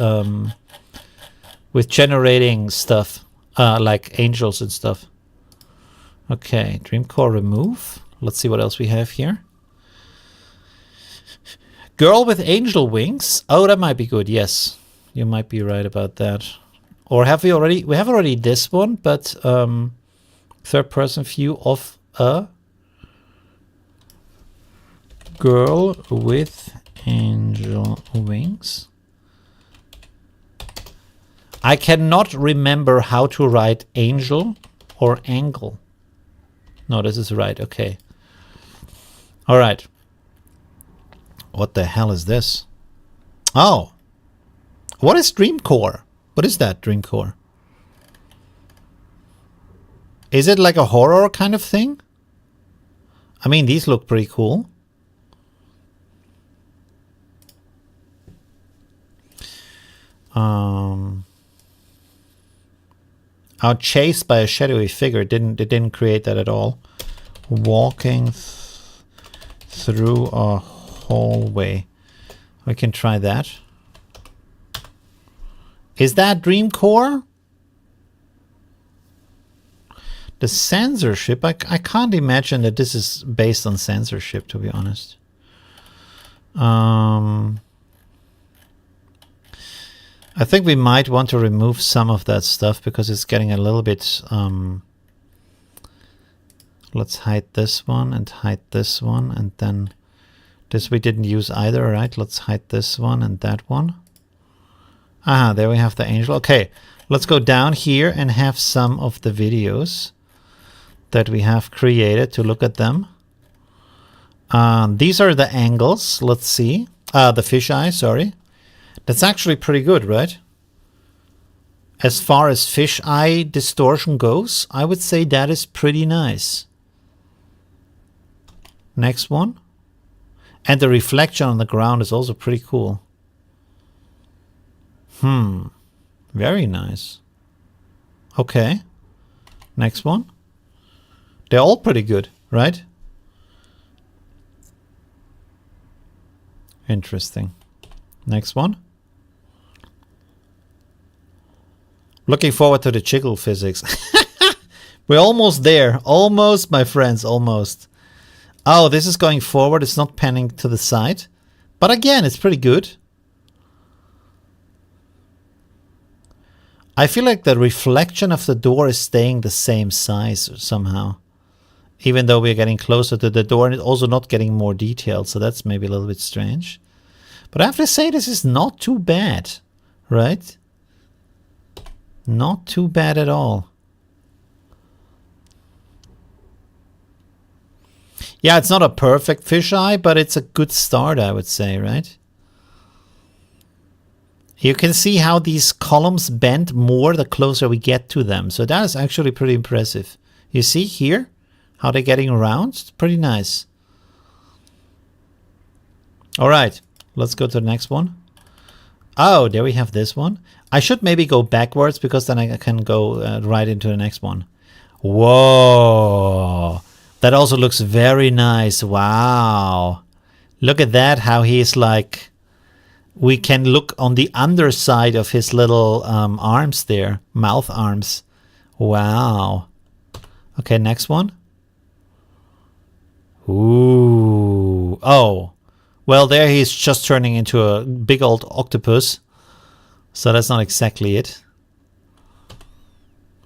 generating stuff like angels and stuff? Okay, Dreamcore remove. Let's see what else we have here. Girl with angel wings. Oh, that might be good. Yes, you might be right about that. Or have we already? We have already this one, but third person view of a girl with angel wings. I cannot remember how to write angel or angle. No, this is right. Okay. All right. What the hell is this? Oh. What is Dreamcore? What is that, Dreamcore? Is it like a horror kind of thing? I mean, these look pretty cool. Our chased by a shadowy figure. It didn't create that at all. Walking through a hallway. We can try that. Is that Dreamcore? The censorship, I can't imagine that this is based on censorship, to be honest. I think we might want to remove some of that stuff because it's getting a little bit... let's hide this one and hide this one, and then this we didn't use either, right? Let's hide this one and that one. Aha, there we have the angel. Okay, let's go down here and have some of the videos that we have created to look at them. These are the angles. Let's see. The fisheye, sorry. That's actually pretty good, right? as far as fisheye distortion goes, I would say that is pretty nice. Next one. And the reflection on the ground is also pretty cool. Very nice. Okay. Next one. They're all pretty good, right? Interesting. Next one. Looking forward to the jiggle physics. We're almost there. Almost, my friends, almost. Oh, this is going forward. It's not panning to the side. But again, it's pretty good. I feel like the reflection of the door is staying the same size somehow. Even though we're getting closer to the door, and it's also not getting more detailed. So that's maybe a little bit strange. But I have to say, this is not too bad, right? Not too bad at all. Yeah, it's not a perfect fisheye, but it's a good start, I would say, right? You can see how these columns bend more the closer we get to them. So that is actually pretty impressive. You see here how they're getting around? It's pretty nice. All right, let's go to the next one. Oh, there we have this one. I should maybe go backwards because then I can go right into the next one. Whoa. That also looks very nice. Wow. Look at that, how he's like... We can look on the underside of his little arms there. Mouth arms. Wow. Okay, next one. Ooh. Oh. Well, there he's just turning into a big old octopus. So that's not exactly it.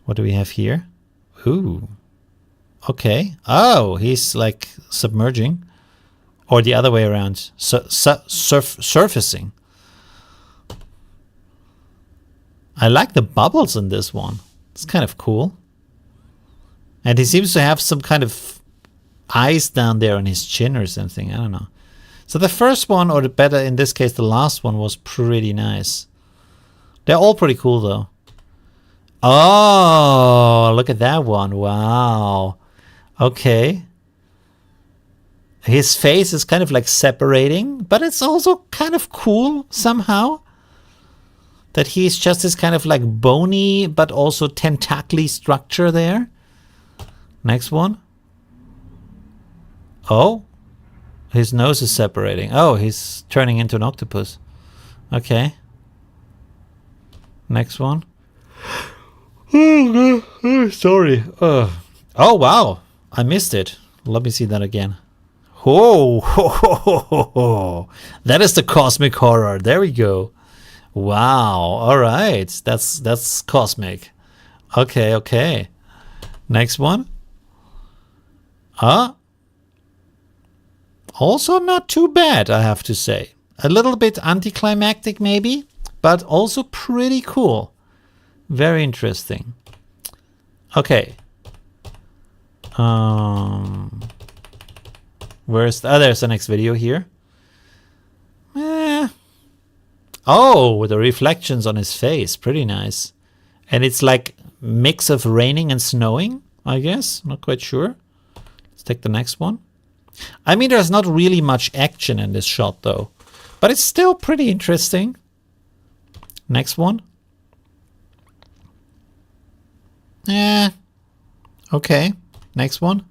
What do we have here? Ooh. Okay. Oh, he's like submerging. Or the other way around. Surfacing. I like the bubbles in this one. It's kind of cool. And he seems to have some kind of eyes down there on his chin or something. I don't know. So the first one, or the better in this case, the last one was pretty nice. They're all pretty cool though. Oh, look at that one. Wow. Okay. His face is kind of like separating, but it's also kind of cool somehow. That he's just this kind of like bony, but also tentacly structure there. Next one. Oh. His nose is separating. Oh, he's turning into an octopus. Okay. Next one. Oh, sorry. Oh, wow. I missed it. Let me see that again. Oh, that is the cosmic horror. There we go. Wow. All right. That's cosmic. Okay, okay. Next one. Also not too bad, I have to say. A little bit anticlimactic maybe, but also pretty cool. Very interesting. Okay. Where's there's the next video here. Oh, the reflections on his face, pretty nice. And it's like mix of raining and snowing, I guess. Not quite sure. Let's take the next one. I mean, there's not really much action in this shot though, but it's still pretty interesting. Next one. Okay. Next one.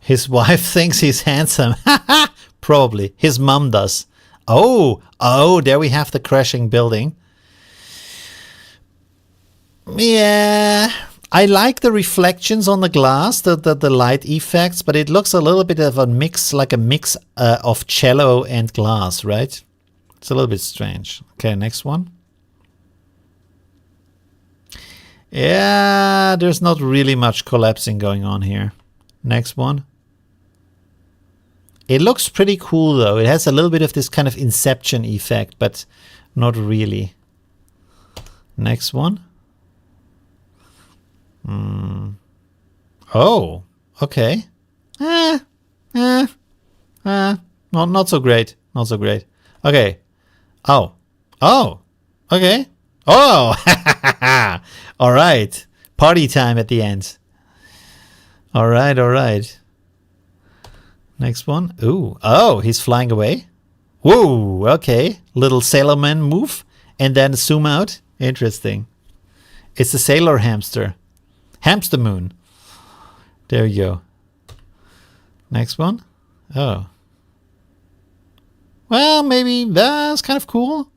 His wife thinks he's handsome. Probably. His mom does. Oh, there we have the crashing building. Yeah, I like the reflections on the glass, the light effects, but it looks a little bit of a mix, like a mix of cello and glass, right? It's a little bit strange. Okay, next one. Yeah, there's not really much collapsing going on here. Next one. It looks pretty cool though. It has a little bit of this kind of Inception effect, but not really. Next one. Oh, okay. Not so great. Not so great. Okay. Oh. Oh. Okay. Oh. All right. Party time at the end. All right. All right. Next one. Ooh. Oh, he's flying away. Whoa. Okay. Little sailorman move and then zoom out. Interesting. It's the sailor hamster. Hamster moon. There you go. Next one. Oh. Well, maybe that's kind of cool.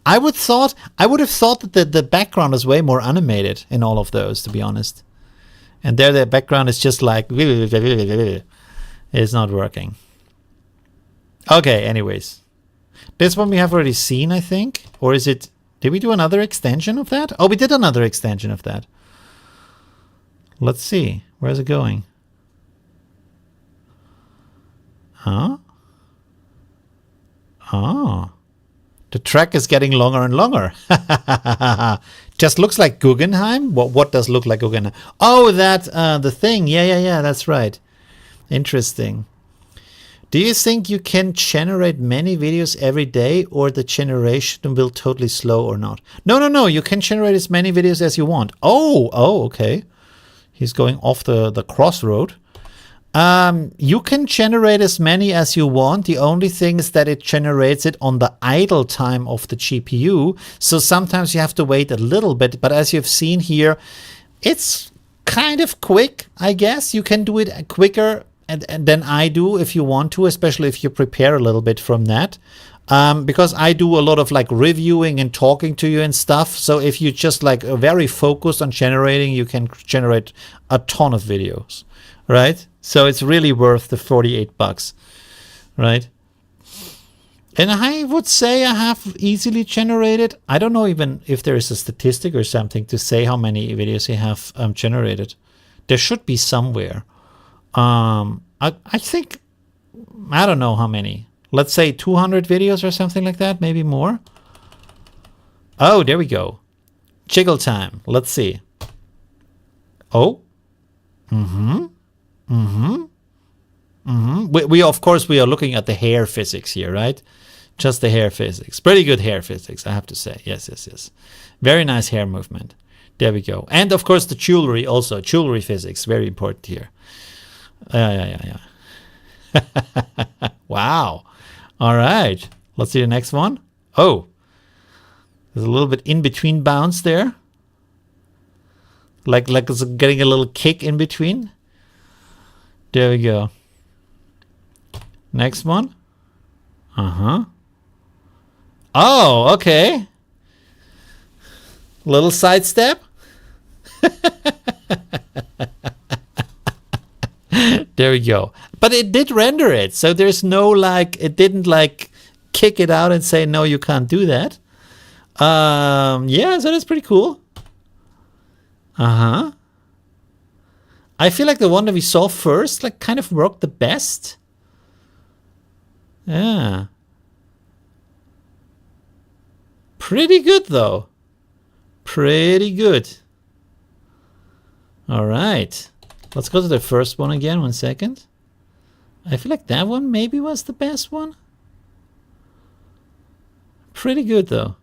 I would have thought that the background is way more animated in all of those, to be honest. And there the background is just like it's not working. Okay, anyways. This one we have already seen, I think. Or is it, did we do another extension of that? Oh, we did another extension of that. Let's see. Where's it going? Huh? Oh. The track is getting longer and longer. Just looks like Guggenheim. What does look like Guggenheim? Oh, that the thing. Yeah. That's right. Interesting. Do you think you can generate many videos every day, or the generation will totally slow or not? No. You can generate as many videos as you want. Oh, okay. He's going off the crossroad. You can generate as many as you want. The only thing is that it generates it on the idle time of the GPU. So sometimes you have to wait a little bit. But as you've seen here, it's kind of quick, I guess. You can do it quicker than I do if you want to, especially if you prepare a little bit from that. Because I do a lot of like reviewing and talking to you and stuff. So if you just like are very focused on generating, you can generate a ton of videos, right? So it's really worth the $48, right? And I would say I have easily generated. I don't know even if there is a statistic or something to say how many videos you have generated. There should be somewhere. I think, I don't know how many. Let's say 200 videos or something like that, maybe more. Oh, there we go. Jiggle time. Let's see. Oh. We of course we are looking at the hair physics here, right? Just the hair physics. Pretty good hair physics, I have to say. Yes. Very nice hair movement. There we go. And of course the jewelry also. Jewelry physics, very important here. Yeah. Wow. All right. Let's see the next one. Oh. There's a little bit in between bounce there. Like it's getting a little kick in between. There we go. Next one. Oh, okay. Little sidestep. There we go. But it did render it. So there's no like, it didn't like kick it out and say, no, you can't do that. Yeah, so that's pretty cool. I feel like the one that we saw first, like kind of worked the best. Yeah. Pretty good though. Pretty good. All right. Let's go to the first one again. 1 second. I feel like that one maybe was the best one. Pretty good though.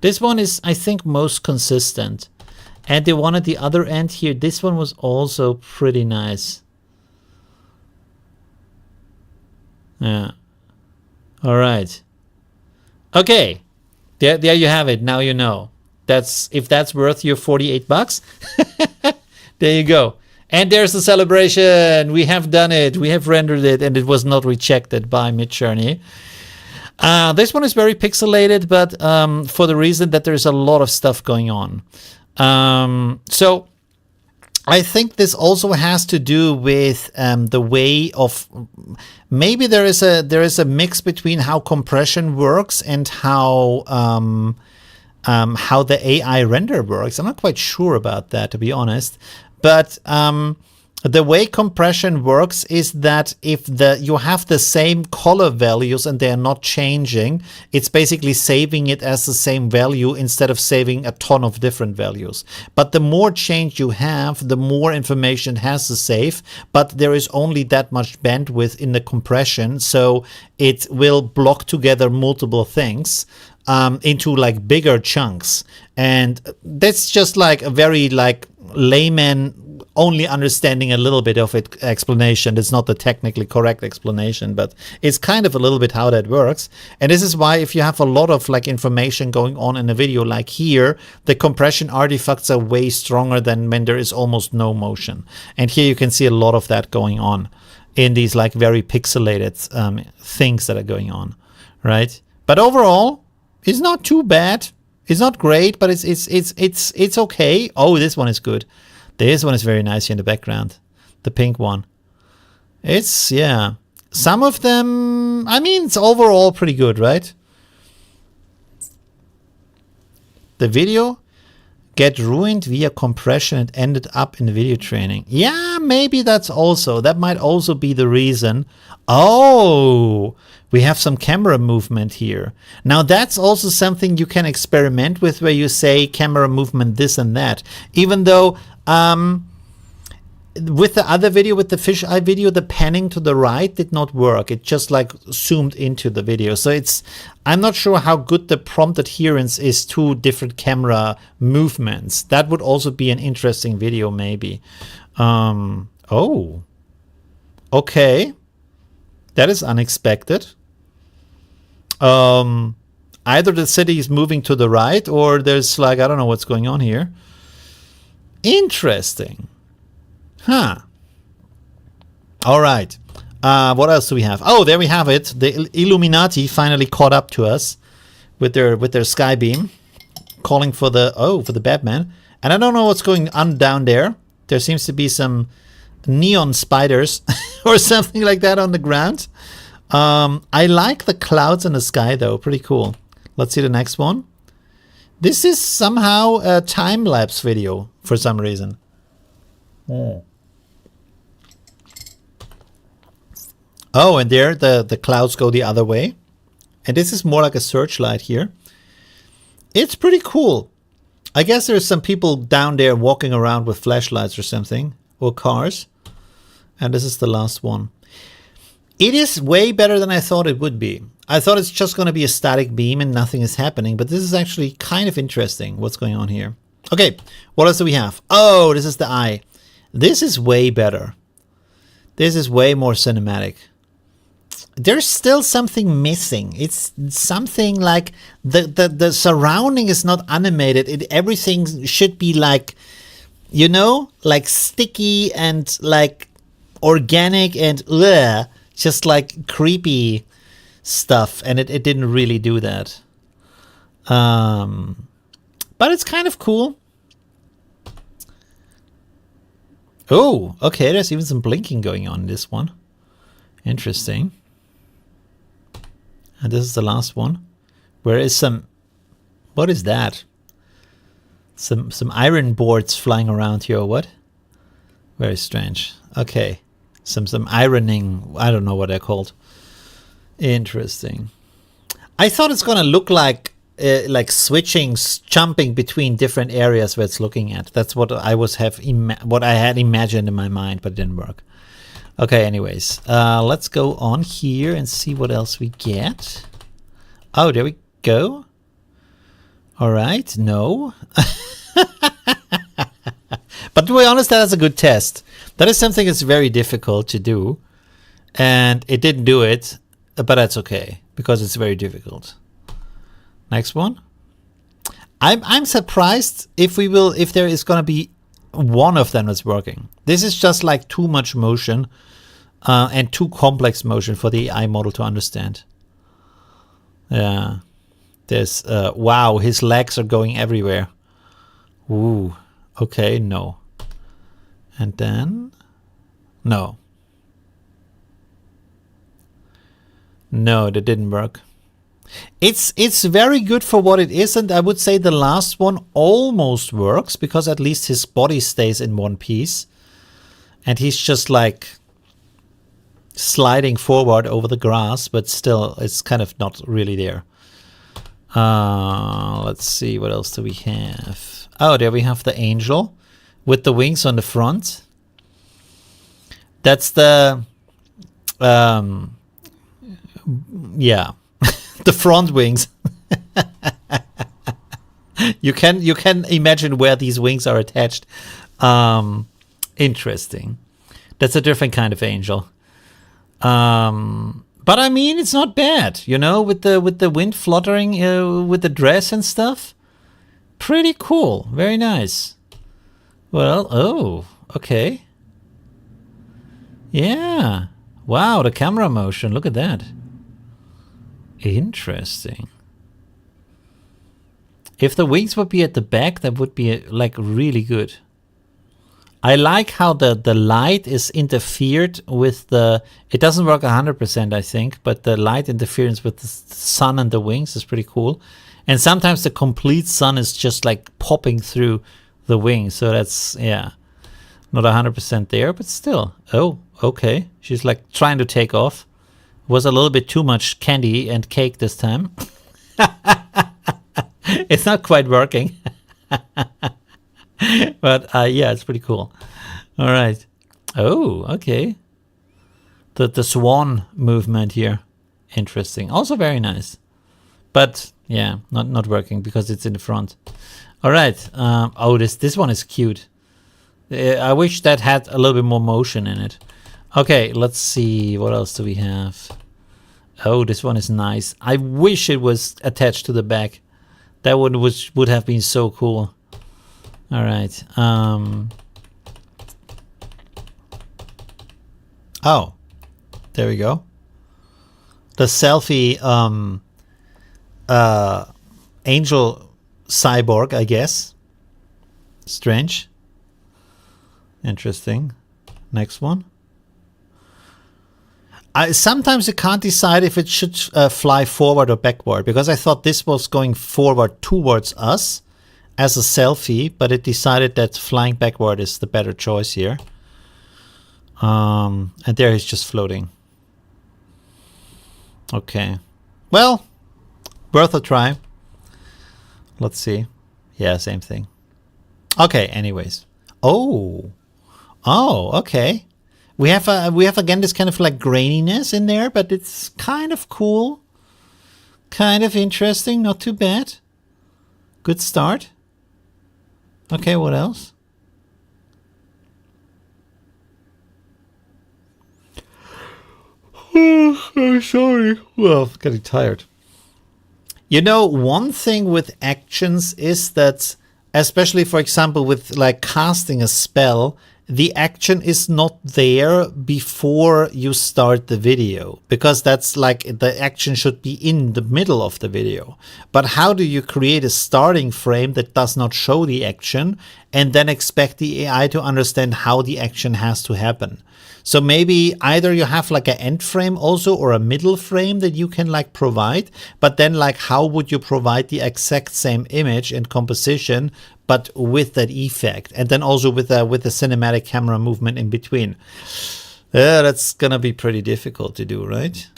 This one is, I think, most consistent. And the one at the other end here, this one was also pretty nice. Yeah. All right. Okay. There you have it. Now you know. If that's worth your $48. There you go. And there's the celebration. We have done it. We have rendered it, and it was not rejected by Midjourney. This one is very pixelated, but for the reason that there's a lot of stuff going on. So I think this also has to do with the way of, maybe there is a mix between how compression works and how the AI render works. I'm not quite sure about that, to be honest. But The way compression works is that if you have the same color values and they're not changing, it's basically saving it as the same value instead of saving a ton of different values. But the more change you have, the more information it has to save, but there is only that much bandwidth in the compression, so it will block together multiple things into like bigger chunks. And that's just like a very like layman only understanding a little bit of it explanation. It's not the technically correct explanation, but it's kind of a little bit how that works. And this is why if you have a lot of like information going on in a video like here, the compression artifacts are way stronger than when there is almost no motion. And here you can see a lot of that going on in these like very pixelated things that are going on, right? But overall, it's not too bad. It's not great, but it's okay. Oh, this one is good. This one is very nice here in the background. The pink one. It's, yeah. Some of them, I mean, it's overall pretty good, right? The video get ruined via compression and ended up in video training. Yeah, maybe that might also be the reason. Oh, we have some camera movement here. Now that's also something you can experiment with, where you say camera movement this and that. Even though with the other video, with the fisheye video, the panning to the right did not work. It just like zoomed into the video. So I'm not sure how good the prompt adherence is to different camera movements. That would also be an interesting video maybe. Oh, okay. That is unexpected. Either the city is moving to the right or there's like, I don't know what's going on here. Interesting. Huh. All right. What else do we have? Oh, there we have it. The Illuminati finally caught up to us with their sky beam, calling for the Batman. And I don't know what's going on down there. There seems to be some neon spiders or something like that on the ground. I like the clouds in the sky though. Pretty cool. Let's see the next one. This is somehow a time-lapse video for some reason. Oh, and there the clouds go the other way. And this is more like a searchlight here. It's pretty cool. I guess there's some people down there walking around with flashlights or something, or cars. And this is the last one. It is way better than I thought it would be. I thought it's just going to be a static beam and nothing is happening, but this is actually kind of interesting what's going on here. Okay, what else do we have? Oh, this is the eye. This is way better. This is way more cinematic. There's still something missing. It's something like the surrounding is not animated. Everything should be like, you know, like sticky and like organic and just like creepy stuff, and it didn't really do that. But it's kind of cool. Oh, okay, there's even some blinking going on in this one. Interesting. And this is the last one. Where is some... What is that? Some iron boards flying around here or what? Very strange. Okay. Some ironing... I don't know what they're called. Interesting. I thought it's going to look like switching, jumping between different areas where it's looking at. That's what I had imagined in my mind, but it didn't work. Okay, anyways, let's go on here and see what else we get. Oh, there we go. All right, no. But to be honest, that's a good test. That is something that's very difficult to do, and it didn't do it, but that's okay because it's very difficult. Next one. I'm surprised if there is going to be one of them that's working. This is just like too much motion and too complex motion for the AI model to understand. Yeah. There's, wow, his legs are going everywhere. Ooh, okay, no. And then, no. No, that didn't work. It's very good for what it is, and I would say the last one almost works because at least his body stays in one piece. And he's just like sliding forward over the grass, but still it's kind of not really there. Let's see, what else do we have? Oh, there we have the angel with the wings on the front. That's the yeah, the front wings. You can imagine where these wings are attached. Interesting. That's a different kind of angel. But I mean, it's not bad, you know, with the wind fluttering with the dress and stuff. Pretty cool. Very nice. Well, oh, okay. Yeah. Wow, the camera motion. Look at that. Interesting. If the wings would be at the back, that would be like really good. I like how the light is interfered with the... It doesn't work 100%, I think, but the light interference with the sun and the wings is pretty cool. And sometimes the complete sun is just like popping through the wings. So that's, yeah, not 100% there, but still. Oh, okay. She's like trying to take off. Was a little bit too much candy and cake this time. It's not quite working. But yeah, it's pretty cool. All right. Oh, okay. The swan movement here. Interesting. Also very nice. But yeah, not working because it's in the front. All right. Oh, this one is cute. I wish that had a little bit more motion in it. Okay, let's see. What else do we have? Oh, this one is nice. I wish it was attached to the back. That would have been so cool. All right. Oh, there we go. The selfie angel cyborg, I guess. Strange. Interesting. Next one. Sometimes you can't decide if it should fly forward or backward, because I thought this was going forward towards us as a selfie, but it decided that flying backward is the better choice here. And there he's just floating. Okay. Well, worth a try. Let's see. Yeah, same thing. Okay, anyways. Oh, okay. We have again this kind of like graininess in there, but it's kind of cool. Kind of interesting, not too bad. Good start. Okay, what else? Oh, I'm sorry. Well, getting tired. You know, one thing with actions is that, especially for example with like casting a spell, the action is not there before you start the video, because that's like the action should be in the middle of the video. But how do you create a starting frame that does not show the action and then expect the AI to understand how the action has to happen? So maybe either you have like an end frame also, or a middle frame that you can like provide, but then like how would you provide the exact same image and composition but with that effect, and then also with the cinematic camera movement in between? That's gonna be pretty difficult to do, right?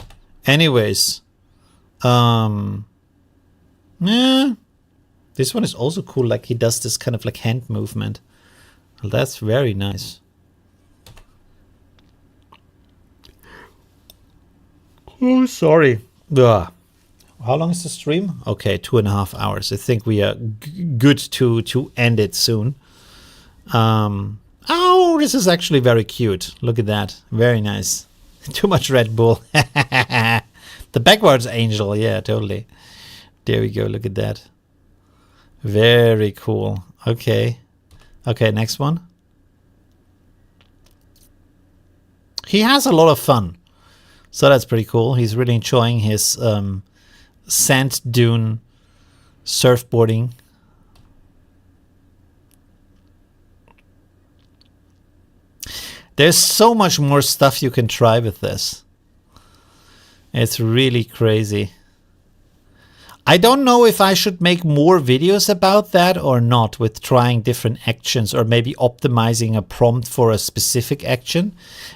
Anyways, yeah, this one is also cool. Like he does this kind of like hand movement. Well, that's very nice. Oh, sorry. Ugh. How long is the stream? Okay, 2.5 hours. I think we are good to end it soon. Oh, this is actually very cute. Look at that. Very nice. Too much Red Bull. The backwards angel. Yeah, totally. There we go. Look at that. Very cool. Okay. Okay, next one. He has a lot of fun. So that's pretty cool. He's really enjoying his sand dune surfboarding. There's so much more stuff you can try with this. It's really crazy. I don't know if I should make more videos about that or not, with trying different actions or maybe optimizing a prompt for a specific action.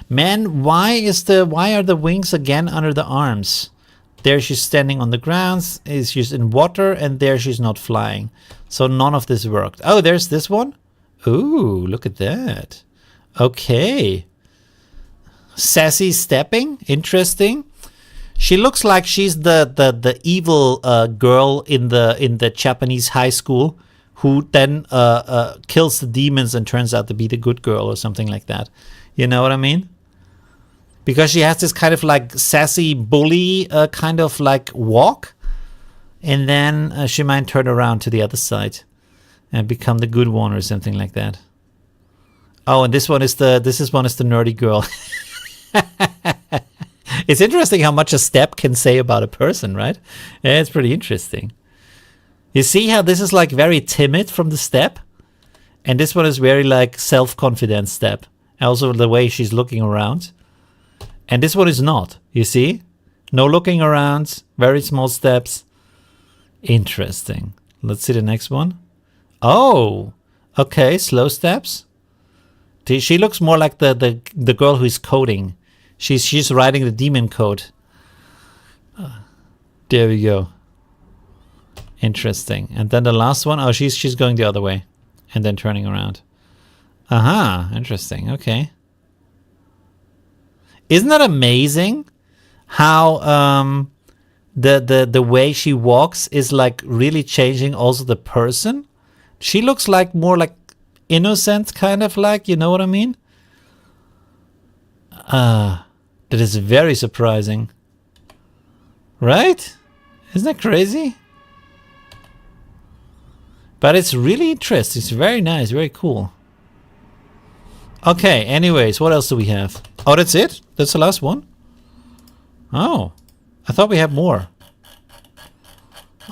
Man, why are the wings again under the arms? There she's standing on the ground, she's in water, and there she's not flying. So none of this worked. Oh, there's this one. Ooh, look at that. Okay. Sassy stepping, interesting. She looks like she's the evil girl in the Japanese high school who then kills the demons and turns out to be the good girl or something like that. You know what I mean? Because she has this kind of like sassy bully kind of like walk, and then she might turn around to the other side and become the good one or something like that. Oh, and this one is the nerdy girl. It's interesting how much a step can say about a person, right? Yeah, it's pretty interesting. You see how this is like very timid from the step, and this one is very like self-confident step. Also the way she's looking around, and this one is not. You see, no looking around, very small steps. Interesting. Let's see the next one. Oh, okay, slow steps. She looks more like the girl who is coding. She's writing the demon code. There we go. Interesting. And then the last one, oh, she's going the other way and then turning around. Aha, interesting. Okay. Isn't that amazing how the way she walks is like really changing also the person? She looks like more like innocent, kind of like, you know what I mean? That is very surprising. Right? Isn't that crazy? But it's really interesting. It's very nice, very cool. Okay, anyways, what else do we have? Oh, that's it? That's the last one? Oh, I thought we had more.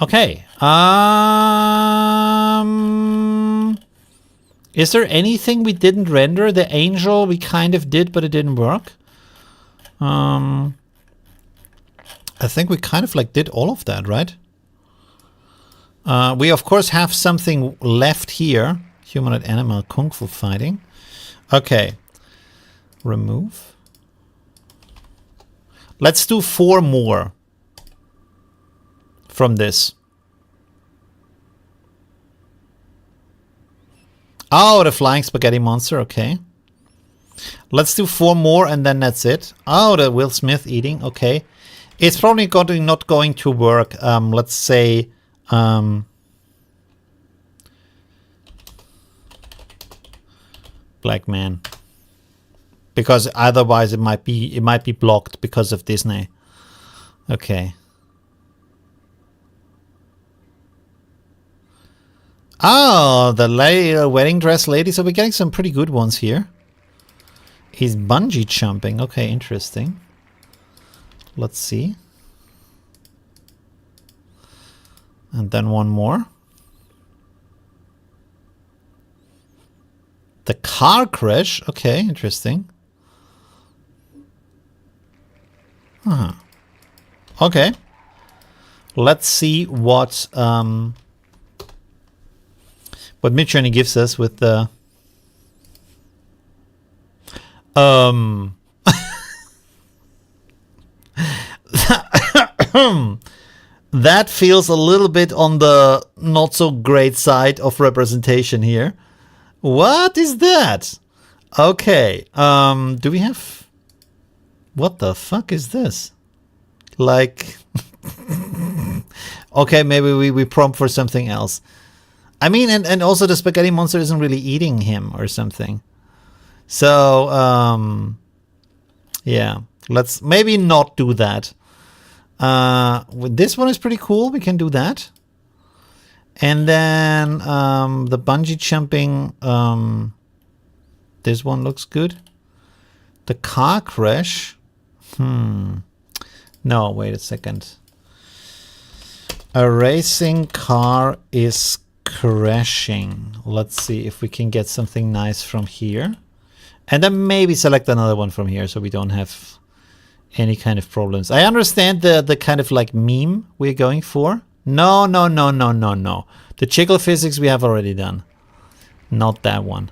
Okay. Is there anything we didn't render? The angel we kind of did, but it didn't work. I think we kind of like did all of that, right? We of course have something left here. Humanoid animal kung fu fighting. Okay. Remove. Let's do 4 more from this. Oh, the flying spaghetti monster. Okay. Let's do 4 more and then that's it. Oh, the Will Smith eating. Okay. It's probably not going to work. Let's say black man, because otherwise it might be blocked because of Disney. Okay. Oh, the wedding dress lady. So we're getting some pretty good ones here. He's bungee jumping. Okay, interesting. Let's see. And then one more. The car crash. Okay, interesting. Okay. Let's see what Midjourney gives us with the that feels a little bit on the not so great side of representation here. What is that? Okay. Do we have... What the fuck is this? Like... Okay, maybe we prompt for something else. I mean, and also the spaghetti monster isn't really eating him or something. So, yeah. Let's maybe not do that. This one is pretty cool. We can do that. And then the bungee jumping, this one looks good. The car crash. No, wait a second. A racing car is crashing. Let's see if we can get something nice from here. And then maybe select another one from here so we don't have any kind of problems. I understand the kind of like meme we're going for No, no, no, no, no, no. The jiggle physics we have already done. Not that one.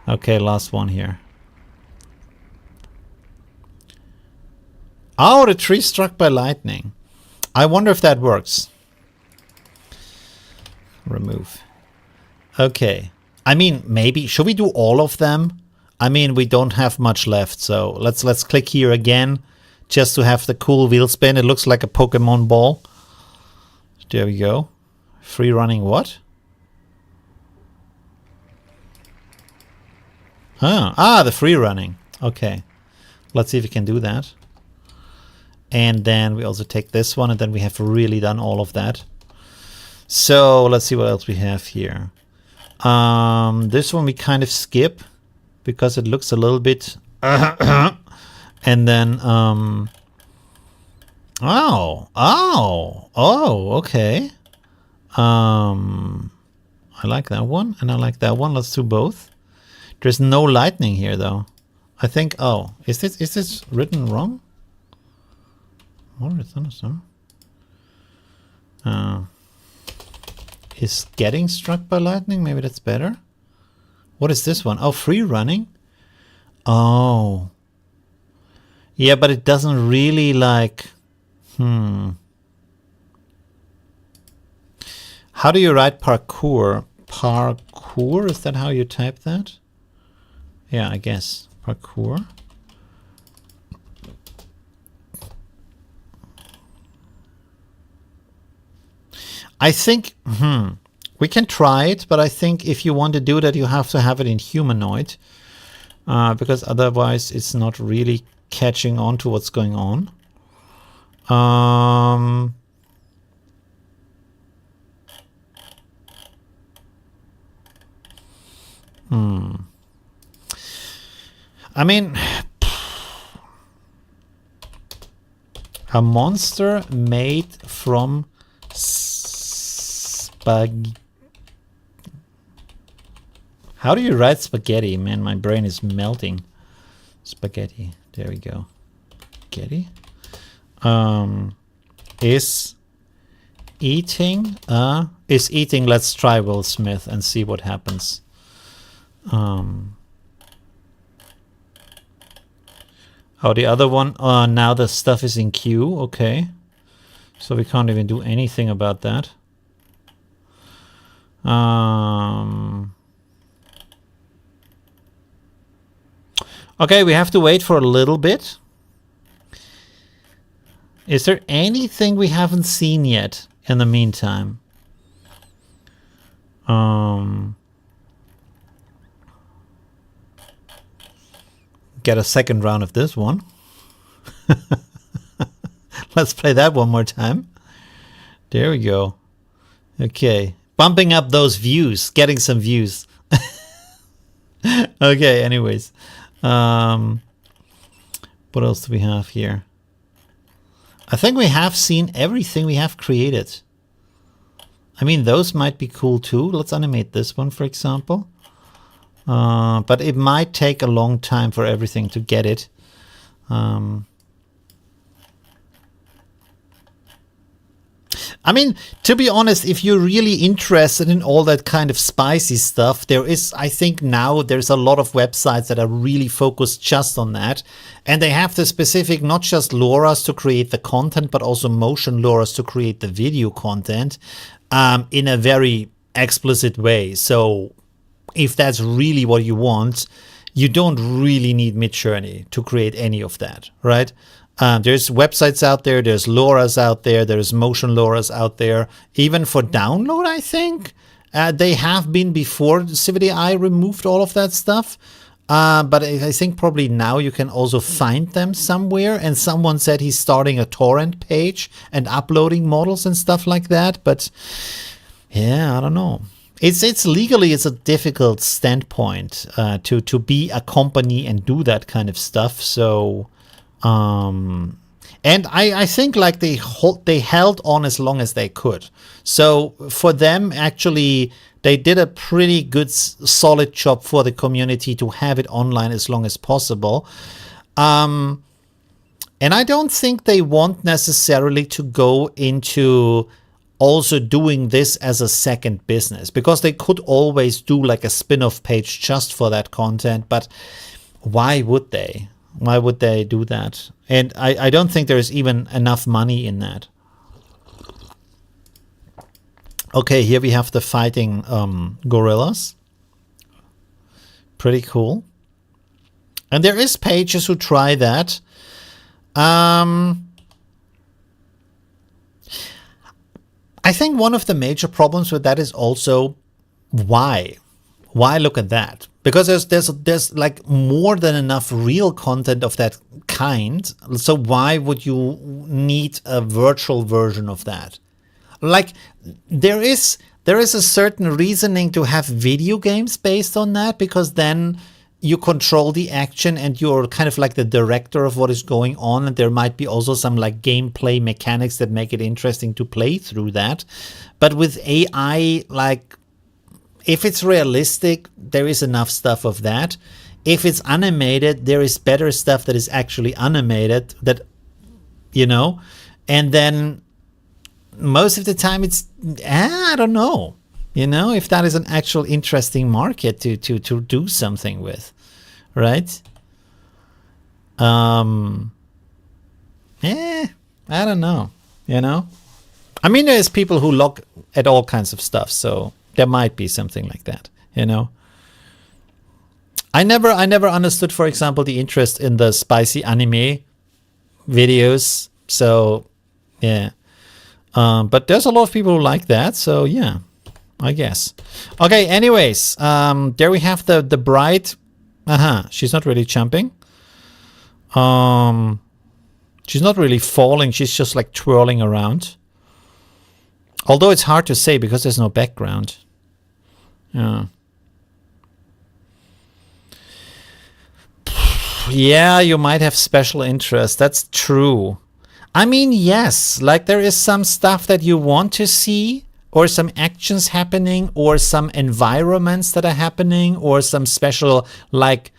Okay, last one here. Oh, the tree struck by lightning. I wonder if that works. Remove. Okay. I mean, maybe. Should we do all of them? I mean, we don't have much left, so let's click here again just to have the cool wheel spin. It looks like a Pokemon ball. There we go. Free running what? The free running. Okay. Let's see if we can do that. And then we also take this one, and then we have really done all of that. So let's see what else we have here. This one we kind of skip because it looks a little bit and then okay. I like that one and I like that one. Let's do both. There's no lightning here though. I think is this written wrong? What is thunderstorm? Is getting struck by lightning? Maybe that's better. What is this one? Oh, free running? Oh. Yeah, but it doesn't really like... How do you write parkour? Parkour? Is that how you type that? Yeah, I guess. Parkour. I think we can try it, but I think if you want to do that, you have to have it in humanoid, because otherwise it's not really catching on to what's going on. I mean, a monster made from how do you write spaghetti? Man, my brain is melting. Spaghetti. There we go. Spaghetti. Is eating. Let's try Will Smith and see what happens. The other one. Now the stuff is in queue. Okay. So we can't even do anything about that. Okay, we have to wait for a little bit. Is there anything we haven't seen yet in the meantime? Get a second round of this one. Let's play that one more time. There we go. Okay. Bumping up those views. Getting some views. Okay, anyways. What else do we have here? I think we have seen everything we have created. I mean, those might be cool too. Let's animate this one, for example. But it might take a long time for everything to get it. I mean, to be honest, if you're really interested in all that kind of spicy stuff, I think now there's a lot of websites that are really focused just on that. And they have the specific, not just LoRa's to create the content, but also motion LoRa's to create the video content in a very explicit way. So if that's really what you want, you don't really need Midjourney to create any of that, right? There's websites out there, there's LoRa's out there, there's motion LoRa's out there. Even for download, I think. They have been before CivityAI removed all of that stuff. But I think probably now you can also find them somewhere. And someone said he's starting a torrent page and uploading models and stuff like that. But yeah, I don't know. It's legally, it's a difficult standpoint to be a company and do that kind of stuff. So... and I think like they held on as long as they could. So for them, actually, they did a pretty good, solid job for the community to have it online as long as possible. And I don't think they want necessarily to go into also doing this as a second business, because they could always do like a spin-off page just for that content. But why would they? Why would they do that? And I don't think there's even enough money in that. Okay, here we have the fighting gorillas. Pretty cool. And there is pages who try that. I think one of the major problems with that is also why look at that? Because there's like more than enough real content of that kind. So why would you need a virtual version of that? Like there is a certain reasoning to have video games based on that, because then you control the action and you're kind of like the director of what is going on. And there might be also some like gameplay mechanics that make it interesting to play through that. But with AI, like if it's realistic, there is enough stuff of that. If it's animated, there is better stuff that is actually animated that, you know, and then most of the time it's, I don't know, you know, if that is an actual interesting market to do something with, right? I don't know, you know. I mean, there's people who look at all kinds of stuff, so there might be something like that, you know. I never understood, for example, the interest in the spicy anime videos. So, yeah. But there's a lot of people who like that, so yeah, I guess. Okay, anyways, there we have the bride. She's not really jumping. She's not really falling, she's just like twirling around. Although it's hard to say because there's no background. Yeah. Yeah, you might have special interest. That's true. I mean, yes, like there is some stuff that you want to see, or some actions happening, or some environments that are happening, or some special like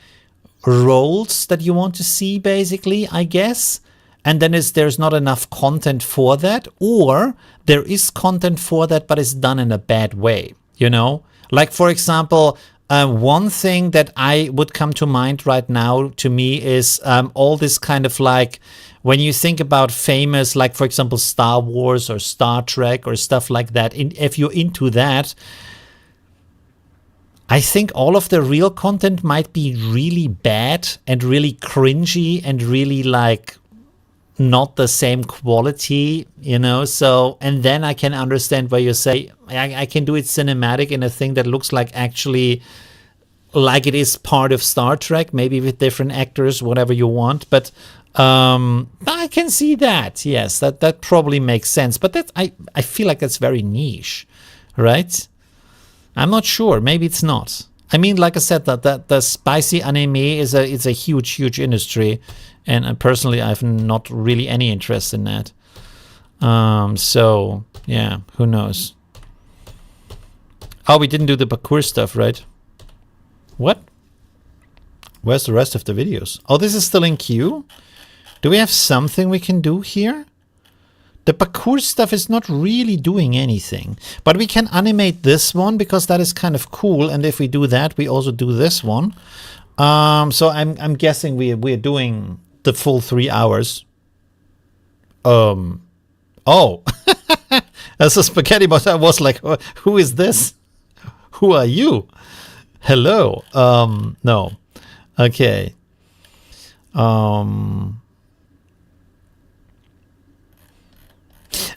roles that you want to see, basically, I guess. And then there's not enough content for that, or there is content for that, but it's done in a bad way, you know? Like, for example, one thing that I would come to mind right now to me is all this kind of like, when you think about famous, like, for example, Star Wars or Star Trek or stuff like that, if you're into that, I think all of the real content might be really bad and really cringy and really like not the same quality, you know. So, and then I can understand where you say I can do it cinematic in a thing that looks like actually like it is part of Star Trek, maybe with different actors, whatever you want. But I can see that. Yes, that probably makes sense. But that I feel like that's very niche, right? I'm not sure. Maybe it's not. I mean, like I said, that the spicy anime is a huge industry, and personally, I have not really any interest in that. So yeah, who knows? Oh, we didn't do the parkour stuff, right? What? Where's the rest of the videos? Oh, this is still in queue. Do we have something we can do here? The parkour stuff is not really doing anything, but we can animate this one because that is kind of cool. And if we do that, we also do this one. So I'm guessing we're doing the full 3 hours. Oh, as a spaghetti, but I was like, who is this? Who are you? Hello. No. Okay.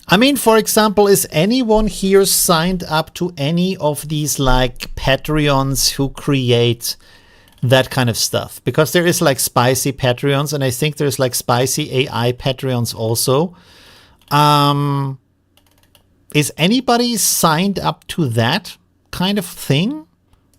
I mean, for example, is anyone here signed up to any of these like Patreons who create that kind of stuff? Because there is like spicy Patreons, and I think there's like spicy AI Patreons also. Is anybody signed up to that kind of thing?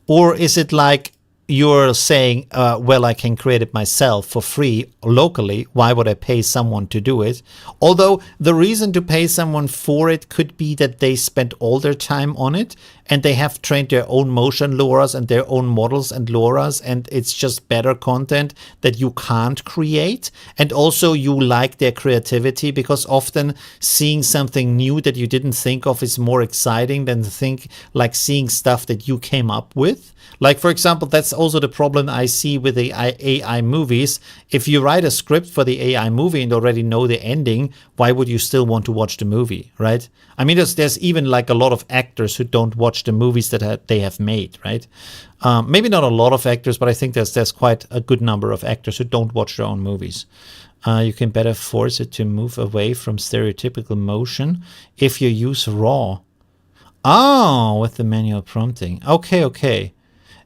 Or is it like you're saying, well, I can create it myself for free locally. Why would I pay someone to do it? Although the reason to pay someone for it could be that they spent all their time on it and they have trained their own motion LoRa's and their own models and LoRa's, and it's just better content that you can't create. And also you like their creativity, because often seeing something new that you didn't think of is more exciting than seeing stuff that you came up with. Like, for example, that's also the problem I see with the AI movies. If you write a script for the AI movie and already know the ending, why would you still want to watch the movie, right? I mean, there's even like a lot of actors who don't watch the movies that they have made, right? Maybe not a lot of actors, but I think there's quite a good number of actors who don't watch their own movies. You can better force it to move away from stereotypical motion if you use RAW. Oh, with the manual prompting. Okay.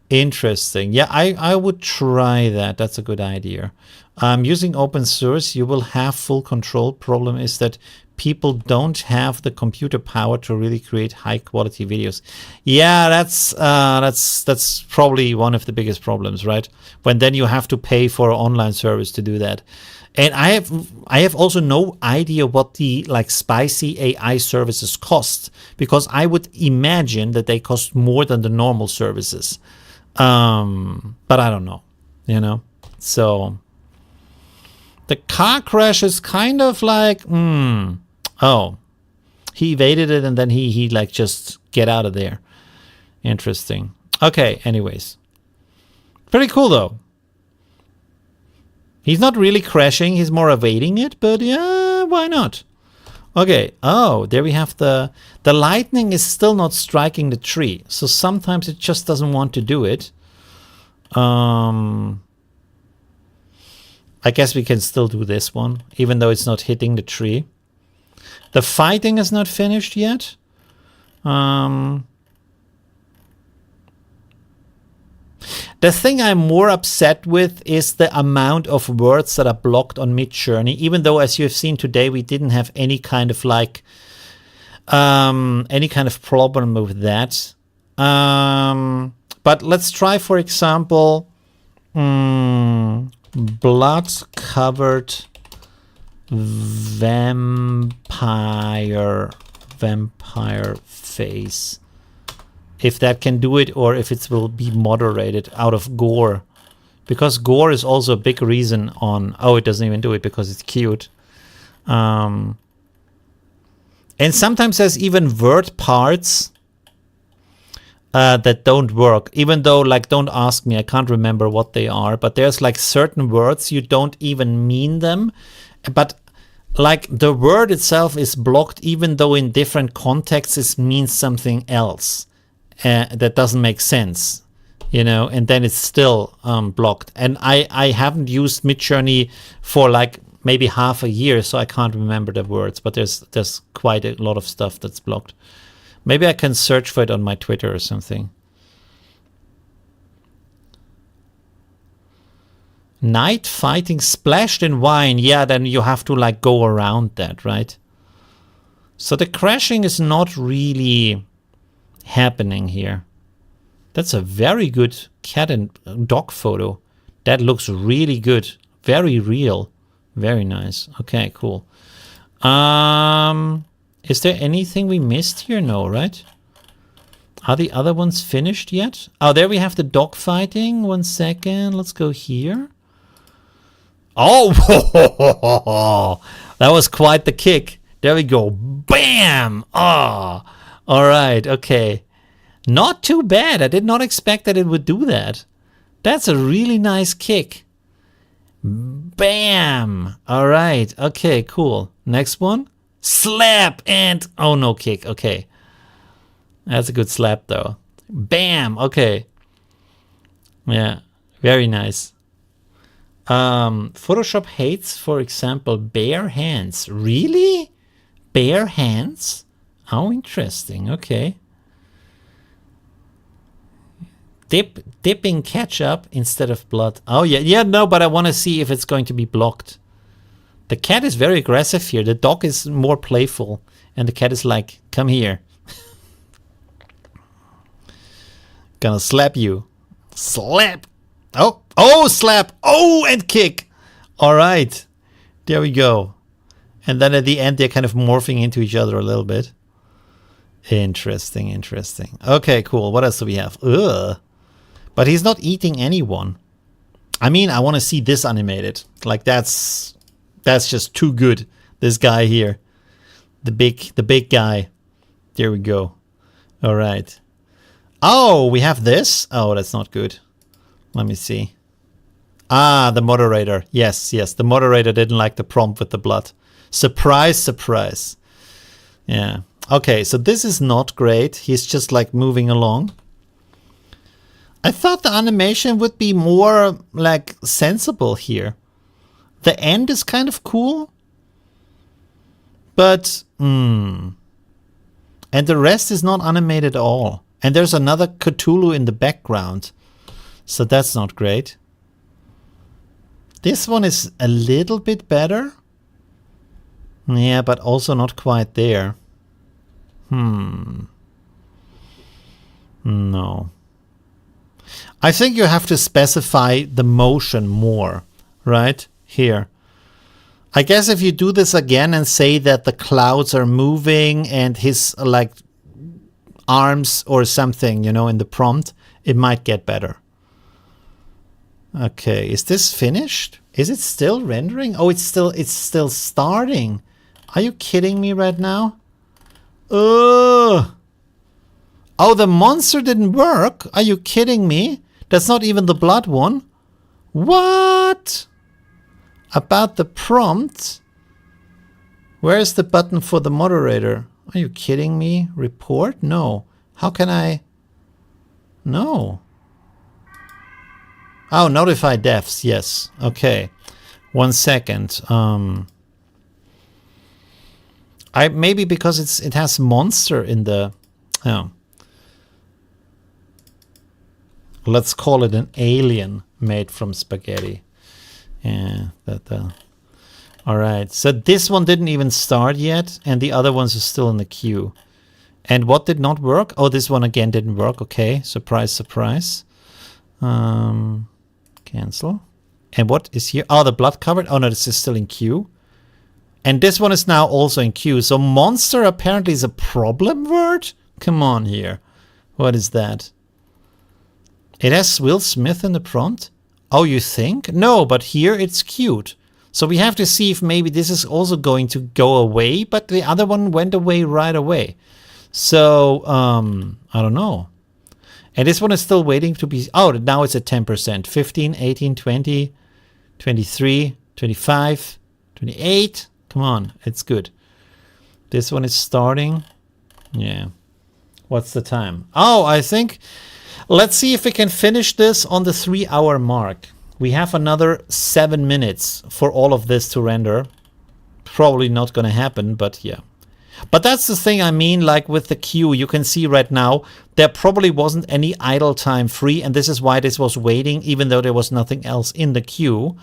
Interesting. Yeah, I would try that. That's a good idea. Using open source, you will have full control. Problem is that people don't have the computer power to really create high quality videos. Yeah, that's probably one of the biggest problems, right? When then you have to pay for an online service to do that. And I have also no idea what the like spicy AI services cost, because I would imagine that they cost more than the normal services. But I don't know, so the car crash is kind of like, oh, he evaded it and then he like just get out of there. Interesting. Okay. Anyways, pretty cool though. He's not really crashing. He's more evading it, but yeah, why not? Okay. Oh, there we have the lightning is still not striking the tree. So sometimes it just doesn't want to do it. I guess we can still do this one, even though it's not hitting the tree. The fighting is not finished yet. The thing I'm more upset with is the amount of words that are blocked on Midjourney, even though, as you have seen today, we didn't have any kind of like any kind of problem with that. But let's try, for example, blood-covered vampire face. If that can do it, or if it will be moderated out of gore. Because gore is also a big reason on... Oh, it doesn't even do it because it's cute. And sometimes there's even word parts that don't work. Even though, like, don't ask me, I can't remember what they are. But there's like certain words, you don't even mean them. But like the word itself is blocked, even though in different contexts it means something else. That doesn't make sense, and then it's still blocked. And I haven't used Midjourney for like maybe half a year, so I can't remember the words, but there's quite a lot of stuff that's blocked. Maybe I can search for it on my Twitter or something. Night fighting splashed in wine. Yeah, then you have to like go around that, right? So the crashing is not really happening here. That's a very good cat and dog photo. That looks really good. Very real. Very nice. Okay, cool. Is there anything we missed here? No, right? Are the other ones finished yet? Oh, there we have the dog fighting. 1 second. Let's go here. Oh, that was quite the kick. There we go. Bam! Oh, all right. Okay. Not too bad. I did not expect that it would do that. That's a really nice kick. Bam! All right. Okay, cool. Next one. Slap and... Oh, no kick. Okay. That's a good slap, though. Bam! Okay. Yeah. Very nice. Photoshop hates, for example, bare hands. Really? Bare hands? Oh, interesting. Okay. Dipping ketchup instead of blood. Oh, yeah. No, but I want to see if it's going to be blocked. The cat is very aggressive here. The dog is more playful. And the cat is like, come here. Gonna slap you. Slap. Oh, slap. Oh, and kick. All right. There we go. And then at the end, they're kind of morphing into each other a little bit. Interesting, interesting. Okay, cool. What else do we have? Ugh. But he's not eating anyone. I mean, I want to see this animated. Like that's just too good. This guy here. The big guy. There we go. All right. Oh, we have this? Oh, that's not good. Let me see. Ah, the moderator. Yes, yes. The moderator didn't like the prompt with the blood. Surprise, surprise. Yeah. Okay, so this is not great. He's just like moving along. I thought the animation would be more like sensible here. The end is kind of cool. But, and the rest is not animated at all. And there's another Cthulhu in the background. So that's not great. This one is a little bit better. Yeah, but also not quite there. No. I think you have to specify the motion more, right? Here. I guess if you do this again and say that the clouds are moving and his like arms or something, you know, in the prompt, it might get better. Okay, is this finished? Is it still rendering? Oh, it's still starting. Are you kidding me right now? Ugh. Oh, the monster didn't work? Are you kidding me? That's not even the blood one. What? About the prompt? Where's the button for the moderator? Are you kidding me? Report? No. How can I? No. Oh, notify deaths. Yes. Okay. 1 second. Maybe because it has monster in the. Oh. Let's call it an alien made from spaghetti. Yeah. All right. So this one didn't even start yet, and the other ones are still in the queue. And what did not work? Oh, this one again didn't work. Okay. Surprise, surprise. Cancel. And what is here? Oh, the blood covered. Oh no, this is still in queue. And this one is now also in queue. So monster apparently is a problem word? Come on here. What is that? It has Will Smith in the prompt? Oh, you think? No, but here it's cute. So we have to see if maybe this is also going to go away, but the other one went away right away. So, I don't know. And this one is still waiting to be... Oh, now it's at 10%. 15, 18, 20, 23, 25, 28. Come on, it's good. This one is starting. Yeah. What's the time? Oh, I think... Let's see if we can finish this on the 3-hour mark. We have another 7 minutes for all of this to render. Probably not going to happen, but yeah. But that's the thing I mean, like with the queue, you can see right now, there probably wasn't any idle time free, and this is why this was waiting, even though there was nothing else in the queue.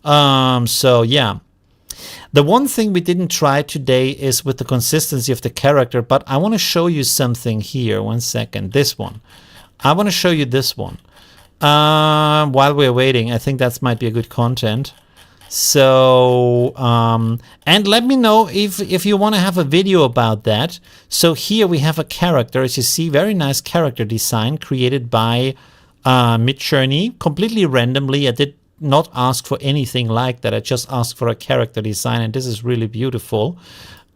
So yeah. The one thing we didn't try today is with the consistency of the character, but I want to show you something here. 1 second. This one. I want to show you this one. While we're waiting, I think that might be a good content. So, and let me know if you want to have a video about that. So here we have a character, as you see, very nice character design created by Midjourney, completely randomly. I did not ask for anything like that. I just asked for a character design, and this is really beautiful.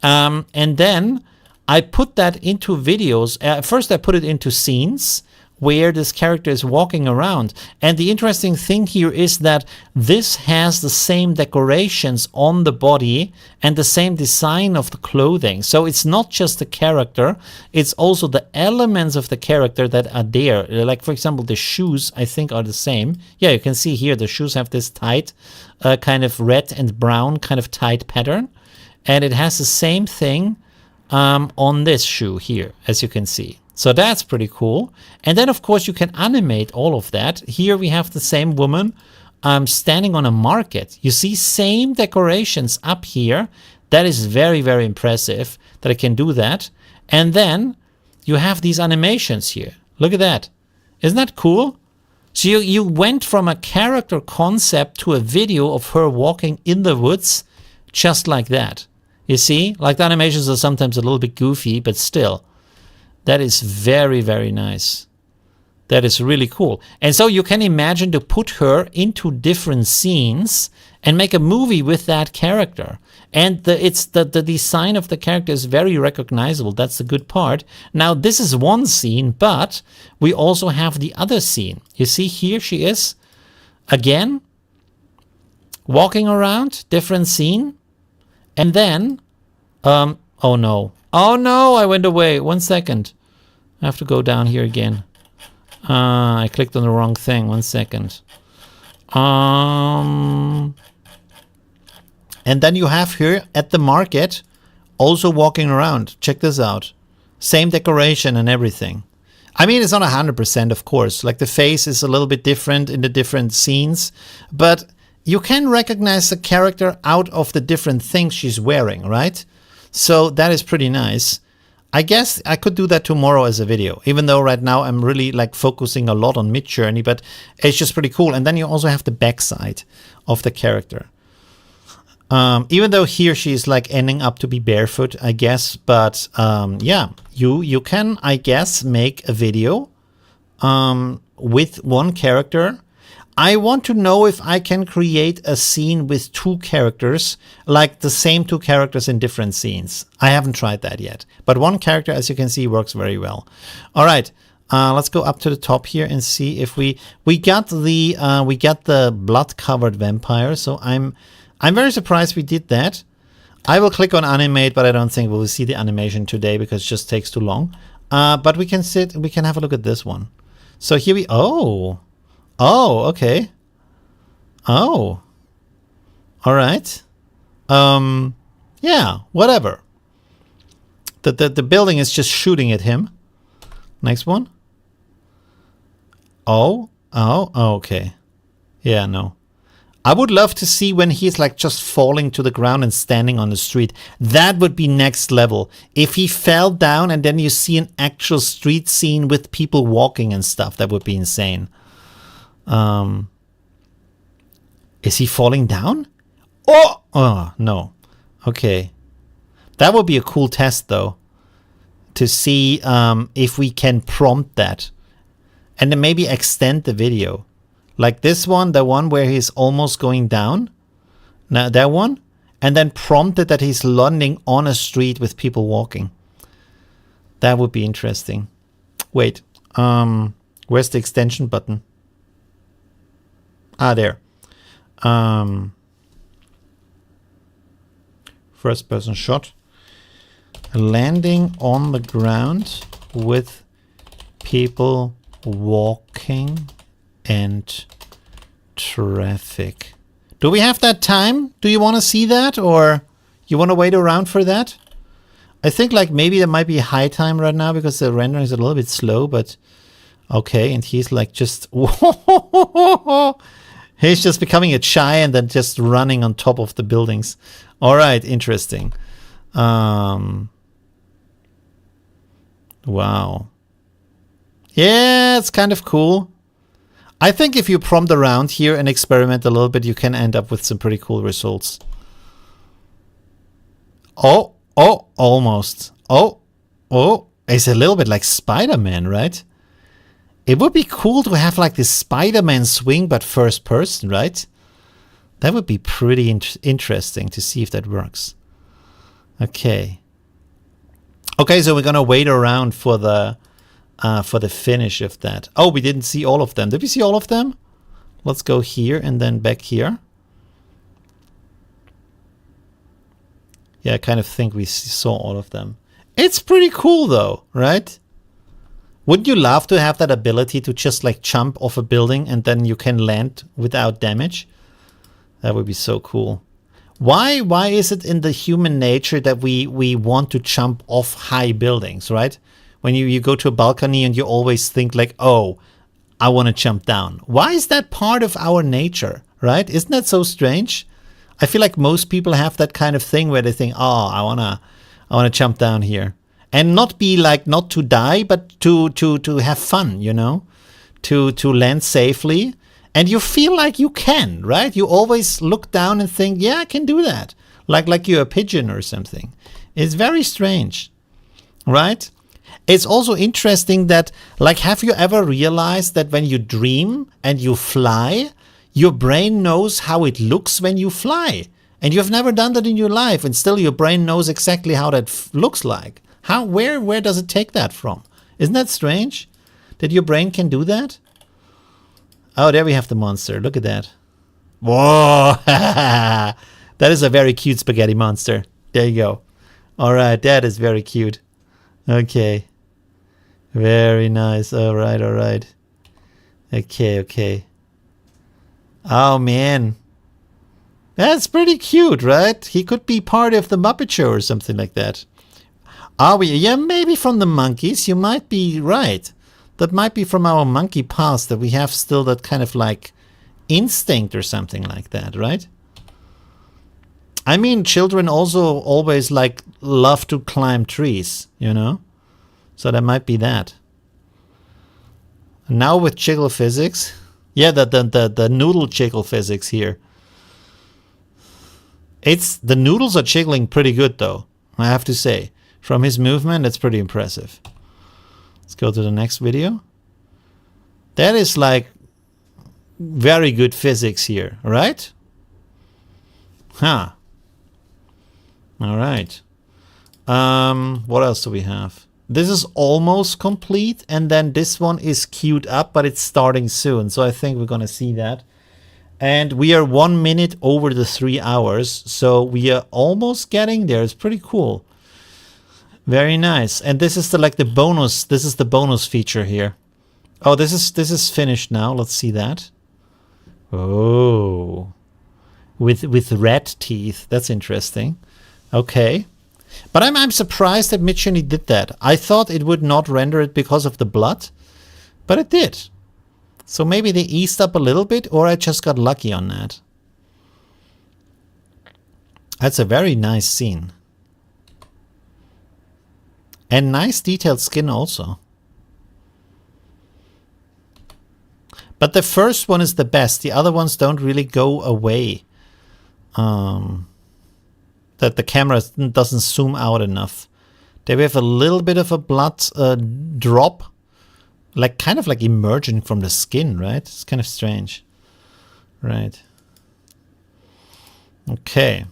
And then I put that into videos. First, I put it into scenes where this character is walking around. And the interesting thing here is that this has the same decorations on the body and the same design of the clothing. So it's not just the character, it's also the elements of the character that are there. Like, for example, the shoes, I think, are the same. Yeah, you can see here the shoes have this tight kind of red and brown kind of tight pattern. And it has the same thing on this shoe here, as you can see. So that's pretty cool. And then, of course, you can animate all of that. Here we have the same woman standing on a market. You see, same decorations up here. That is very, very impressive that I can do that. And then you have these animations here. Look at that. Isn't that cool? So you went from a character concept to a video of her walking in the woods just like that. You see, like the animations are sometimes a little bit goofy, but still. That is very, very nice. That is really cool. And so you can imagine to put her into different scenes and make a movie with that character. And the design of the character is very recognizable. That's the good part. Now, this is one scene, but we also have the other scene. You see here she is, again, walking around, different scene. And then, oh no. Oh no, I went away. 1 second. I have to go down here again. I clicked on the wrong thing. 1 second. And then you have her at the market also walking around. Check this out. Same decoration and everything. I mean, it's not 100%, of course. Like the face is a little bit different in the different scenes, but you can recognize the character out of the different things she's wearing, right? So that is pretty nice. I guess I could do that tomorrow as a video, even though right now I'm really like focusing a lot on Midjourney, but it's just pretty cool. And then you also have the backside of the character. Even though here she's like ending up to be barefoot, I guess. But yeah, you can, I guess, make a video with one character. I want to know if I can create a scene with two characters, like the same two characters in different scenes. I haven't tried that yet. But one character, as you can see, works very well. All right, let's go up to the top here and see if we got the blood-covered vampire. So I'm very surprised we did that. I will click on animate, but I don't think we will see the animation today because it just takes too long. But we can have a look at this one. So here we, oh, okay. Oh, all right. Yeah, whatever. The building is just shooting at him. Next one. Oh, okay. Yeah, no. I would love to see when he's like just falling to the ground and standing on the street. That would be next level. If he fell down and then you see an actual street scene with people walking and stuff, that would be insane. Is he falling down? Oh, no. Okay. That would be a cool test, though, to see if we can prompt that and then maybe extend the video. Like this one, the one where he's almost going down. Now that one. And then prompted that he's landing on a street with people walking. That would be interesting. Wait. Where's the extension button? Ah, there. First person shot. Landing on the ground with people walking and traffic. Do we have that time? Do you want to see that, or you want to wait around for that? I think like maybe there might be a high time right now because the rendering is a little bit slow, but okay. And he's like just he's just becoming a shy and then just running on top of the buildings. All right, interesting. Wow. Yeah, it's kind of cool. I think if you prompt around here and experiment a little bit, you can end up with some pretty cool results. Oh, almost. Oh, it's a little bit like Spider-Man, right? It would be cool to have like this Spider-Man swing, but first person, right? That would be pretty interesting to see if that works. Okay. Okay, so we're gonna wait around for the finish of that. Oh, we didn't see all of them. Did we see all of them? Let's go here and then back here. Yeah, I kind of think we saw all of them. It's pretty cool though, right? Wouldn't you love to have that ability to just like jump off a building and then you can land without damage? That would be so cool. Why is it in the human nature that we want to jump off high buildings, right? When you go to a balcony and you always think like, oh, I want to jump down. Why is that part of our nature, right? Isn't that so strange? I feel like most people have that kind of thing where they think, oh, I wanna jump down here. And not be like, not to die, but to have fun, you know? To land safely. And you feel like you can, right? You always look down and think, yeah, I can do that. Like you're a pigeon or something. It's very strange, right? It's also interesting that, like, have you ever realized that when you dream and you fly, your brain knows how it looks when you fly? And you've never done that in your life, and still your brain knows exactly how that looks like. Where does it take that from? Isn't that strange? That your brain can do that? Oh, there we have the monster. Look at that. Whoa! That is a very cute spaghetti monster. There you go. All right, that is very cute. Okay. Very nice. All right, all right. Okay, okay. Oh, man. That's pretty cute, right? He could be part of the Muppet Show or something like that. Are we? Yeah, maybe from the monkeys. You might be right. That might be from our monkey past, that we have still that kind of like instinct or something like that, right? I mean, children also always like love to climb trees, you know? So that might be that. Now with jiggle physics. Yeah, the noodle jiggle physics here. The noodles are jiggling pretty good though, I have to say. From his movement, it's pretty impressive. Let's go to the next video. That is like very good physics here, right? Huh. All right. What else do we have? This is almost complete, and then this one is queued up, but it's starting soon. So I think we're going to see that. And we are 1 minute over the 3 hours. So we are almost getting there. It's pretty cool. Very nice. And this is the bonus. This is the bonus feature here. Oh, this is finished now. Let's see that. Oh. With rat teeth. That's interesting. Okay. But I'm surprised that Midjourney did that. I thought it would not render it because of the blood, but it did. So maybe they eased up a little bit, or I just got lucky on that. That's a very nice scene. And nice detailed skin also. But the first one is the best. The other ones don't really go away. That the camera doesn't zoom out enough. There we have a little bit of a blood drop, like kind of like emerging from the skin, right? It's kind of strange, right? Okay,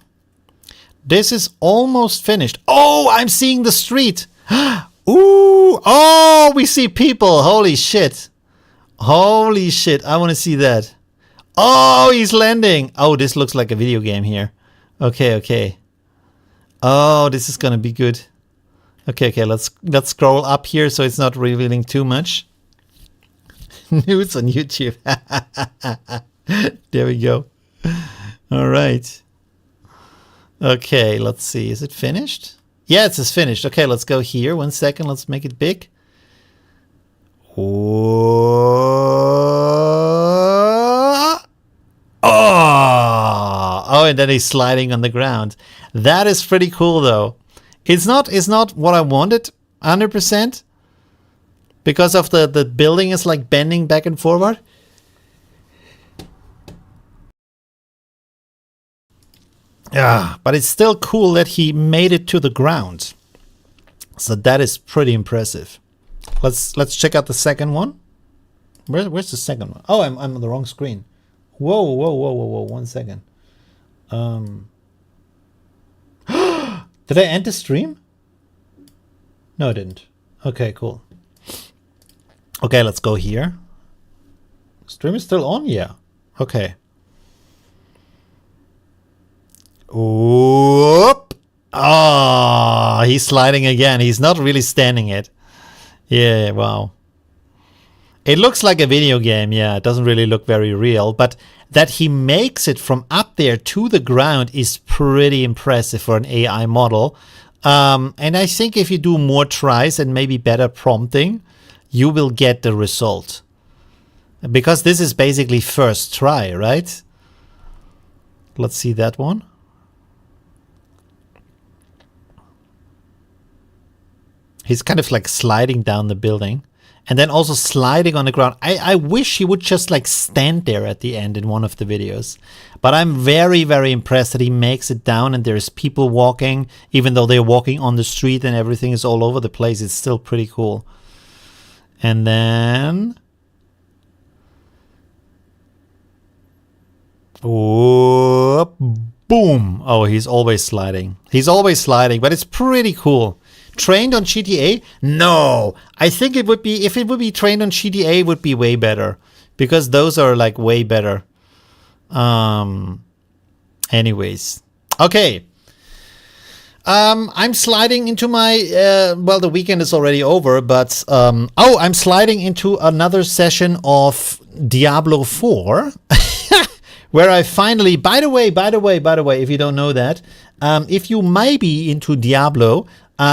this is almost finished. Oh, I'm seeing the street. Ooh, oh, we see people. Holy shit! Holy shit! I want to see that. Oh, he's landing. Oh, this looks like a video game here. Okay, okay. Oh, this is gonna be good. Okay, okay, let's scroll up here so it's not revealing too much. News on YouTube. There we go. All right. Okay, let's see. Is it finished? Yeah, it's finished. Okay, let's go here. 1 second. Let's make it big. Oh, and then he's sliding on the ground. That is pretty cool, though. It's not what I wanted, 100%, because of the building is like bending back and forward. Yeah, but it's still cool that he made it to the ground. So that is pretty impressive. Let's check out the second one. Where's the second one? Oh, I'm on the wrong screen. Whoa, whoa, whoa, whoa, whoa! 1 second. Did I end the stream? No, I didn't. Okay, cool. Okay, let's go here. Stream is still on? Yeah. Okay. Whoop! Oh, he's sliding again. He's not really standing it. Yeah, wow. It looks like a video game, yeah. It doesn't really look very real, but that he makes it from up there to the ground is pretty impressive for an AI model. And I think if you do more tries and maybe better prompting, you will get the result. Because this is basically first try, right? Let's see that one. He's kind of like sliding down the building. and then also sliding on the ground. I wish he would just like stand there at the end in one of the videos. But I'm very, very impressed that he makes it down and there's people walking, even though they're walking on the street and everything is all over the place. It's still pretty cool. And then... oh, boom. Oh, he's always sliding. He's always sliding, but it's pretty cool. Trained on GTA? No. I think it would be, if it would be trained on GTA, it would be way better. Because those are like way better. Anyways. Okay. I'm sliding into my, well, the weekend is already over, but, I'm sliding into another session of Diablo 4. Where I finally, by the way, if you don't know that, if you might be into Diablo,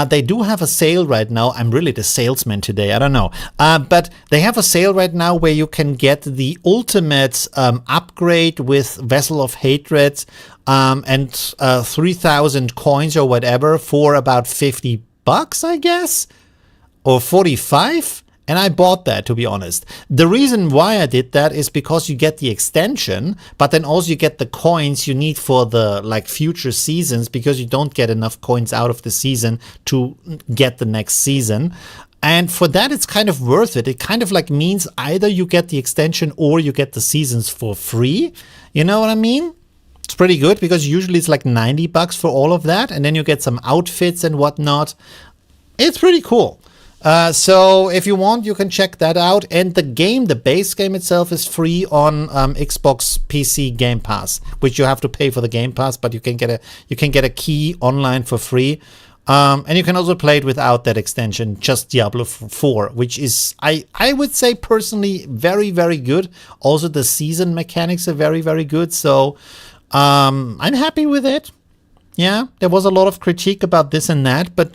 they do have a sale right now. I'm really the salesman today. I don't know. But they have a sale right now where you can get the ultimate upgrade with Vessel of Hatred and 3,000 coins or whatever for about $50, I guess, or 45. And I bought that, to be honest. The reason why I did that is because you get the extension, but then also you get the coins you need for the like future seasons, because you don't get enough coins out of the season to get the next season. And for that, it's kind of worth it. It kind of like means either you get the extension or you get the seasons for free. You know what I mean? It's pretty good because usually it's like $90 for all of that. And then you get some outfits and whatnot. It's pretty cool. So if you want, you can check that out. And the game, the base game itself, is free on Xbox PC Game Pass, which you have to pay for the Game Pass, but you can get a key online for free. And you can also play it without that extension, just Diablo 4, which is, I would say personally, very, very good. Also, the season mechanics are very, very good. So I'm happy with it. Yeah, there was a lot of critique about this and that, but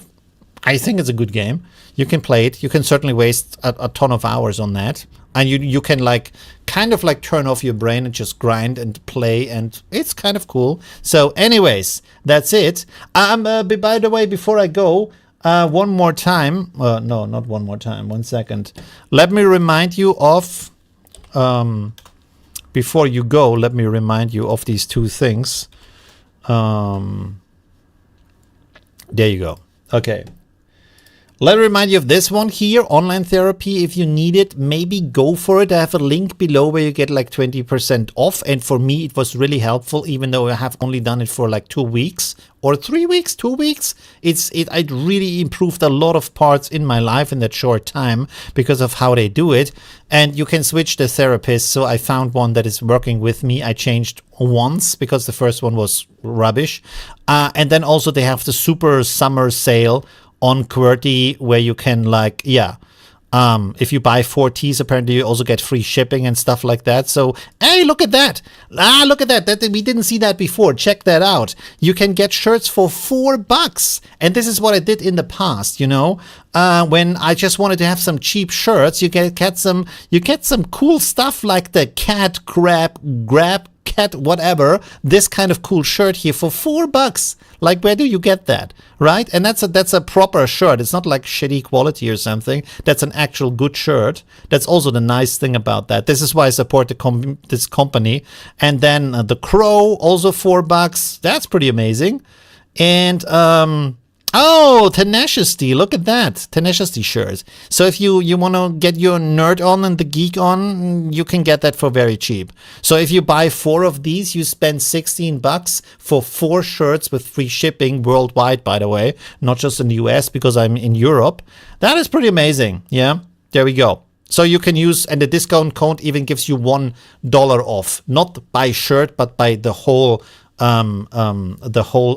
I think it's a good game. You can play it. You can certainly waste a ton of hours on that. And you can like kind of like turn off your brain and just grind and play, and it's kind of cool. So anyways, that's it. By the way, before I go, one more time. No, not one more time. 1 second. Let me remind you of, before you go, let me remind you of these two things. There you go. Okay. Let me remind you of this one here, online therapy. If you need it, maybe go for it. I have a link below where you get like 20% off. And for me, it was really helpful, even though I have only done it for like 2 weeks or 3 weeks, 2 weeks. It really improved a lot of parts in my life in that short time because of how they do it. And you can switch the therapist. So I found one that is working with me. I changed once because the first one was rubbish. And then also they have the super summer sale on QWERTY, where you can like, if you buy 4 teas, apparently you also get free shipping and stuff like that. So, hey, look at that. Look at that. We didn't see that before. Check that out. You can get shirts for $4. And this is what I did in the past, you know. When I just wanted to have some cheap shirts, you get some cool stuff like the cat grab cat whatever, this kind of cool shirt here for $4. Like, where do you get that, right? And that's a proper shirt. It's not like shitty quality or something. That's an actual good shirt. That's also the nice thing about that. This is why I support this company. And then the Crow, also $4. That's pretty amazing. And oh, Tenacity. Look at that. Tenacity shirts. So if you want to get your nerd on and the geek on, you can get that for very cheap. So if you buy 4 of these, you spend $16 for 4 shirts with free shipping worldwide, by the way, not just in the US, because I'm in Europe. That is pretty amazing. Yeah, there we go. So you can use, and the discount code even gives you $1 off, not by shirt, but by the whole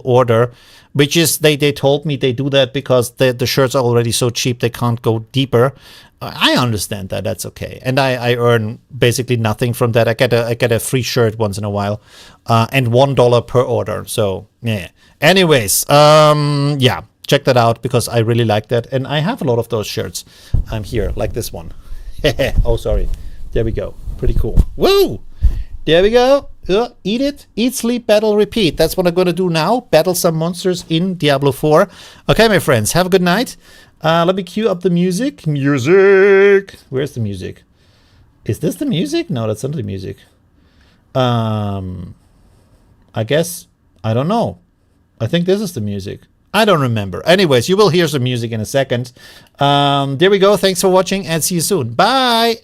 order, which is they told me they do that because the shirts are already so cheap they can't go deeper. I understand that. That's okay. And I earn basically nothing from that. I get a free shirt once in a while, and $1 per order. So yeah. Anyways, yeah, check that out because I really like that. And I have a lot of those shirts. I'm here, like this one. Oh, sorry. There we go. Pretty cool. Woo! There we go. Eat it. Eat, sleep, battle, repeat. That's what I'm going to do now. Battle some monsters in Diablo 4. Okay, my friends. Have a good night. Let me cue up the music. Music. Where's the music? Is this the music? No, that's not the music. I guess, I don't know. I think this is the music. I don't remember. Anyways, you will hear some music in a second. There we go. Thanks for watching and see you soon. Bye.